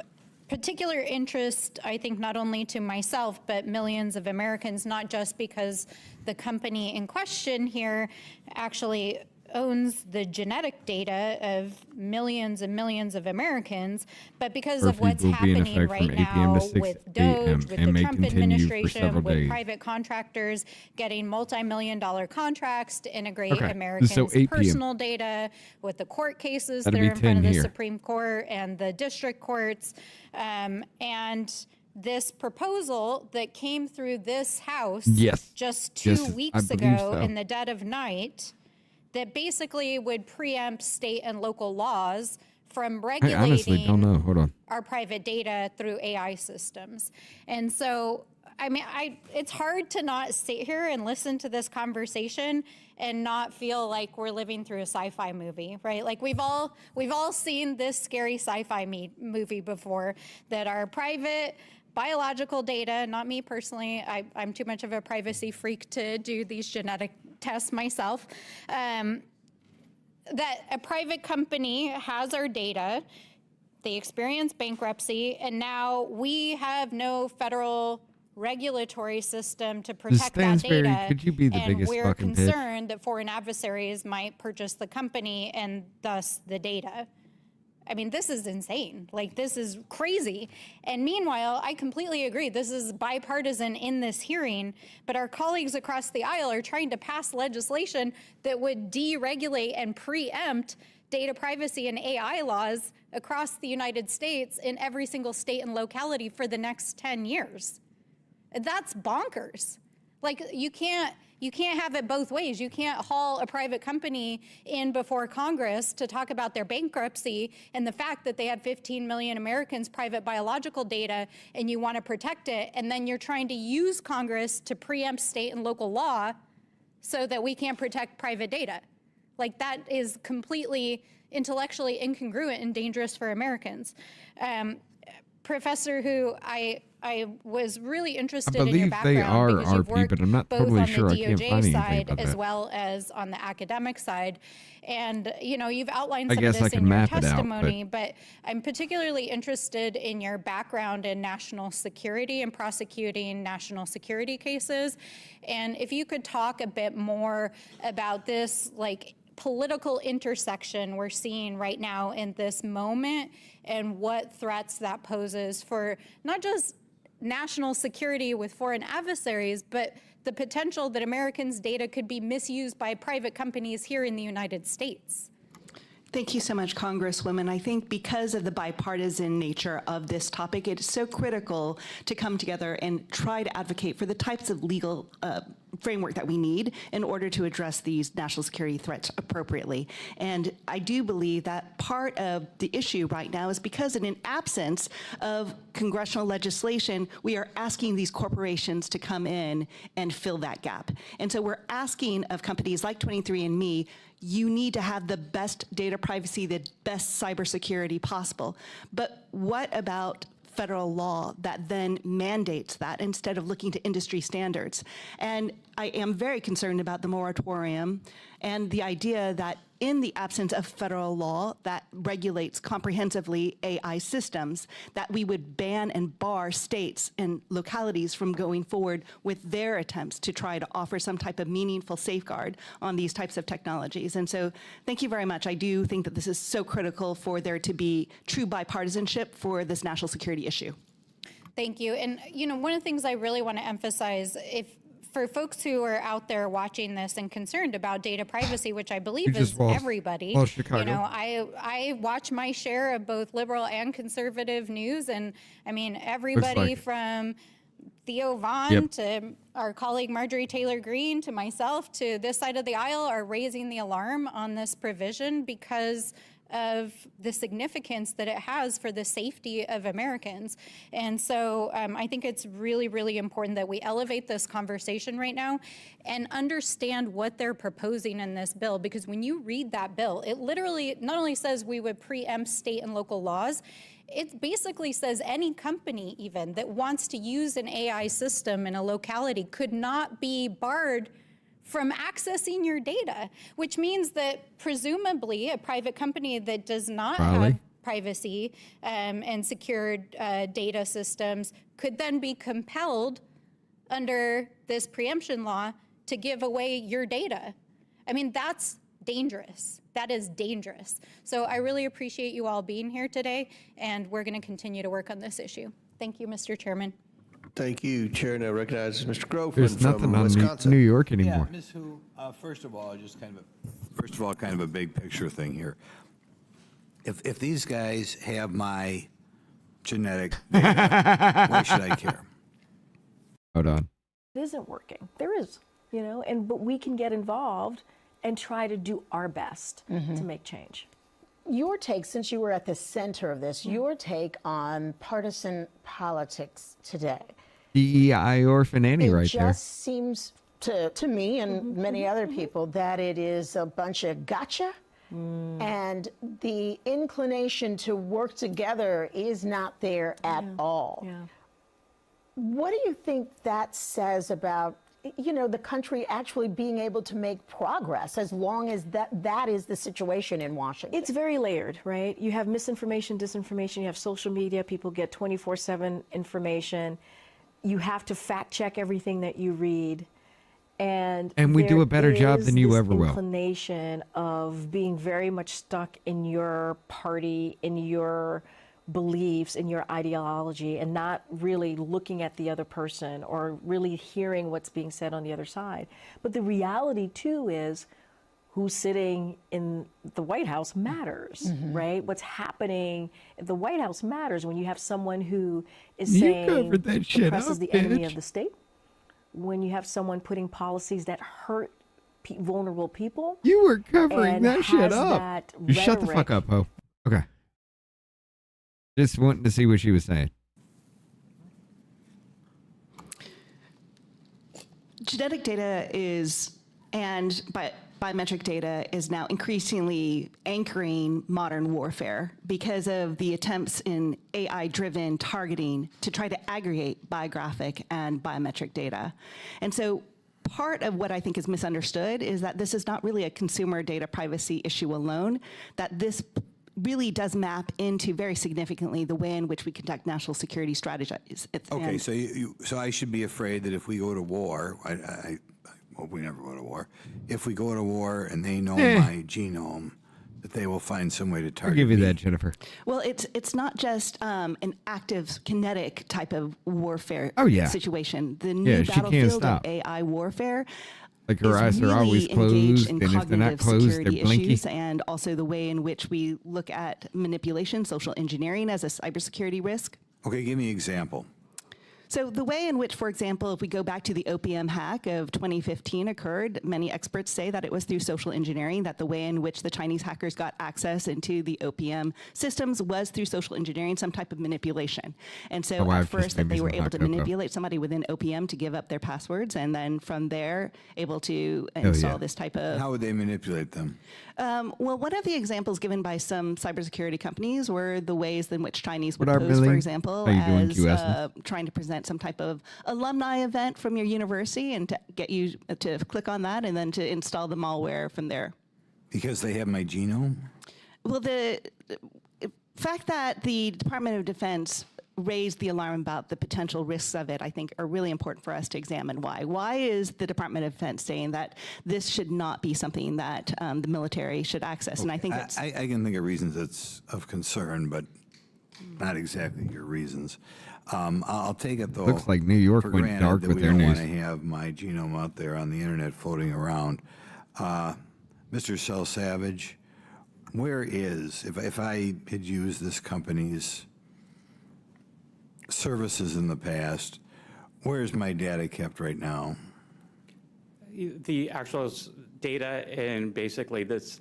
particular interest, I think, not only to myself, but millions of Americans, not just because the company in question here actually owns the genetic data of millions and millions of Americans, but because of Curfew what's will be in happening effect right from 8 p.m. now to 6 with a.m. DOGE, with and the may Trump continue for administration, several with days. private contractors getting multi-million-dollar contracts to integrate Okay, Americans' so 8 p.m. personal data, with the court cases that That'll are be in front of 10 the here. Supreme Court and the district courts, and this proposal that came through this House Yes. just 2 Yes, I weeks believe ago so. in the dead of night, that basically would preempt state and local laws from I honestly don't regulating know. Hold on. our private data through AI systems. And so, I mean, it's hard to not sit here and listen to this conversation and not feel like we're living through a sci-fi movie, right? Like we've all seen this scary sci-fi movie before, that our private biological data, not me personally, I'm too much of a privacy freak to do these genetic tests myself, that a private company has our data, they experience bankruptcy, and now we have no federal regulatory system to protect that Stansberry, data. could you be the and biggest we're fucking bitch? concerned that foreign adversaries might purchase the company and thus the data. I mean, this is insane. Like, this is crazy. And meanwhile, I completely agree. This is bipartisan in this hearing, but our colleagues across the aisle are trying to pass legislation that would deregulate and preempt data privacy and AI laws across the United States in every single state and locality for the next 10 years. That's bonkers. Like, you can't have it both ways. You can't haul a private company in before Congress to talk about their bankruptcy and the fact that they have 15 million Americans' private biological data, and you want to protect it, and then you're trying to use Congress to preempt state and local law so that we can't protect private data. Like, that is completely intellectually incongruent and dangerous for Americans. professor who I was really interested I in your believe they background are because you've RP, worked but I'm not both totally on sure. I the can't DOJ find anything side about as that. well as on the academic side. And, you've outlined I some of guess I this can in your map it out, testimony, but I'm particularly interested in your background in national security and prosecuting national security cases. And if you could talk a bit more about this, like, political intersection we're seeing right now in this moment and what threats that poses for not just national security with foreign adversaries, but the potential that Americans' data could be misused by private companies here in the United States. Thank you so much, Congresswoman. I think because of the bipartisan nature of this topic, it is so critical to come together and try to advocate for the types of legal framework that we need in order to address these national security threats appropriately. And I do believe that part of the issue right now is because in an absence of congressional legislation, we are asking these corporations to come in and fill that gap. And so we're asking of companies like 23andMe, you need to have the best data privacy, the best cybersecurity possible. But what about federal law that then mandates that instead of looking to industry standards? And I am very concerned about the moratorium and the idea that in the absence of federal law that regulates comprehensively AI systems, that we would ban and bar states and localities from going forward with their attempts to try to offer some type of meaningful safeguard on these types of technologies. And so thank you very much. I do think that this is so critical for there to be true bipartisanship for this national security issue. Thank you. And, one of the things I really want to emphasize, for folks who are out there watching this and concerned about data privacy, which I believe is everybody, Chicago. I watch my share of both liberal and conservative news, and I mean, everybody from Theo Vaughn to our colleague Marjorie Taylor Greene to myself to this side of the aisle are raising the alarm on this provision because of the significance that it has for the safety of Americans. And so I think it's really, really important that we elevate this conversation right now and understand what they're proposing in this bill, because when you read that bill, it literally not only says we would preempt state and local laws, it basically says any company even that wants to use an AI system in a locality could not be barred from accessing your data, which means that presumably a private company that does not have privacy and secured data systems could then be compelled under this preemption law to give away your data. I mean, that's dangerous. That is dangerous. So I really appreciate you all being here today, and we're going to continue to work on this issue. Thank you, Mr. Chairman. Thank you. Chair now recognizes Mr. Groveman There's nothing from on Wisconsin. New York anymore. Yeah, Ms. Hu, first of all, kind of a big picture thing here. If these guys have my genetic data, why should I care? Hold on. It isn't working. There is, but we can get involved and try to do our best to make change. Your take, since you were at the center of this, your take on partisan politics today. DEI orphan Annie right there. It just seems to me and many other people that it is a bunch of gotcha, and the inclination to work together is not there at all. Yeah. What do you think that says about the country actually being able to make progress as long as that is the situation in Washington? It's very layered, right? You have misinformation, disinformation, you have social media, people get 24/7 information. You have to fact check everything that you read. And we do a better job than you ever will. Inclination of being very much stuck in your party, in your beliefs, in your ideology, and not really looking at the other person or really hearing what's being said on the other side. But the reality too is who's sitting in the White House matters, right? What's happening at the White House matters when you have someone who is saying the press is the enemy of the state. When you have someone putting policies that hurt vulnerable people. You were covering that shit up. That Just shut the fuck up, Ho. Okay. Just wanting to see what she was saying. Genetic data is, and biometric data is now increasingly anchoring modern warfare because of the attempts in AI-driven targeting to try to aggregate biographic and biometric data. And so part of what I think is misunderstood is that this is not really a consumer data privacy issue alone, that this really does map into very significantly the way in which we conduct national security strategies. Okay, so so I should be afraid that if we go to war, I hope we never go to war. If we go to war and they know my genome, that they will find some way to target I'll give you me. that, Jennifer. Well, it's not just an active kinetic type of warfare situation. The new Yeah, she can't battlefield stop. of AI warfare Like her eyes is are always really engaged closed, in and if they're not cognitive closed, they're security blinky. issues, and also the way in which we look at manipulation, social engineering as a cybersecurity risk. Okay, give me an example. So the way in which, for example, if we go back to the opium hack of 2015 occurred, many experts say that it was through social engineering, that the way in which the Chinese hackers got access into the opium systems was through social engineering, some type of manipulation. And so at first that they were able to manipulate somebody within opium to give up their passwords, and then from there able to install this type of... How would they manipulate them? Well, one of the examples given by some cybersecurity companies were the ways in which Chinese would What up, pose, for Billy? example, How you doing, as QS? trying to present some type of alumni event from your university and to get you to click on that and then to install the malware from there. Because they have my genome? Well, the fact that the Department of Defense raised the alarm about the potential risks of it, I think, are really important for us to examine why. Why is the Department of Defense saying that this should not be something that the military should access? And I think that's... I can think of reasons that's of concern, but not exactly your reasons. I'll take it, though. Looks like New York for went granted dark that with we their don't news. want to have my genome out there on the internet floating around. Mr. Cell Savage, where is, if I had used this company's services in the past, where is my data kept right now? The actual data, and basically this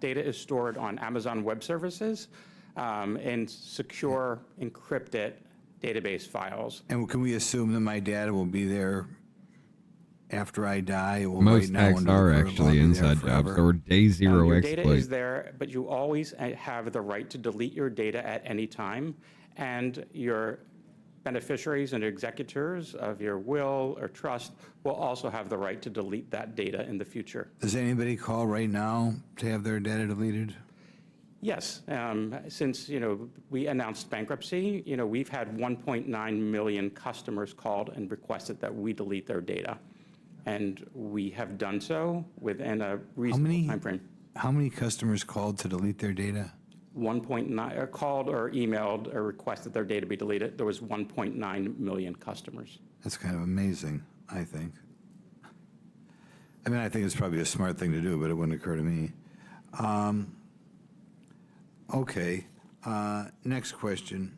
data is stored on Amazon Web Services in secure, encrypted database files. And can we assume that my data will be there after I die? Well, Most right now, hacks under the are current law, actually be there inside jobs forever? or day zero Your exploit. data is there, but you always have the right to delete your data at any time, and your beneficiaries and executors of your will or trust will also have the right to delete that data in the future. Does anybody call right now to have their data deleted? Yes, since we announced bankruptcy, we've had 1.9 million customers called and requested that we delete their data, and we have done so within a reasonable time frame. How many customers called to delete their data? 1.9 called or emailed or requested their data be deleted. There was 1.9 million customers. That's kind of amazing, I think. I mean, I think it's probably a smart thing to do, but it wouldn't occur to me. Okay, next question.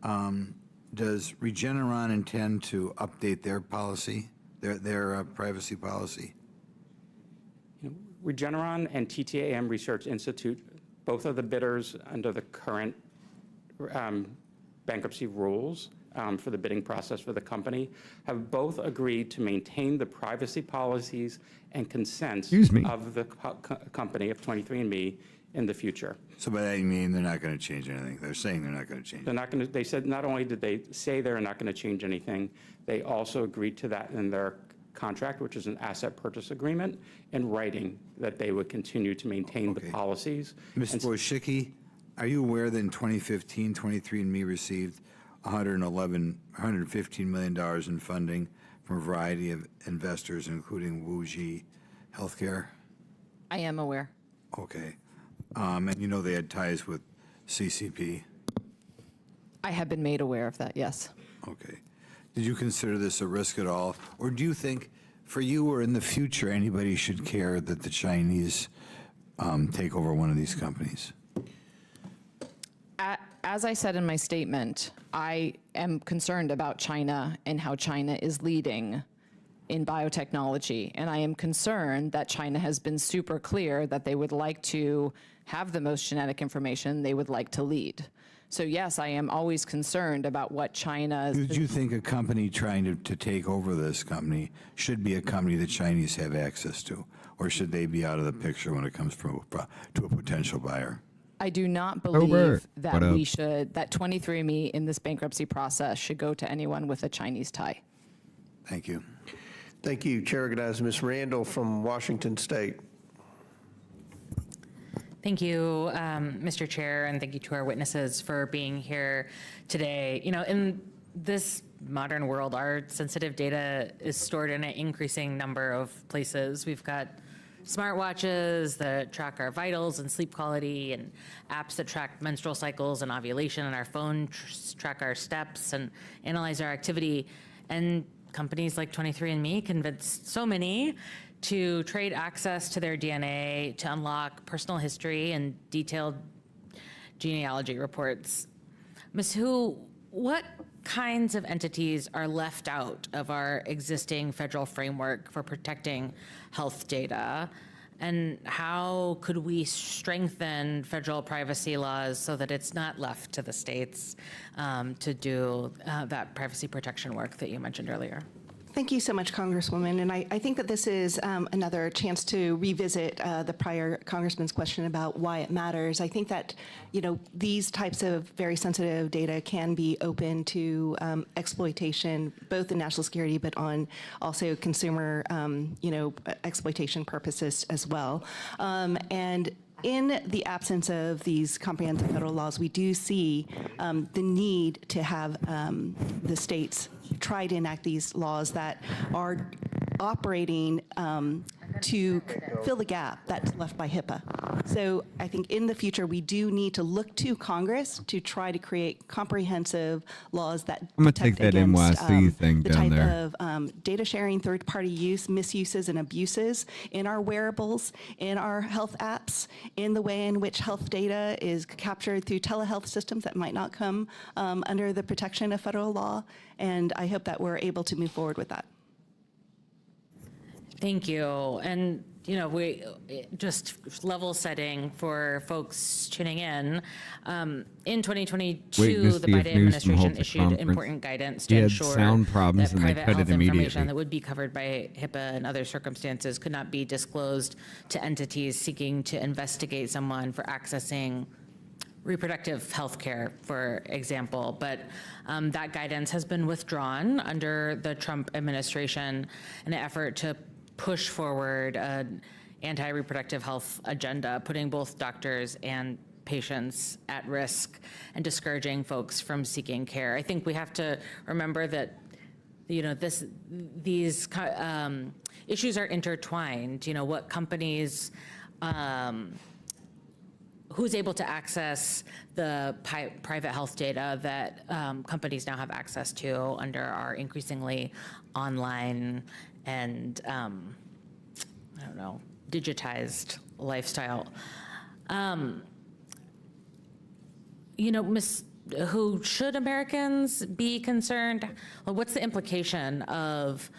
Does Regeneron intend to update their policy, their privacy policy? Regeneron and TTAM Research Institute, both of the bidders under the current bankruptcy rules for the bidding process for the company, have both agreed to maintain the privacy policies and consents of the company of 23andMe in the future. So by that you mean they're not going to change anything? They're saying they're not going to change They're not going to, they said not only did they say they're not going to change anything, they also agreed to that in their contract, which is an asset purchase agreement, in writing that they would continue to maintain the policies. Mr. Boschicki, are you aware that in 2015, 23andMe received $115 million in funding from a variety of investors, including WuXi Healthcare? I am aware. Okay. And you know they had ties with CCP? I have been made aware of that, yes. Okay. Did you consider this a risk at all? Or do you think, for you or in the future, anybody should care that the Chinese take over one of these companies? As I said in my statement, I am concerned about China and how China is leading in biotechnology. And I am concerned that China has been super clear that they would like to have the most genetic information, they would like to lead. So yes, I am always concerned about what China Do you think a company trying to take over this company should be a company the Chinese have access to, or should they be out of the picture when it comes to a potential buyer? I do not Over. believe that What up? that 23andMe in this bankruptcy process should go to anyone with a Chinese tie. Thank you. Thank you. Chair recognizes Ms. Randall from Washington State. Thank you, Mr. Chair, and thank you to our witnesses for being here today. You know, in this modern world, our sensitive data is stored in an increasing number of places. We've got smartwatches that track our vitals and sleep quality, and apps that track menstrual cycles and ovulation, and our phone track our steps and analyze our activity. And companies like 23andMe convinced so many to trade access to their DNA to unlock personal history and detailed genealogy reports. Ms. Hu, what kinds of entities are left out of our existing federal framework for protecting health data? And how could we strengthen federal privacy laws so that it's not left to the states to do that privacy protection work that you mentioned earlier? Thank you so much, Congresswoman. And I think that this is another chance to revisit the prior Congressman's question about why it matters. I think that, you know, these types of very sensitive data can be open to exploitation, both in national security, but on also consumer, exploitation purposes as well. And in the absence of these comprehensive federal laws, we do see the need to have the states try to enact these laws that are operating to fill the gap that's left by HIPAA. So I think in the future, we do need to look to Congress to try to create comprehensive laws that I'm gonna take that against, NYC thing the down type there. of data sharing, third-party use, misuses, and abuses in our wearables, in our health apps, in the way in which health data is captured through telehealth systems that might not come under the protection of federal law. And I hope that we're able to move forward with that. Thank you. And, you know, we just level setting for folks tuning in. In 2022, Waiting to the see if Biden Newsom administration holds a issued conference. important guidance He to had ensure sound problems that and they private cut it health immediately. information that would be covered by HIPAA and other circumstances could not be disclosed to entities seeking to investigate someone for accessing reproductive health care, for example. But that guidance has been withdrawn under the Trump administration in an effort to push forward an anti-reproductive health agenda, putting both doctors and patients at risk and discouraging folks from seeking care. I think we have to remember that, you know, these issues are intertwined. You know, what companies, who's able to access the private health data that companies now have access to under our increasingly online and, I don't know, digitized lifestyle. You know, Ms. Hu, should Americans be concerned? Well, what's the implication of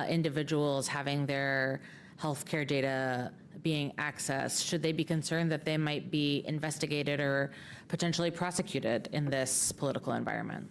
individuals having their healthcare data being accessed? Should they be concerned that they might be investigated or potentially prosecuted in this political environment?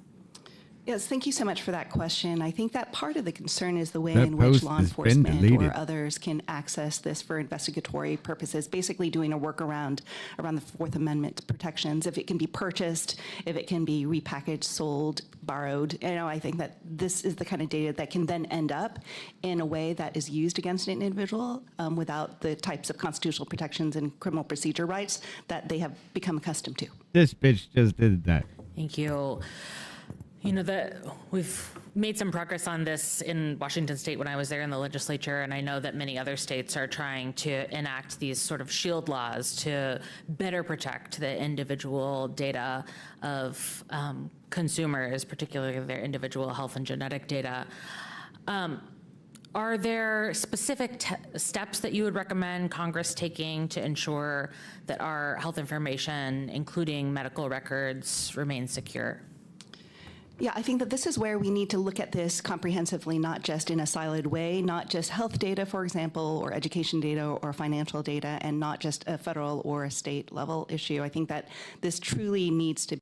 Yes, thank you so much for that question. I think that part of the concern is the way That in which post law has been enforcement deleted. or others can access this for investigatory purposes, basically doing a workaround around the Fourth Amendment protections. If it can be purchased, if it can be repackaged, sold, borrowed, you know, I think that this is the kind of data that can then end up in a way that is used against an individual without the types of constitutional protections and criminal procedure rights that they have become accustomed to. This bitch just did that. Thank you. You know, we've made some progress on this in Washington State when I was there in the legislature, and I know that many other states are trying to enact these sort of shield laws to better protect the individual data of consumers, particularly their individual health and genetic data. Are there specific steps that you would recommend Congress taking to ensure that our health information, including medical records, remains secure? Yeah, I think that this is where we need to look at this comprehensively, not just in a siloed way, not just health data, for example, or education data or financial data, and not just a federal or a state level issue. I think that this truly needs to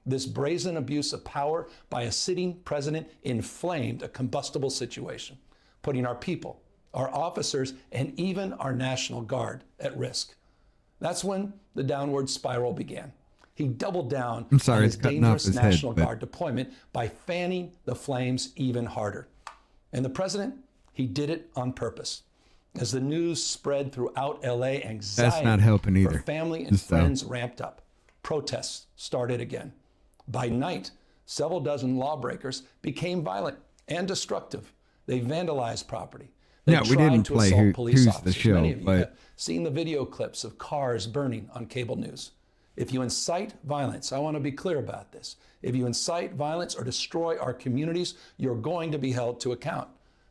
This brazen abuse of power by a sitting president inflamed a combustible situation, putting our people, our officers, and even our National Guard at risk. That's when the downward spiral began. He doubled down on his dangerous National Guard deployment by fanning the flames even harder. And the president, he did it on purpose. As the news spread throughout LA, anxiety That's not helping either. for family and friends ramped up. Protests started again. By night, several dozen lawbreakers became violent and destructive. They vandalized property. They we didn't to play assault police Who's the officers. Show, Many of you but have seen the video clips of cars burning on cable news. If you incite violence, I want to be clear about this. If you incite violence or destroy our communities, you're going to be held to account.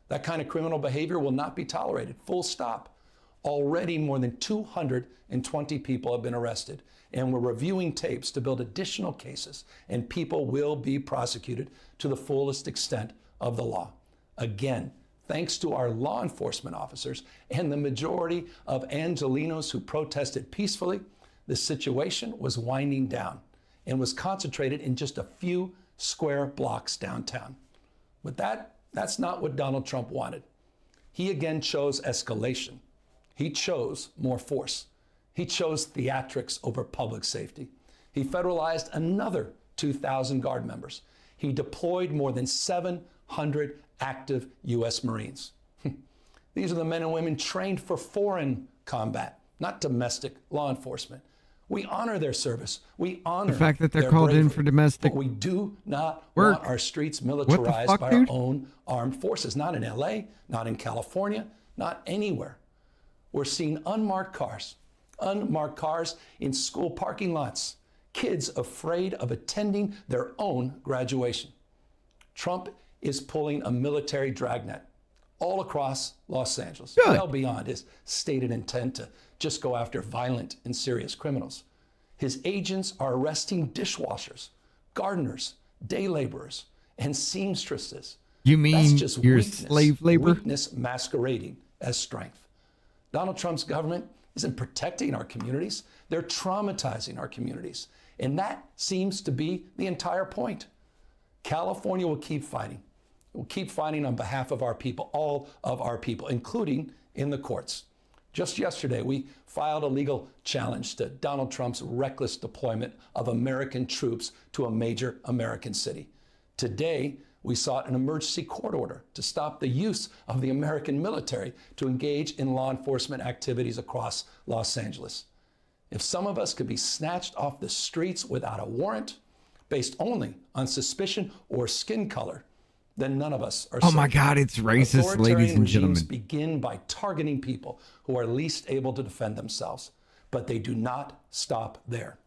That kind of criminal behavior will not be tolerated, full stop. Already more than 220 people have been arrested, and we're reviewing tapes to build additional cases, and people will be prosecuted to the fullest extent of the law. Again, thanks to our law enforcement officers and the majority of Angelenos who protested peacefully, the situation was winding down and was concentrated in just a few square blocks downtown. But that's not what Donald Trump wanted. He again chose escalation. He chose more force. He chose theatrics over public safety. He federalized another 2,000 Guard members. He deployed more than 700 active U.S. Marines. These are the men and women trained for foreign combat, not domestic law enforcement. We honor their service. We honor the fact that they're their called in bravery. for domestic But we do not work. want our streets What the militarized fuck, by dude? our own armed forces. Not in LA, not in California, not anywhere. We're seeing unmarked cars in school parking lots, kids afraid of attending their own graduation. Trump is pulling a military dragnet all across Los Angeles, well beyond his stated intent to just go after violent and serious criminals. His agents are arresting dishwashers, gardeners, day laborers, and seamstresses. You mean That's just your weakness, slave labor? Weakness masquerading as strength. Donald Trump's government isn't protecting our communities. They're traumatizing our communities. And that seems to be the entire point. California will keep fighting. We'll keep fighting on behalf of our people, all of our people, including in the courts. Just yesterday, we filed a legal challenge to Donald Trump's reckless deployment of American troops to a major American city. Today, we sought an emergency court order to stop the use of the American military to engage in law enforcement activities across Los Angeles. If some of us could be snatched off the streets without a warrant, based only on suspicion or skin color, then none of us are Oh safe. my God, it's racist, Authoritarian ladies and regimes gentlemen. begin by targeting people who are least able to defend themselves, but they do not stop there.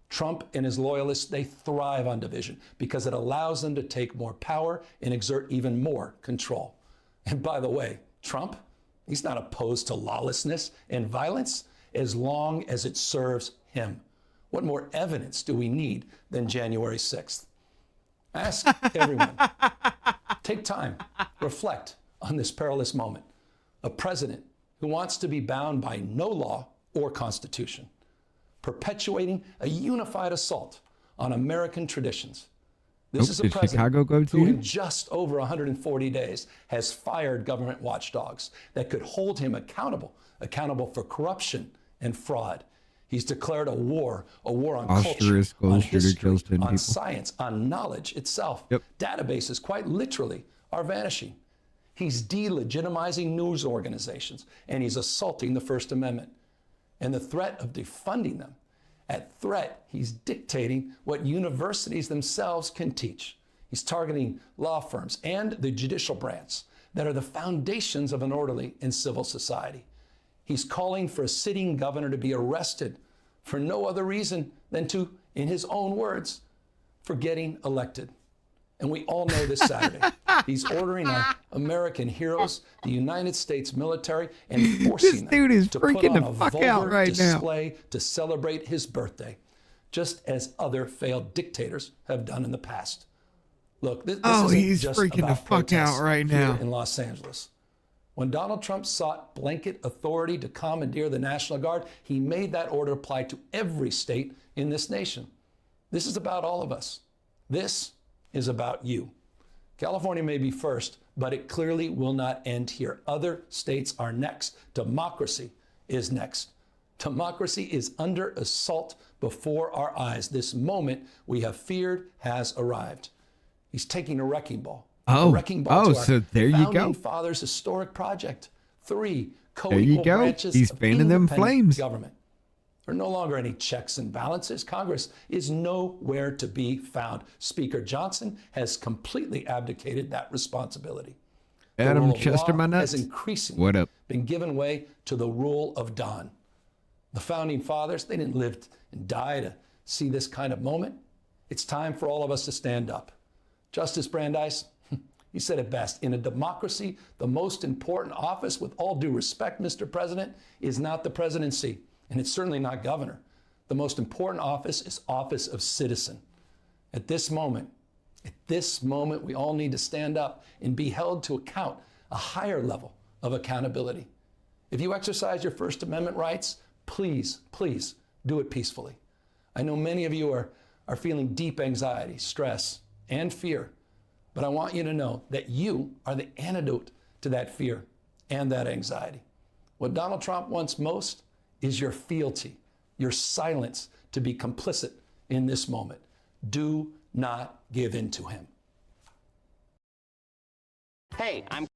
Trump and his loyalists, they thrive on division because it allows them to take more power and exert even more control. And by the way, Trump, he's not opposed to lawlessness and violence as long as it serves him. What more evidence do we need than January 6th? Ask everyone. Take time, reflect on this perilous moment. A president who wants to be bound by no law or constitution, perpetuating a unified assault on American traditions. This is a did president Chicago go who to? in just over 140 days has fired government watchdogs that could hold him accountable for corruption and fraud. He's declared a war on culture, Ostrich on goes, shooter history, kills 10 on people. science, on knowledge itself. Databases, quite literally, are vanishing. He's delegitimizing news organizations, and he's assaulting the First Amendment. And the threat of defunding them, at threat, he's dictating what universities themselves can teach. He's targeting law firms and the judicial branch that are the foundations of an orderly and civil society. He's calling for a sitting governor to be arrested for no other reason than to, in his own words, for getting elected. And we all know this Saturday. He's ordering our American heroes, the United States military, and forcing dude is them to put freaking on the a fuck out vulgar right now. display to celebrate his birthday, just as other failed dictators have done in the past. Look, this isn't he's just freaking the about fuck out protests right here now. in Los Angeles. When Donald Trump sought blanket authority to commandeer the National Guard, he made that order apply to every state in this nation. This is about all of us. This is about you. California may be first, but it clearly will not end here. Other states are next. Democracy is next. Democracy is under assault before our eyes. This moment we have feared has arrived. He's taking a wrecking ball. Oh, a wrecking ball to our so there you go. founding fathers' historic project. 3 There you co-equal go. branches He's of fanning them independent flames. government. There are no longer any checks and balances. Congress is nowhere to be found. Speaker Johnson has completely abdicated that responsibility. The Adam rule of Chester, law my nuts. has increasingly What up? been given way to the rule of Don. The founding fathers, they didn't live and die to see this kind of moment. It's time for all of us to stand up. Justice Brandeis, he said it best. In a democracy, the most important office, with all due respect, Mr. President, is not the presidency, and it's certainly not governor. The most important office is office of citizen. At this moment, we all need to stand up and be held to account, a higher level of accountability. If you exercise your First Amendment rights, please, please do it peacefully. I know many of you are feeling deep anxiety, stress, and fear, but I want you to know that you are the antidote to that fear and that anxiety. What Donald Trump wants most is your fealty, your silence to be complicit in this moment. Do not give in to him. Hey, I'm...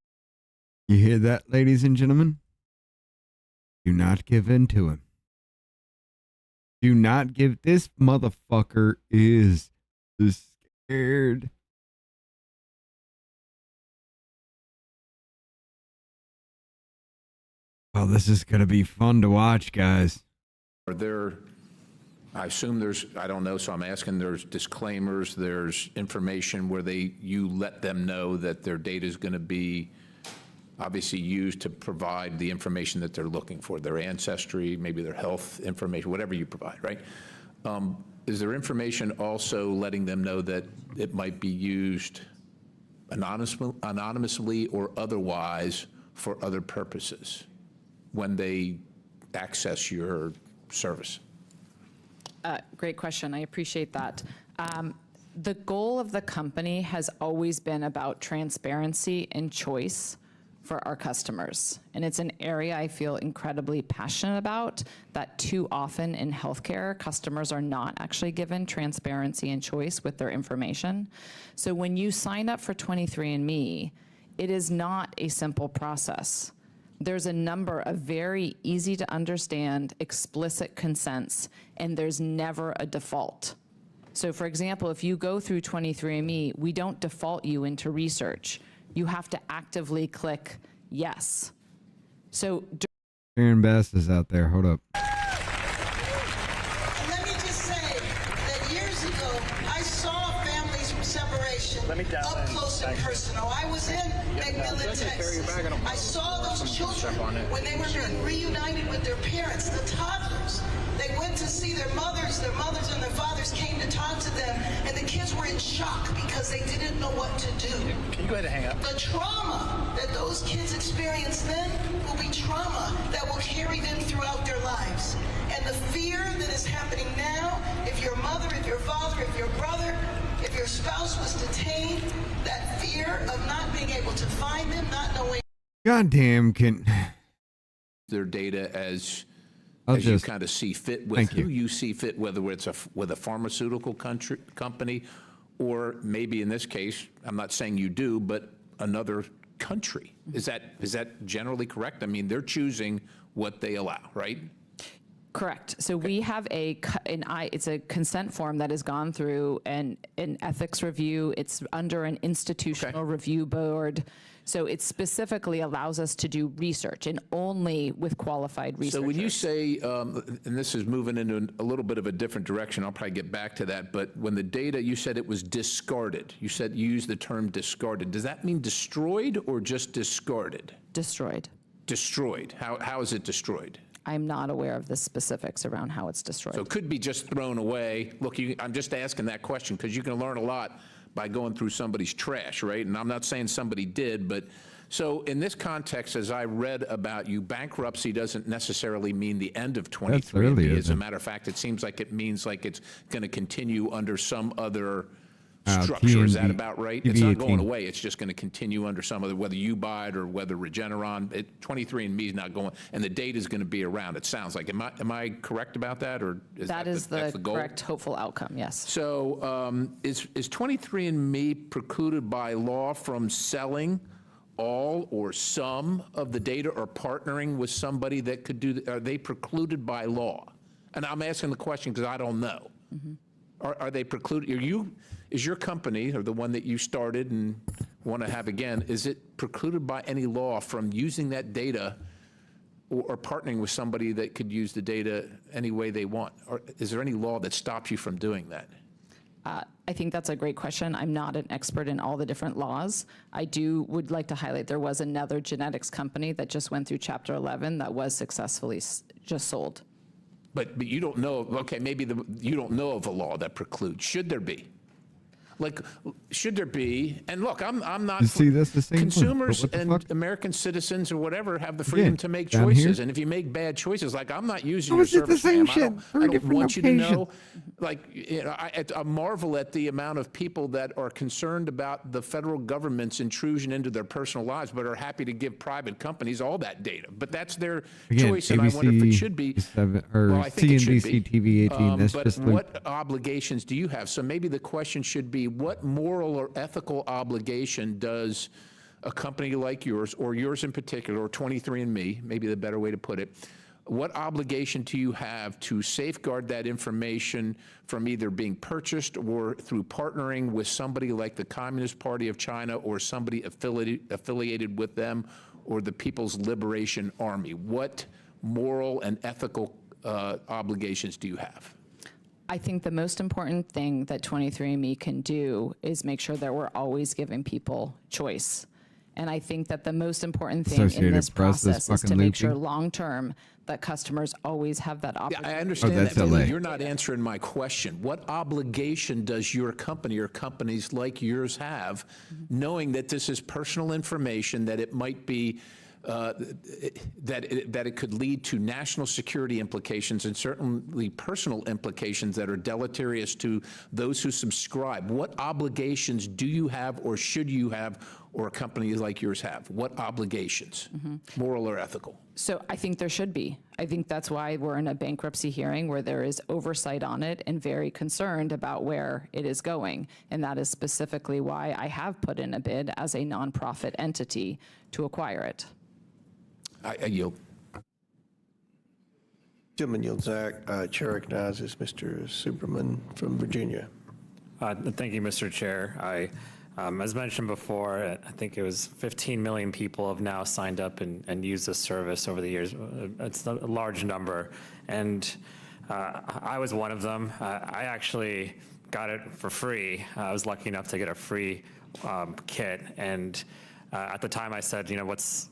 You hear that, ladies and gentlemen? Do not give in to him. Do not give. This motherfucker is scared. Oh, this is going to be fun to watch, guys. Are there, I assume there's, I don't know, so I'm asking, there's disclaimers, there's information where you let them know that their data is going to be obviously used to provide the information that they're looking for, their ancestry, maybe their health information, whatever you provide, right? Is there information also letting them know that it might be used anonymously or otherwise for other purposes when they access your service? Great question. I appreciate that. The goal of the company has always been about transparency and choice for our customers. And it's an area I feel incredibly passionate about, that too often in healthcare, customers are not actually given transparency and choice with their information. So when you sign up for 23andMe, it is not a simple process. There's a number of very easy to understand explicit consents, and there's never a default. So for example, if you go through 23andMe, we don't default you into research. You have to actively click yes. So Aaron Bass is out there. Hold up. Let me just say that years ago, I saw families from separation up close and personal. I was in McMillan, Texas. I saw those children when they were being reunited with their parents, the toddlers. They went to see their mothers and their fathers came to talk to them, and the kids were in shock because they didn't know what to do. Can you go ahead and hang up? The trauma that those kids experienced then will be trauma that will carry them throughout their lives. And the fear that is happening now, if your mother, if your father, if your brother, if your spouse was detained, that fear of not being able to find them, not knowing. Goddamn, can their data as I'll you just kind of see fit with who you see fit, whether it's with a pharmaceutical company or maybe in this case, I'm not saying you do, but another country. Is that generally correct? I mean, they're choosing what they allow, right? Correct. So we have it's a consent form that has gone through an ethics review. It's under an institutional review board. So it specifically allows us to do research, and only with qualified researchers. So when you say, and this is moving into a little bit of a different direction, I'll probably get back to that, but when the data, you said it was discarded. You used the term discarded. Does that mean destroyed or just discarded? Destroyed. Destroyed. How is it destroyed? I'm not aware of the specifics around how it's destroyed. So it could be just thrown away. Look, I'm just asking that question because you can learn a lot by going through somebody's trash, right? And I'm not saying somebody did, but so in this context, as I read about you, bankruptcy doesn't necessarily mean the end of 23andMe. As a matter of fact, it seems like it means like it's going to continue under some other structure. Is that about right? It's not going away. It's just going to continue under some other, whether you buy it or whether Regeneron. 23andMe is not going, and the data is going to be around. It sounds like. Am I correct about that, or is That is that's the goal? correct hopeful outcome, yes. So is 23andMe precluded by law from selling all or some of the data or partnering with somebody that could do? Are they precluded by law? And I'm asking the question because I don't know. Are they precluded? Is your company, or the one that you started and want to have again, is it precluded by any law from using that data or partnering with somebody that could use the data any way they want? Or is there any law that stops you from doing that? I think that's a great question. I'm not an expert in all the different laws. Would like to highlight there was another genetics company that just went through Chapter 11 that was successfully just sold. But you don't know, okay, maybe you don't know of a law that precludes. Should there be? Like, should there be? And look, I'm not. See, that's the same consumers one, and American citizens or whatever have the freedom to make choices. And if you make bad choices, like I'm not using your service, ma'am. I don't want you to know. Like, you know, I marvel at the amount of people that are concerned about the federal government's intrusion into their personal lives, but are happy to give private companies all that data. But that's their choice, and I wonder if it should be. Well, I think it should be. TV 18. That's but just what obligations do you have? So maybe the question should be, what moral or ethical obligation does a company like yours, or yours in particular, or 23andMe, maybe the better way to put it, what obligation do you have to safeguard that information from either being purchased or through partnering with somebody like the Communist Party of China or somebody affiliated with them or the People's Liberation Army? What moral and ethical obligations do you have? I think the most important thing that 23andMe can do is make sure that we're always giving people choice. And I think that the most important thing in this process is to make sure long-term that customers always have that opportunity. I understand that, but you're not answering my question. What obligation does your company or companies like yours have, knowing that this is personal information, that it might be that it could lead to national security implications and certainly personal implications that are deleterious to those who subscribe? What obligations do you have, or should you have, or a company like yours have? What obligations, moral or ethical? So I think there should be. I think that's why we're in a bankruptcy hearing where there is oversight on it and very concerned about where it is going. And that is specifically why I have put in a bid as a nonprofit entity to acquire it. I yield. Gentleman yields back. Chair recognizes Mr. Superman from Virginia. Thank you, Mr. Chair. As mentioned before, I think it was 15 million people have now signed up and used this service over the years. It's a large number, and I was one of them. I actually got it for free. I was lucky enough to get a free kit, and at the time I said, you know, what's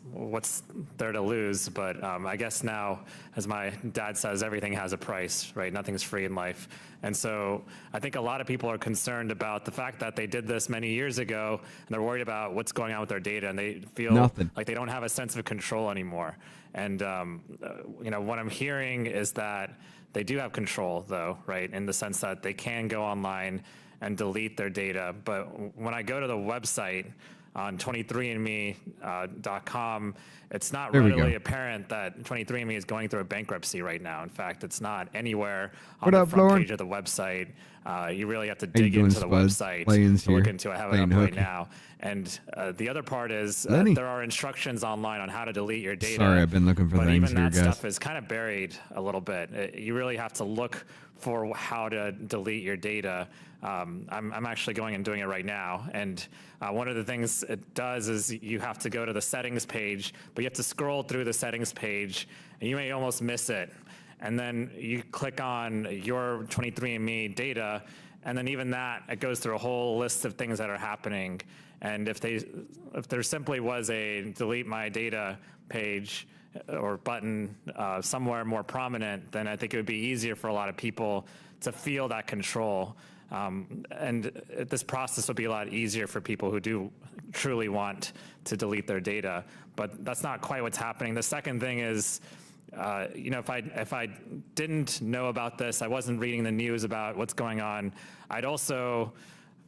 there to lose? But I guess now, as my dad says, everything has a price, right? Nothing's free in life. And so I think a lot of people are concerned about the fact that they did this many years ago, and they're worried about what's going on with their data, and they feel like they don't have a sense of control anymore. And you know, what I'm hearing is that they do have control, though, right? In the sense that they can go online and delete their data. But when I go to the website, on 23andme.com, it's not readily apparent that 23andMe is going through a bankruptcy right now. In fact, it's not anywhere on the front page of the website. You really have to dig into the website to look into it. I have it up right now. And the other part is there are instructions online on how to delete your data. Sorry, I've been looking for but things even here, that guys. stuff is kind of buried a little bit. You really have to look for how to delete your data. I'm actually going and doing it right now. And one of the things it does is you have to go to the settings page, but you have to scroll through the settings page, and you may almost miss it. And then you click on your 23andMe data, and then even that, it goes through a whole list of things that are happening. And if there simply was a delete my data page or button somewhere more prominent, then I think it would be easier for a lot of people to feel that control. And this process would be a lot easier for people who do truly want to delete their data. But that's not quite what's happening. The second thing is, if I didn't know about this, I wasn't reading the news about what's going on, I'd also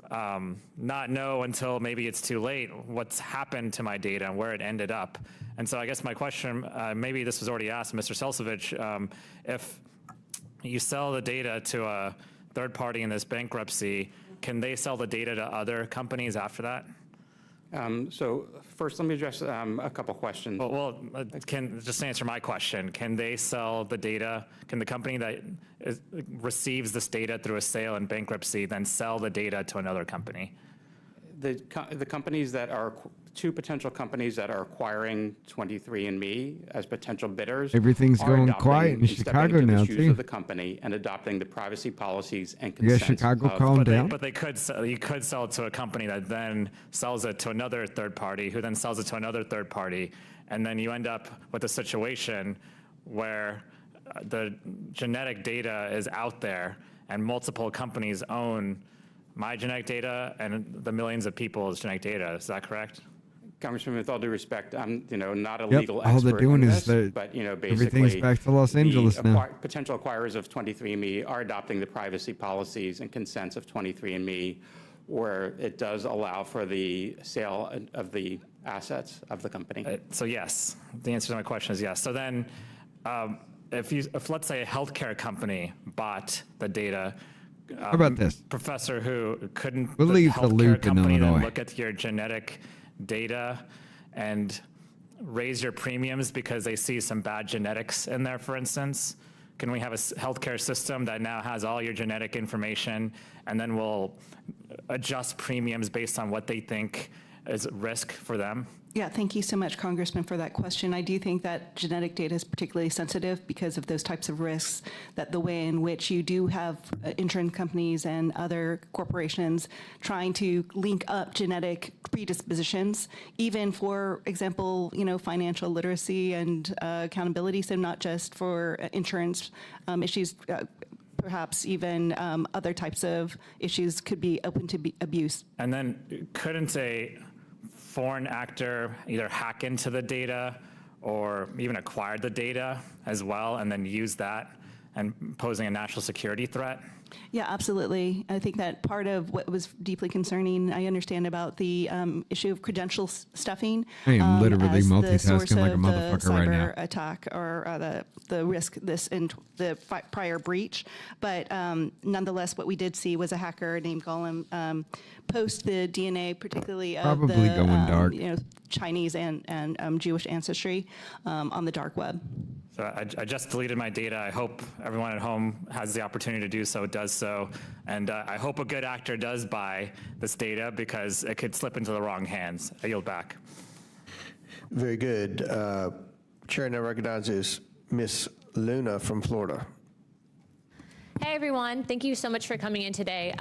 not know until maybe it's too late what's happened to my data and where it ended up. And so I guess my question, maybe this was already asked, Mr. Selsovich, if you sell the data to a third party in this bankruptcy, can they sell the data to other companies after that? So first, let me address a couple questions. Can just answer my question. Can they sell the data? Can the company that receives this data through a sale in bankruptcy then sell the data to another company? The companies that are two potential companies that are acquiring 23andMe as potential bidders. Everything's going quiet in Chicago now, too. Of the company and adopting the privacy policies and Yeah, consents. Chicago, calm down. But you could sell it to a company that then sells it to another third party, who then sells it to another third party, and then you end up with a situation where the genetic data is out there and multiple companies own my genetic data and the millions of people's genetic data. Is that correct? Congressman, with all due respect, I'm not a legal all expert they're doing in is this, but basically everything's back to Los Angeles now. Potential acquirers of 23andMe are adopting the privacy policies and consents of 23andMe, where it does allow for the sale of the assets of the company. So yes, the answer to my question is yes. So then, if let's say a healthcare company bought the data. How about this? Professor who couldn't We'll leave the loop in company Illinois. then look at your genetic data and raise your premiums because they see some bad genetics in there, for instance? Can we have a healthcare system that now has all your genetic information and then will adjust premiums based on what they think is risk for them? Yeah, thank you so much, Congressman, for that question. I do think that genetic data is particularly sensitive because of those types of risks, that the way in which you do have insurance companies and other corporations trying to link up genetic predispositions, even for example, financial literacy and accountability, so not just for insurance issues, perhaps even other types of issues could be open to abuse. And then couldn't a foreign actor either hack into the data or even acquire the data as well and then use that and posing a national security threat? Yeah, absolutely. I think that part of what was deeply concerning, I understand about the issue of credential stuffing. I am literally as the multitasking source like a of the motherfucker right now. cyber attack or the risk this in the prior breach. But nonetheless, what we did see was a hacker named Golem post the DNA, particularly of Probably the going dark. Chinese and Jewish ancestry on the dark web. So I just deleted my data. I hope everyone at home has the opportunity to do so, does so. And I hope a good actor does buy this data because it could slip into the wrong hands. I yield back. Very good. Chair now recognizes Ms. Luna from Florida. Hey, everyone. Thank you so much for coming in today.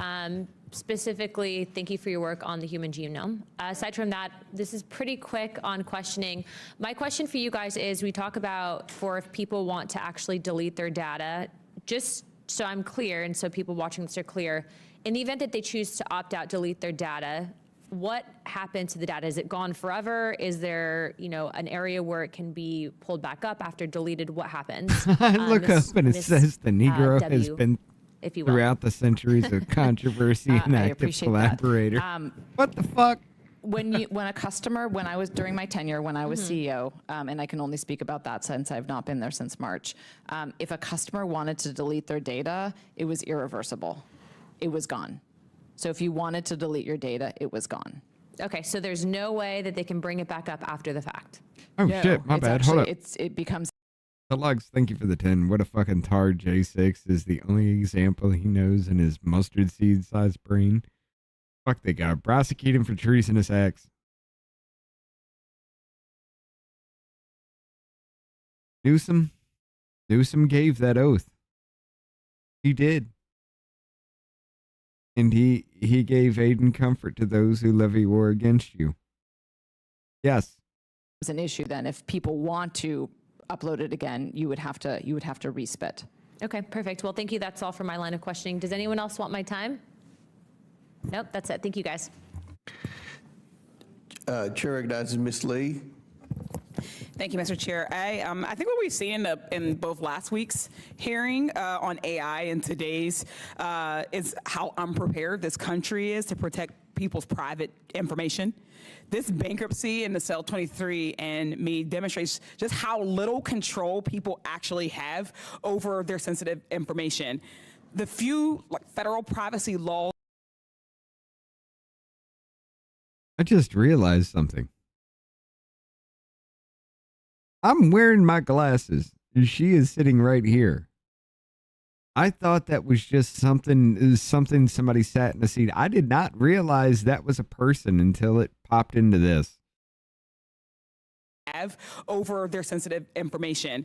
Specifically, thank you for your work on the human genome. Aside from that, this is pretty quick on questioning. My question for you guys is, we talk about for if people want to actually delete their data, just so I'm clear and so people watching this are clear, in the event that they choose to opt out, delete their data, what happened to the data? Is it gone forever? Is there, an area where it can be pulled back up after deleted? What happens? I look up and it says the Negro has been if you will. throughout the centuries of controversy and I active appreciate that. collaborator. What the fuck? When a customer, when I was during my tenure, when I was CEO, and I can only speak about that since I've not been there since March, if a customer wanted to delete their data, it was irreversible. It was gone. So if you wanted to delete your data, it was gone. Okay, so there's no way that they can bring it back up after the fact. Oh No, shit, my it's bad. actually- Hold up. It becomes. The Lugs, thank you for the 10. What a fucking tard. J6 is the only example he knows in his mustard seed sized brain. Fuck, they gotta prosecute him for treasonous acts. Newsom gave that oath. He did. And he gave aid and comfort to those who levy war against you. Yes. It's an issue then. If people want to upload it again, you would have to respit. Okay, perfect. Well, thank you. That's all for my line of questioning. Does anyone else want my time? Nope, that's it. Thank you, guys. Chair recognizes Ms. Lee. Thank you, Mr. Chair. I think what we've seen in both last week's hearing on AI and today's is how unprepared this country is to protect people's private information. This bankruptcy in the Cell 23 and me demonstrates just how little control people actually have over their sensitive information. The few federal privacy laws. I just realized something. I'm wearing my glasses, and she is sitting right here. I thought that was just something somebody sat in a seat. I did not realize that was a person until it popped into this. Have over their sensitive information.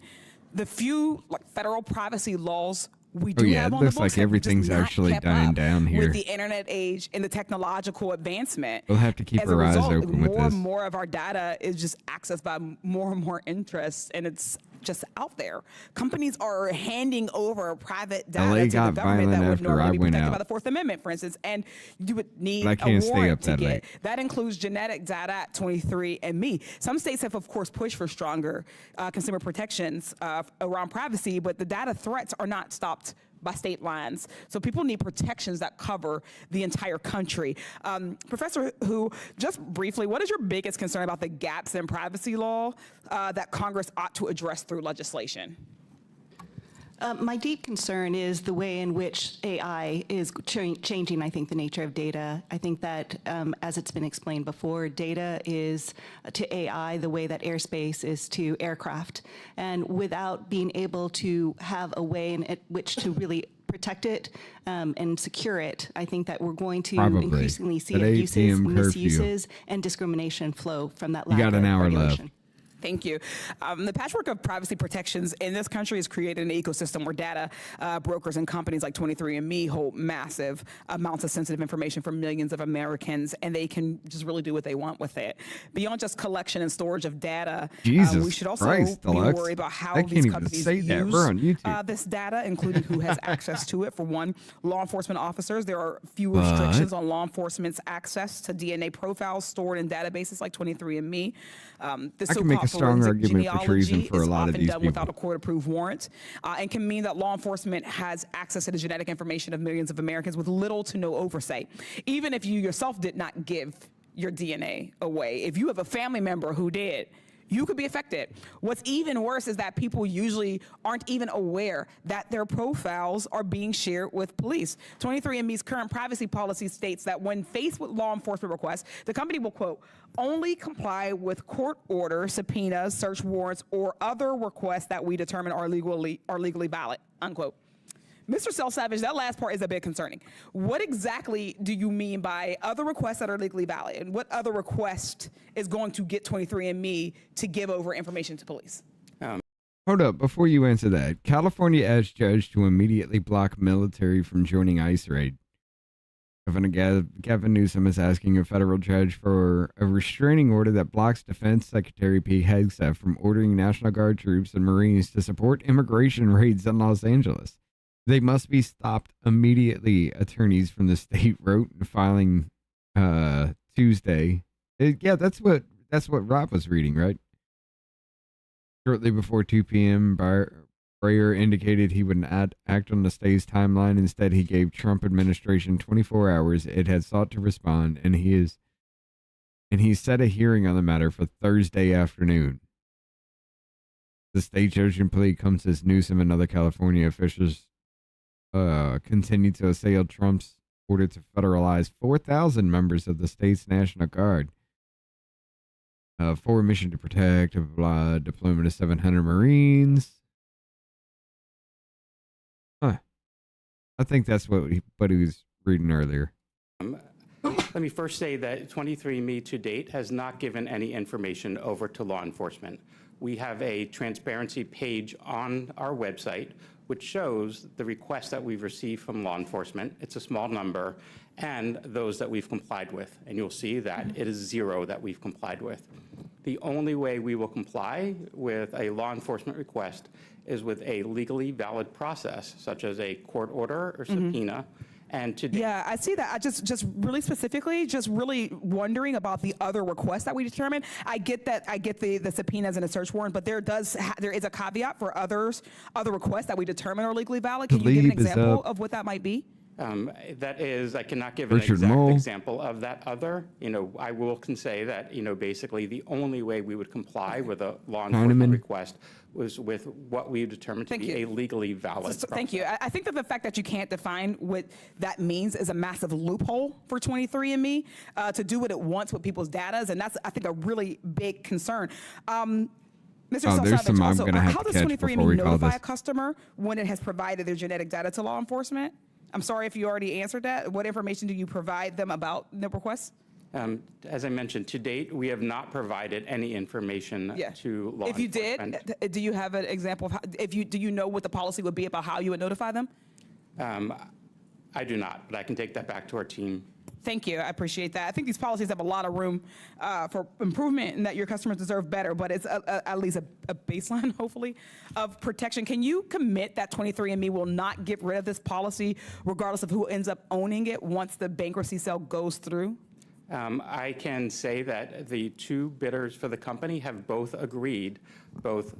The few federal privacy laws we do have on the books looks like everything's actually dying down here. With the internet age and the technological advancement, We'll have to keep our eyes open with more this. and more of our data is just accessed by more and more interests, and it's just out there. Companies are handing over private data LA to the got government violent that would after normally I be went protected by out. the Fourth Amendment, for instance, and you would need But I can't a stay warrant up to that get. late. That includes genetic data at 23andMe. Some states have, of course, pushed for stronger consumer protections around privacy, but the data threats are not stopped by state lines. So people need protections that cover the entire country. Professor Hu, just briefly, what is your biggest concern about the gaps in privacy law that Congress ought to address through legislation? My deep concern is the way in which AI is changing, I think, the nature of data. I think that, as it's been explained before, data is to AI the way that airspace is to aircraft. And without being able to have a way in which to really protect it and secure it, I think that we're going to increasingly see At 8 abuses, p.m. curfew. misuses, and discrimination flow from that lack You got of an hour regulation. left. Thank you. The patchwork of privacy protections in this country has created an ecosystem where data brokers and companies like 23andMe hold massive amounts of sensitive information for millions of Americans, and they can just really do what they want with it. Beyond just collection and storage of data, Jesus we should also Christ, be Deluxe. worried about how I can't these even companies say use that. We're on YouTube. this data, including who has access to it. For one, law enforcement officers, there are few What? restrictions on law enforcement's access to DNA profiles stored in databases like 23andMe. The I can make a so-called strong forensic argument for treason for a is lot of often these done people. without a court-approved warrant, and can mean that law enforcement has access to the genetic information of millions of Americans with little to no oversight. Even if you yourself did not give your DNA away, if you have a family member who did, you could be affected. What's even worse is that people usually aren't even aware that their profiles are being shared with police. 23andMe's current privacy policy states that when faced with law enforcement requests, the company will, quote, only comply with court orders, subpoenas, search warrants, or other requests that we determine are legally valid, unquote. Mr. Savage, that last part is a bit concerning. What exactly do you mean by other requests that are legally valid? And what other request is going to get 23andMe to give over information to police? Hold up, before you answer that, California asked judge to immediately block military from joining ICE raid. Governor Gavin Newsom is asking a federal judge for a restraining order that blocks Defense Secretary Pete Hegseth from ordering National Guard troops and Marines to support immigration raids in Los Angeles. They must be stopped immediately, attorneys from the state wrote in filing Tuesday. Yeah, that's what Rob was reading, right? Shortly before 2 p.m., Breyer indicated he would not act on the state's timeline. Instead, he gave Trump administration 24 hours. It had sought to respond, and he set a hearing on the matter for Thursday afternoon. The state judgment plea comes as Newsom and other California officials continue to assail Trump's order to federalize 4,000 members of the state's National Guard for a mission to protect, deployment of 700 Marines. I think that's what he was reading earlier. Let me first say that 23andMe to date has not given any information over to law enforcement. We have a transparency page on our website which shows the requests that we've received from law enforcement. It's a small number, and those that we've complied with. And you'll see that it is 0 that we've complied with. The only way we will comply with a law enforcement request is with a legally valid process, such as a court order or subpoena. And to Yeah, I see that. I just really specifically, just really wondering about the other requests that we determined. I get that. I get the subpoenas and a search warrant, but there is a caveat for other requests that we determine are legally valid. Can you give an example of what that might be? That is, I cannot give Richard an exact Mole. example of that other. I can say that, basically the only way we would comply with a law enforcement request was with what we determined to be a legally valid Thank you. I think that the fact that you can't define what that means is a massive loophole for 23andMe to do what it wants with people's data, and that's, I think, a really big concern. Mr. There's some I'm going to have how to does catch before 23andMe we call notify this. a customer when it has provided their genetic data to law enforcement? I'm sorry if you already answered that. What information do you provide them about the requests? As I mentioned, to date, we have not provided any information to law If you enforcement. did, do you have an example of how, do you know what the policy would be about how you would notify them? I do not, but I can take that back to our team. Thank you. I appreciate that. I think these policies have a lot of room for improvement and that your customers deserve better, but it's at least a baseline, hopefully, of protection. Can you commit that 23andMe will not get rid of this policy regardless of who ends up owning it once the bankruptcy sale goes through? I can say that the two bidders for the company have both agreed, both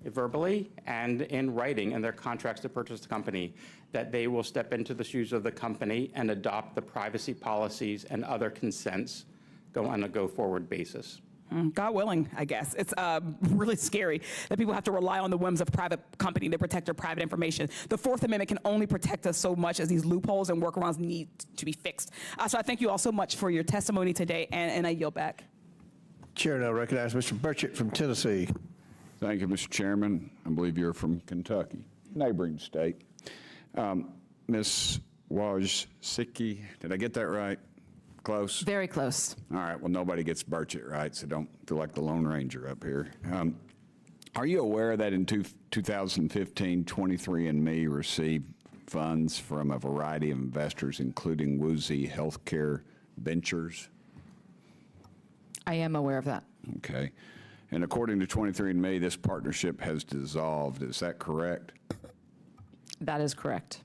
verbally and in writing in their contracts to purchase the company, that they will step into the shoes of the company and adopt the privacy policies and other consents on a go-forward basis. God willing, I guess. It's really scary that people have to rely on the whims of private company to protect their private information. The Fourth Amendment can only protect us so much as these loopholes and workarounds need to be fixed. So I thank you all so much for your testimony today, and I yield back. Chair now recognize Mr. Burchett from Tennessee. Thank you, Mr. Chairman. I believe you're from Kentucky, neighboring state. Ms. Wojcicki, did I get that right? Close? Very close. All right, well, nobody gets Burchett right, so don't feel like the Lone Ranger up here. Are you aware that in 2015, 23andMe received funds from a variety of investors, including Woozy Healthcare Ventures? I am aware of that. Okay. And according to 23andMe, this partnership has dissolved. Is that correct? That is correct.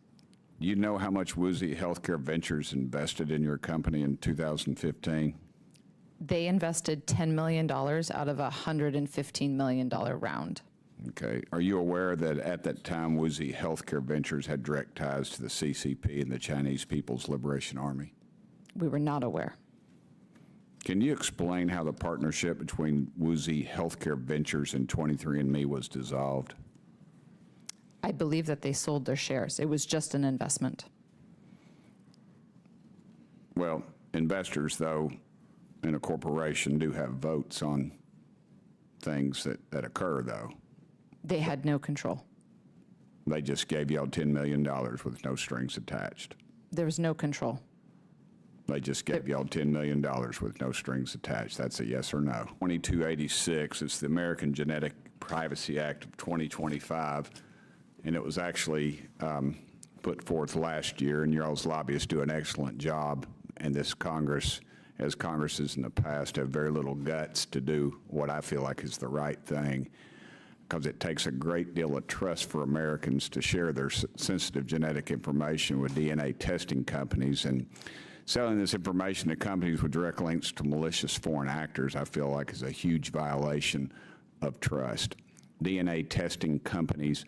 You know how much Woozy Healthcare Ventures invested in your company in 2015? They invested $10 million out of a $115 million round. Okay. Are you aware that at that time, Woozy Healthcare Ventures had direct ties to the CCP and the Chinese People's Liberation Army? We were not aware. Can you explain how the partnership between Woozy Healthcare Ventures and 23andMe was dissolved? I believe that they sold their shares. It was just an investment. Well, investors, though, in a corporation do have votes on things that occur, though. They had no control. They just gave y'all $10 million with no strings attached. There was no control. They just gave y'all $10 million with no strings attached. That's a yes or no. 2286, it's the American Genetic Privacy Act of 2025, and it was actually put forth last year, and y'all's lobbyists do an excellent job, and this Congress, as Congresses in the past, have very little guts to do what I feel like is the right thing, because it takes a great deal of trust for Americans to share their sensitive genetic information with DNA testing companies, and selling this information to companies with direct links to malicious foreign actors, I feel like, is a huge violation of trust. DNA testing companies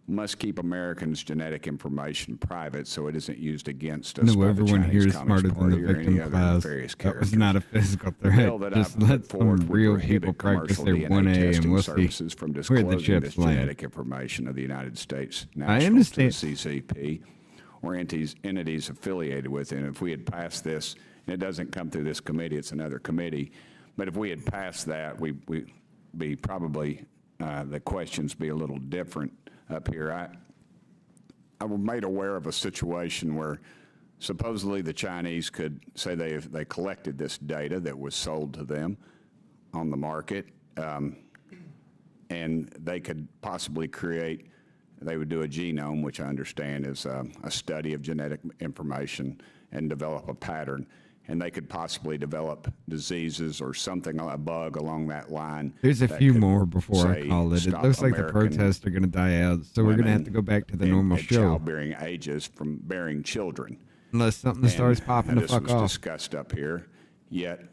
must keep Americans' genetic information private so it isn't used against us No, by the everyone here Chinese is smarter Communist than the Party or any victim other class. nefarious That was characters. not a physical The threat. bill that Just I've put let forward some would real prohibit people practice commercial their DNA 1A and testing we'll see services from where the disclosing chips this land. genetic information of the United States I nationals understand. to the CCP or entities affiliated with it. And if we had passed this, and it doesn't come through this committee, it's another committee, but if we had passed that, we'd be probably, the questions be a little different up here. I was made aware of a situation where supposedly the Chinese could say they collected this data that was sold to them on the market, and they could possibly create, they would do a genome, which I understand is a study of genetic information, and develop a pattern. And they could possibly develop diseases or something, a bug along that line. There's a that few could, more before I say, call it. It stop looks like the American protests are going to die out, so we're going to have to go back to the normal at show. childbearing ages from bearing children. Unless something starts popping the this fuck was off. discussed up here, yet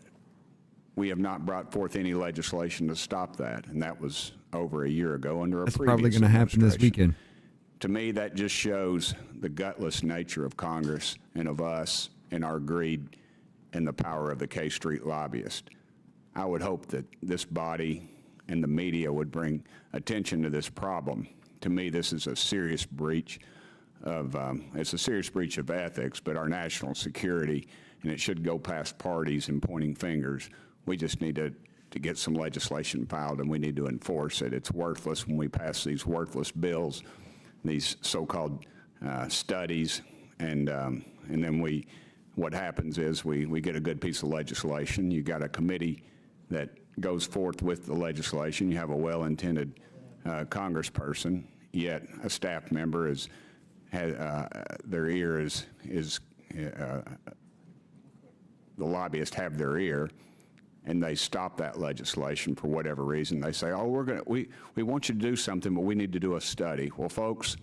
we have not brought forth any legislation to stop that, and that was over a year ago under a That's previous probably going to happen this administration. weekend. To me, that just shows the gutless nature of Congress and of us and our greed and the power of the K Street lobbyist. I would hope that this body and the media would bring attention to this problem. To me, this is a serious breach of, it's a serious breach of ethics, but our national security, and it should go past parties and pointing fingers. We just need to get some legislation filed, and we need to enforce it. It's worthless when we pass these worthless bills, these so-called studies, and then what happens is we get a good piece of legislation. You got a committee that goes forth with the legislation. You have a well-intended congressperson, yet a staff member their ear is the lobbyists have their ear, and they stop that legislation for whatever reason. They say, oh, we want you to do something, but we need to do a study. Well, folks,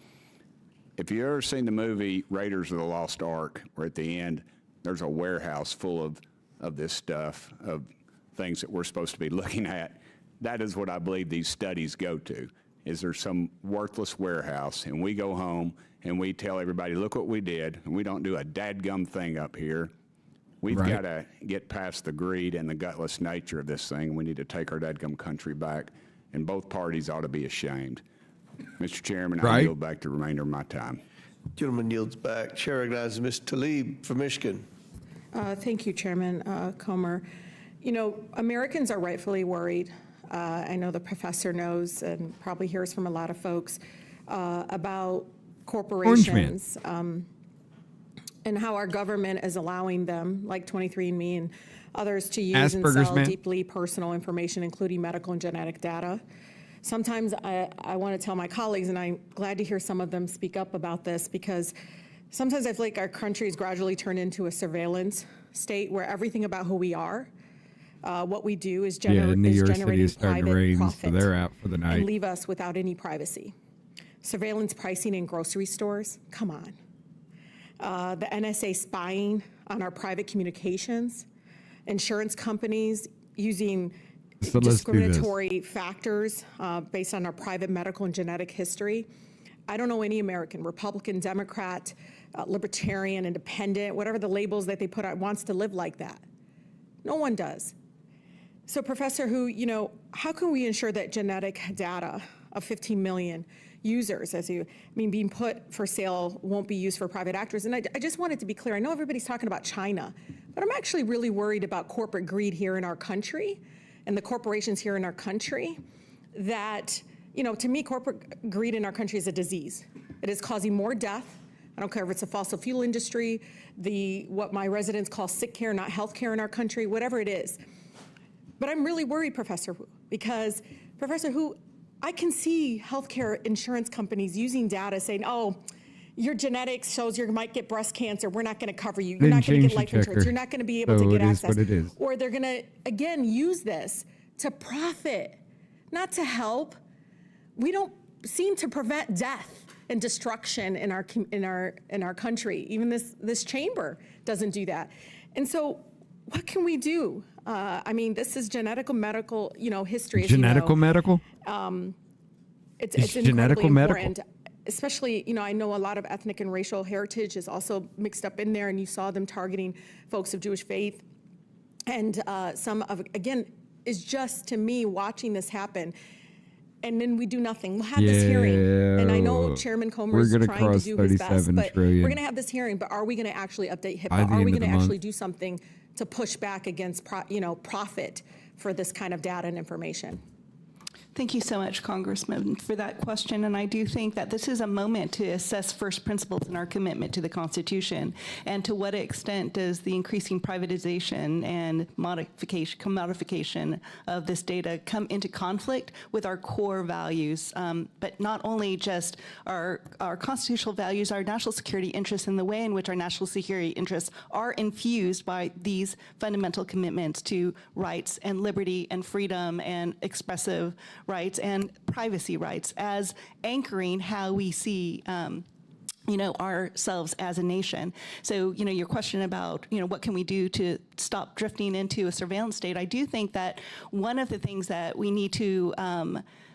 if you've ever seen the movie Raiders of the Lost Ark, where at the end there's a warehouse full of this stuff, of things that we're supposed to be looking at, that is what I believe these studies go to. Is there some worthless warehouse, and we go home and we tell everybody, look what we did, and we don't do a dadgum thing up here. We've got to get past the greed and the gutless nature of this thing. We need to take our dadgum country back, and both parties ought to be ashamed. Mr. Chairman, I yield back the remainder of my time. Gentleman yields back. Chair recognizes Ms. Tlaib from Michigan. Thank you, Chairman Comer. You know, Americans are rightfully worried. I know the professor knows and probably hears from a lot of folks about corporations and how our government is allowing them, like 23andMe and others, to use and sell deeply personal information, including medical and genetic data. Sometimes I want to tell my colleagues, and I'm glad to hear some of them speak up about this, because sometimes I feel like our country has gradually turned into a surveillance state where everything about who we are, what we do is, generating private profit, so they're out for the night, and leave us without any privacy. Surveillance pricing in grocery stores, come on. The NSA spying on our private communications, insurance companies using discriminatory factors based on our private medical and genetic history. I don't know any American, Republican, Democrat, libertarian, independent, whatever the labels that they put out, wants to live like that. No one does. So Professor Hu, you know, how can we ensure that genetic data of 15 million users, being put for sale, won't be used for private actors? And I just wanted to be clear. I know everybody's talking about China, but I'm actually really worried about corporate greed here in our country and the corporations here in our country. That, you know, to me, corporate greed in our country is a disease. It is causing more death. I don't care if it's the fossil fuel industry, what my residents call sick care, not health care in our country, whatever it is. But I'm really worried, Professor Hu, because Professor Hu, I can see healthcare insurance companies using data saying, oh, your genetics shows you might get breast cancer. We're not going to cover you. You're not going to get life insurance. You're not going to be able to get access. Or they're going to, again, use this to profit, not to help. We don't seem to prevent death and destruction in our country. Even this chamber doesn't do that. And so what can we do? I mean, this is genetical medical, history. Genetical medical? It's incredibly important. Especially, I know a lot of ethnic and racial heritage is also mixed up in there, and you saw them targeting folks of Jewish faith. And again, is just, to me, watching this happen. And then we do nothing. We'll have this hearing. And I know Chairman Comer is trying to do his best, but we're going to have this hearing. But are we going to actually update HIPAA? Are we going to actually do something to push back against, profit for this kind of data and information? Thank you so much, Congressman, for that question. And I do think that this is a moment to assess first principles in our commitment to the Constitution, and to what extent does the increasing privatization and commodification of this data come into conflict with our core values, but not only just our constitutional values, our national security interests, and the way in which our national security interests are infused by these fundamental commitments to rights and liberty and freedom and expressive rights and privacy rights as anchoring how we see ourselves as a nation. So, your question about, what can we do to stop drifting into a surveillance state? I do think that one of the things that we need to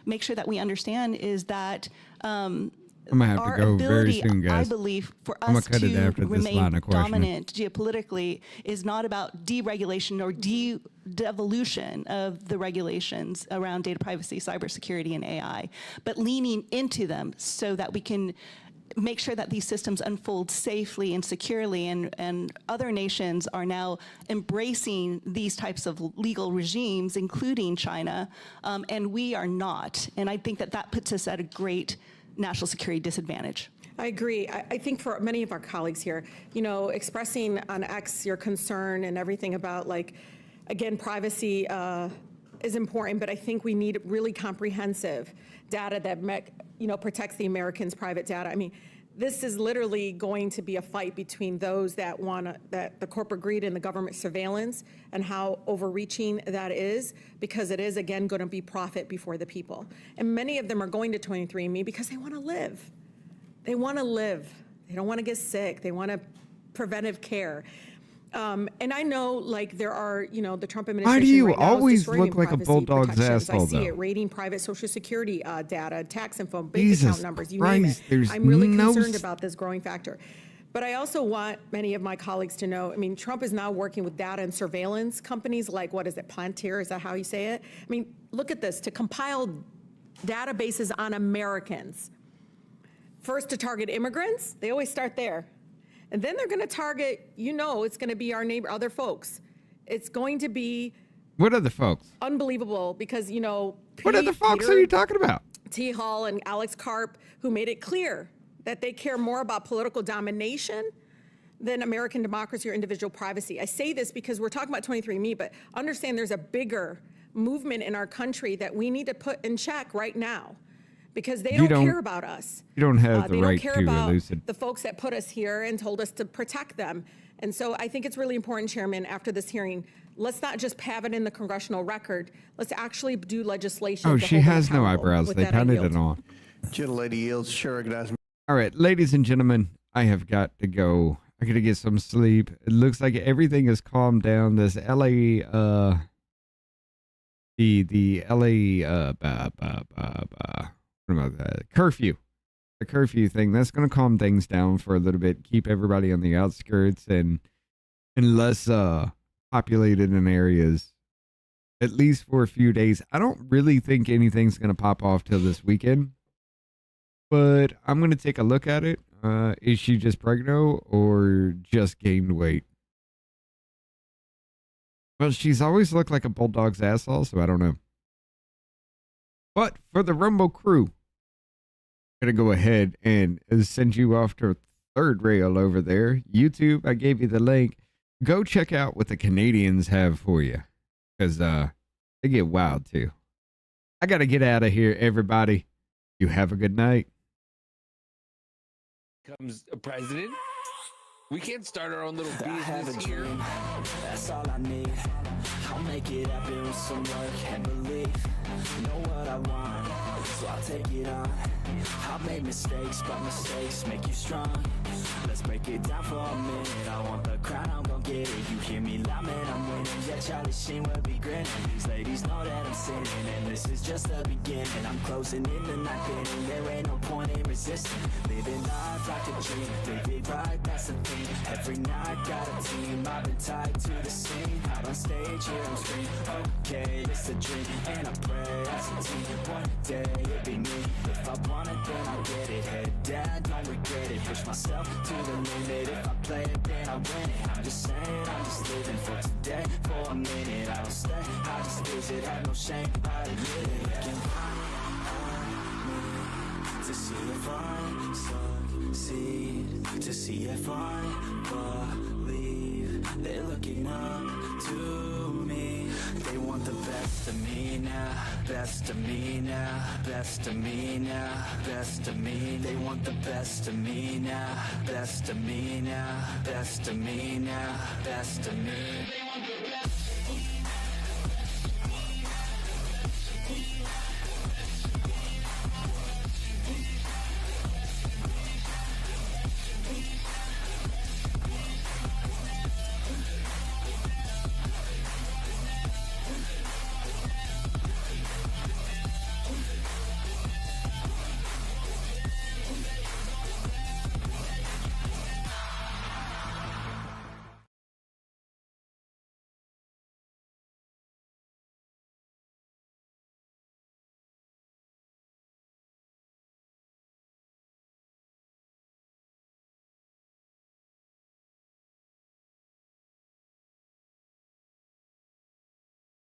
make sure that we understand is that I'm gonna have our to go ability, very soon, guys. I believe, for I'm us gonna cut it to after this line remain of questioning. dominant geopolitically is not about deregulation or devolution of the regulations around data privacy, cybersecurity, and AI, but leaning into them so that we can make sure that these systems unfold safely and securely, and other nations are now embracing these types of legal regimes, including China, and we are not. And I think that puts us at a great national security disadvantage. I agree. I think for many of our colleagues here, expressing on X your concern and everything about, again, privacy is important, but I think we need really comprehensive data that protects the Americans' private data. I mean, this is literally going to be a fight between those that want that the corporate greed and the government surveillance and how overreaching that is, because it is, again, going to be profit before the people. And many of them are going to 23andMe because they want to live. They want to live. They don't want to get sick. They want preventive care. And I know, there are, the Trump administration. Why do you right now is always destroying look like a privacy bulldog's protections. asshole, I see though? it, raiding private Social Security data, tax info, bank Jesus account numbers, you name it. Christ, there's I'm really no concerned about this growing factor. But I also want many of my colleagues to know, Trump is now working with data and surveillance companies like, what is it, Palantir, is that how you say it? Look at this, to compile databases on Americans. First to target immigrants, they always start there. And then they're going to target, it's going to be our neighbor, other folks. It's going to be What other folks? unbelievable because, What other folks are you talking about? T. Hall and Alex Karp, who made it clear that they care more about political domination than American democracy or individual privacy. I say this because we're talking about 23andMe, but understand there's a bigger movement in our country that we need to put in check right now. Because they don't care about us. You don't have the they right don't care to about elucidate. the folks that put us here and told us to protect them. And so I think it's really important, Chairman, after this hearing, let's not just have it in the congressional record. Let's actually do legislation. Oh, to she hold them has no accountable. eyebrows. With They that, I painted yield. it on. Gentlelady yields. Chair recognizes. All right, ladies and gentlemen, I have got to go. I got to get some sleep. It looks like everything has calmed down. This LA, the LA, what about that? Curfew. The curfew thing, that's going to calm things down for a little bit, keep everybody on the outskirts and less populated in areas, at least for a few days. I don't really think anything's going to pop off till this weekend, but I'm going to take a look at it. Is she just pregnant or just gained weight? Well, she's always looked like a bulldog's asshole, so I don't know. But for the Rumble crew, I'm going to go ahead and send you off to third rail over there. YouTube, I gave you the link. Go check out what the Canadians have for you, because they get wild too. I got to get out of here, everybody. You have a good night. Comes a president. We can't start our own little business here. That's all I need. I'll make it happen with some work and belief. Know what I want, so I'll take it on. I've made mistakes, but mistakes make you strong. Let's break it down for a minute. I want the crown, I'm gon' get it. You hear me loud, man, I'm winning. Yeah, Charlie Sheen will be grinning. These ladies know that I'm sinning, and this is just the beginning. I'm closing in the night inning. There ain't no point in resisting. Living life like a dream. Living right, that's the thing. Every night got a team. I've been tied to the scene. Out on stage, here I'm screaming. Okay, it's a dream, and I pray as a team. One day it'll be me. If I want it, then I'll get it. Head down, don't regret it. Push myself to the limit. If I play it, then I win it. I'm just saying, I'm just living for today. For a minute, I don't stay. I just lose it, have no shame. I admit it. Looking on me to see if I succeed, to see if I believe. They're looking up to me. They want the best of me now, best of me now, best of me now, best of me. They want the best of me now, best of me now, best of me now, best of me.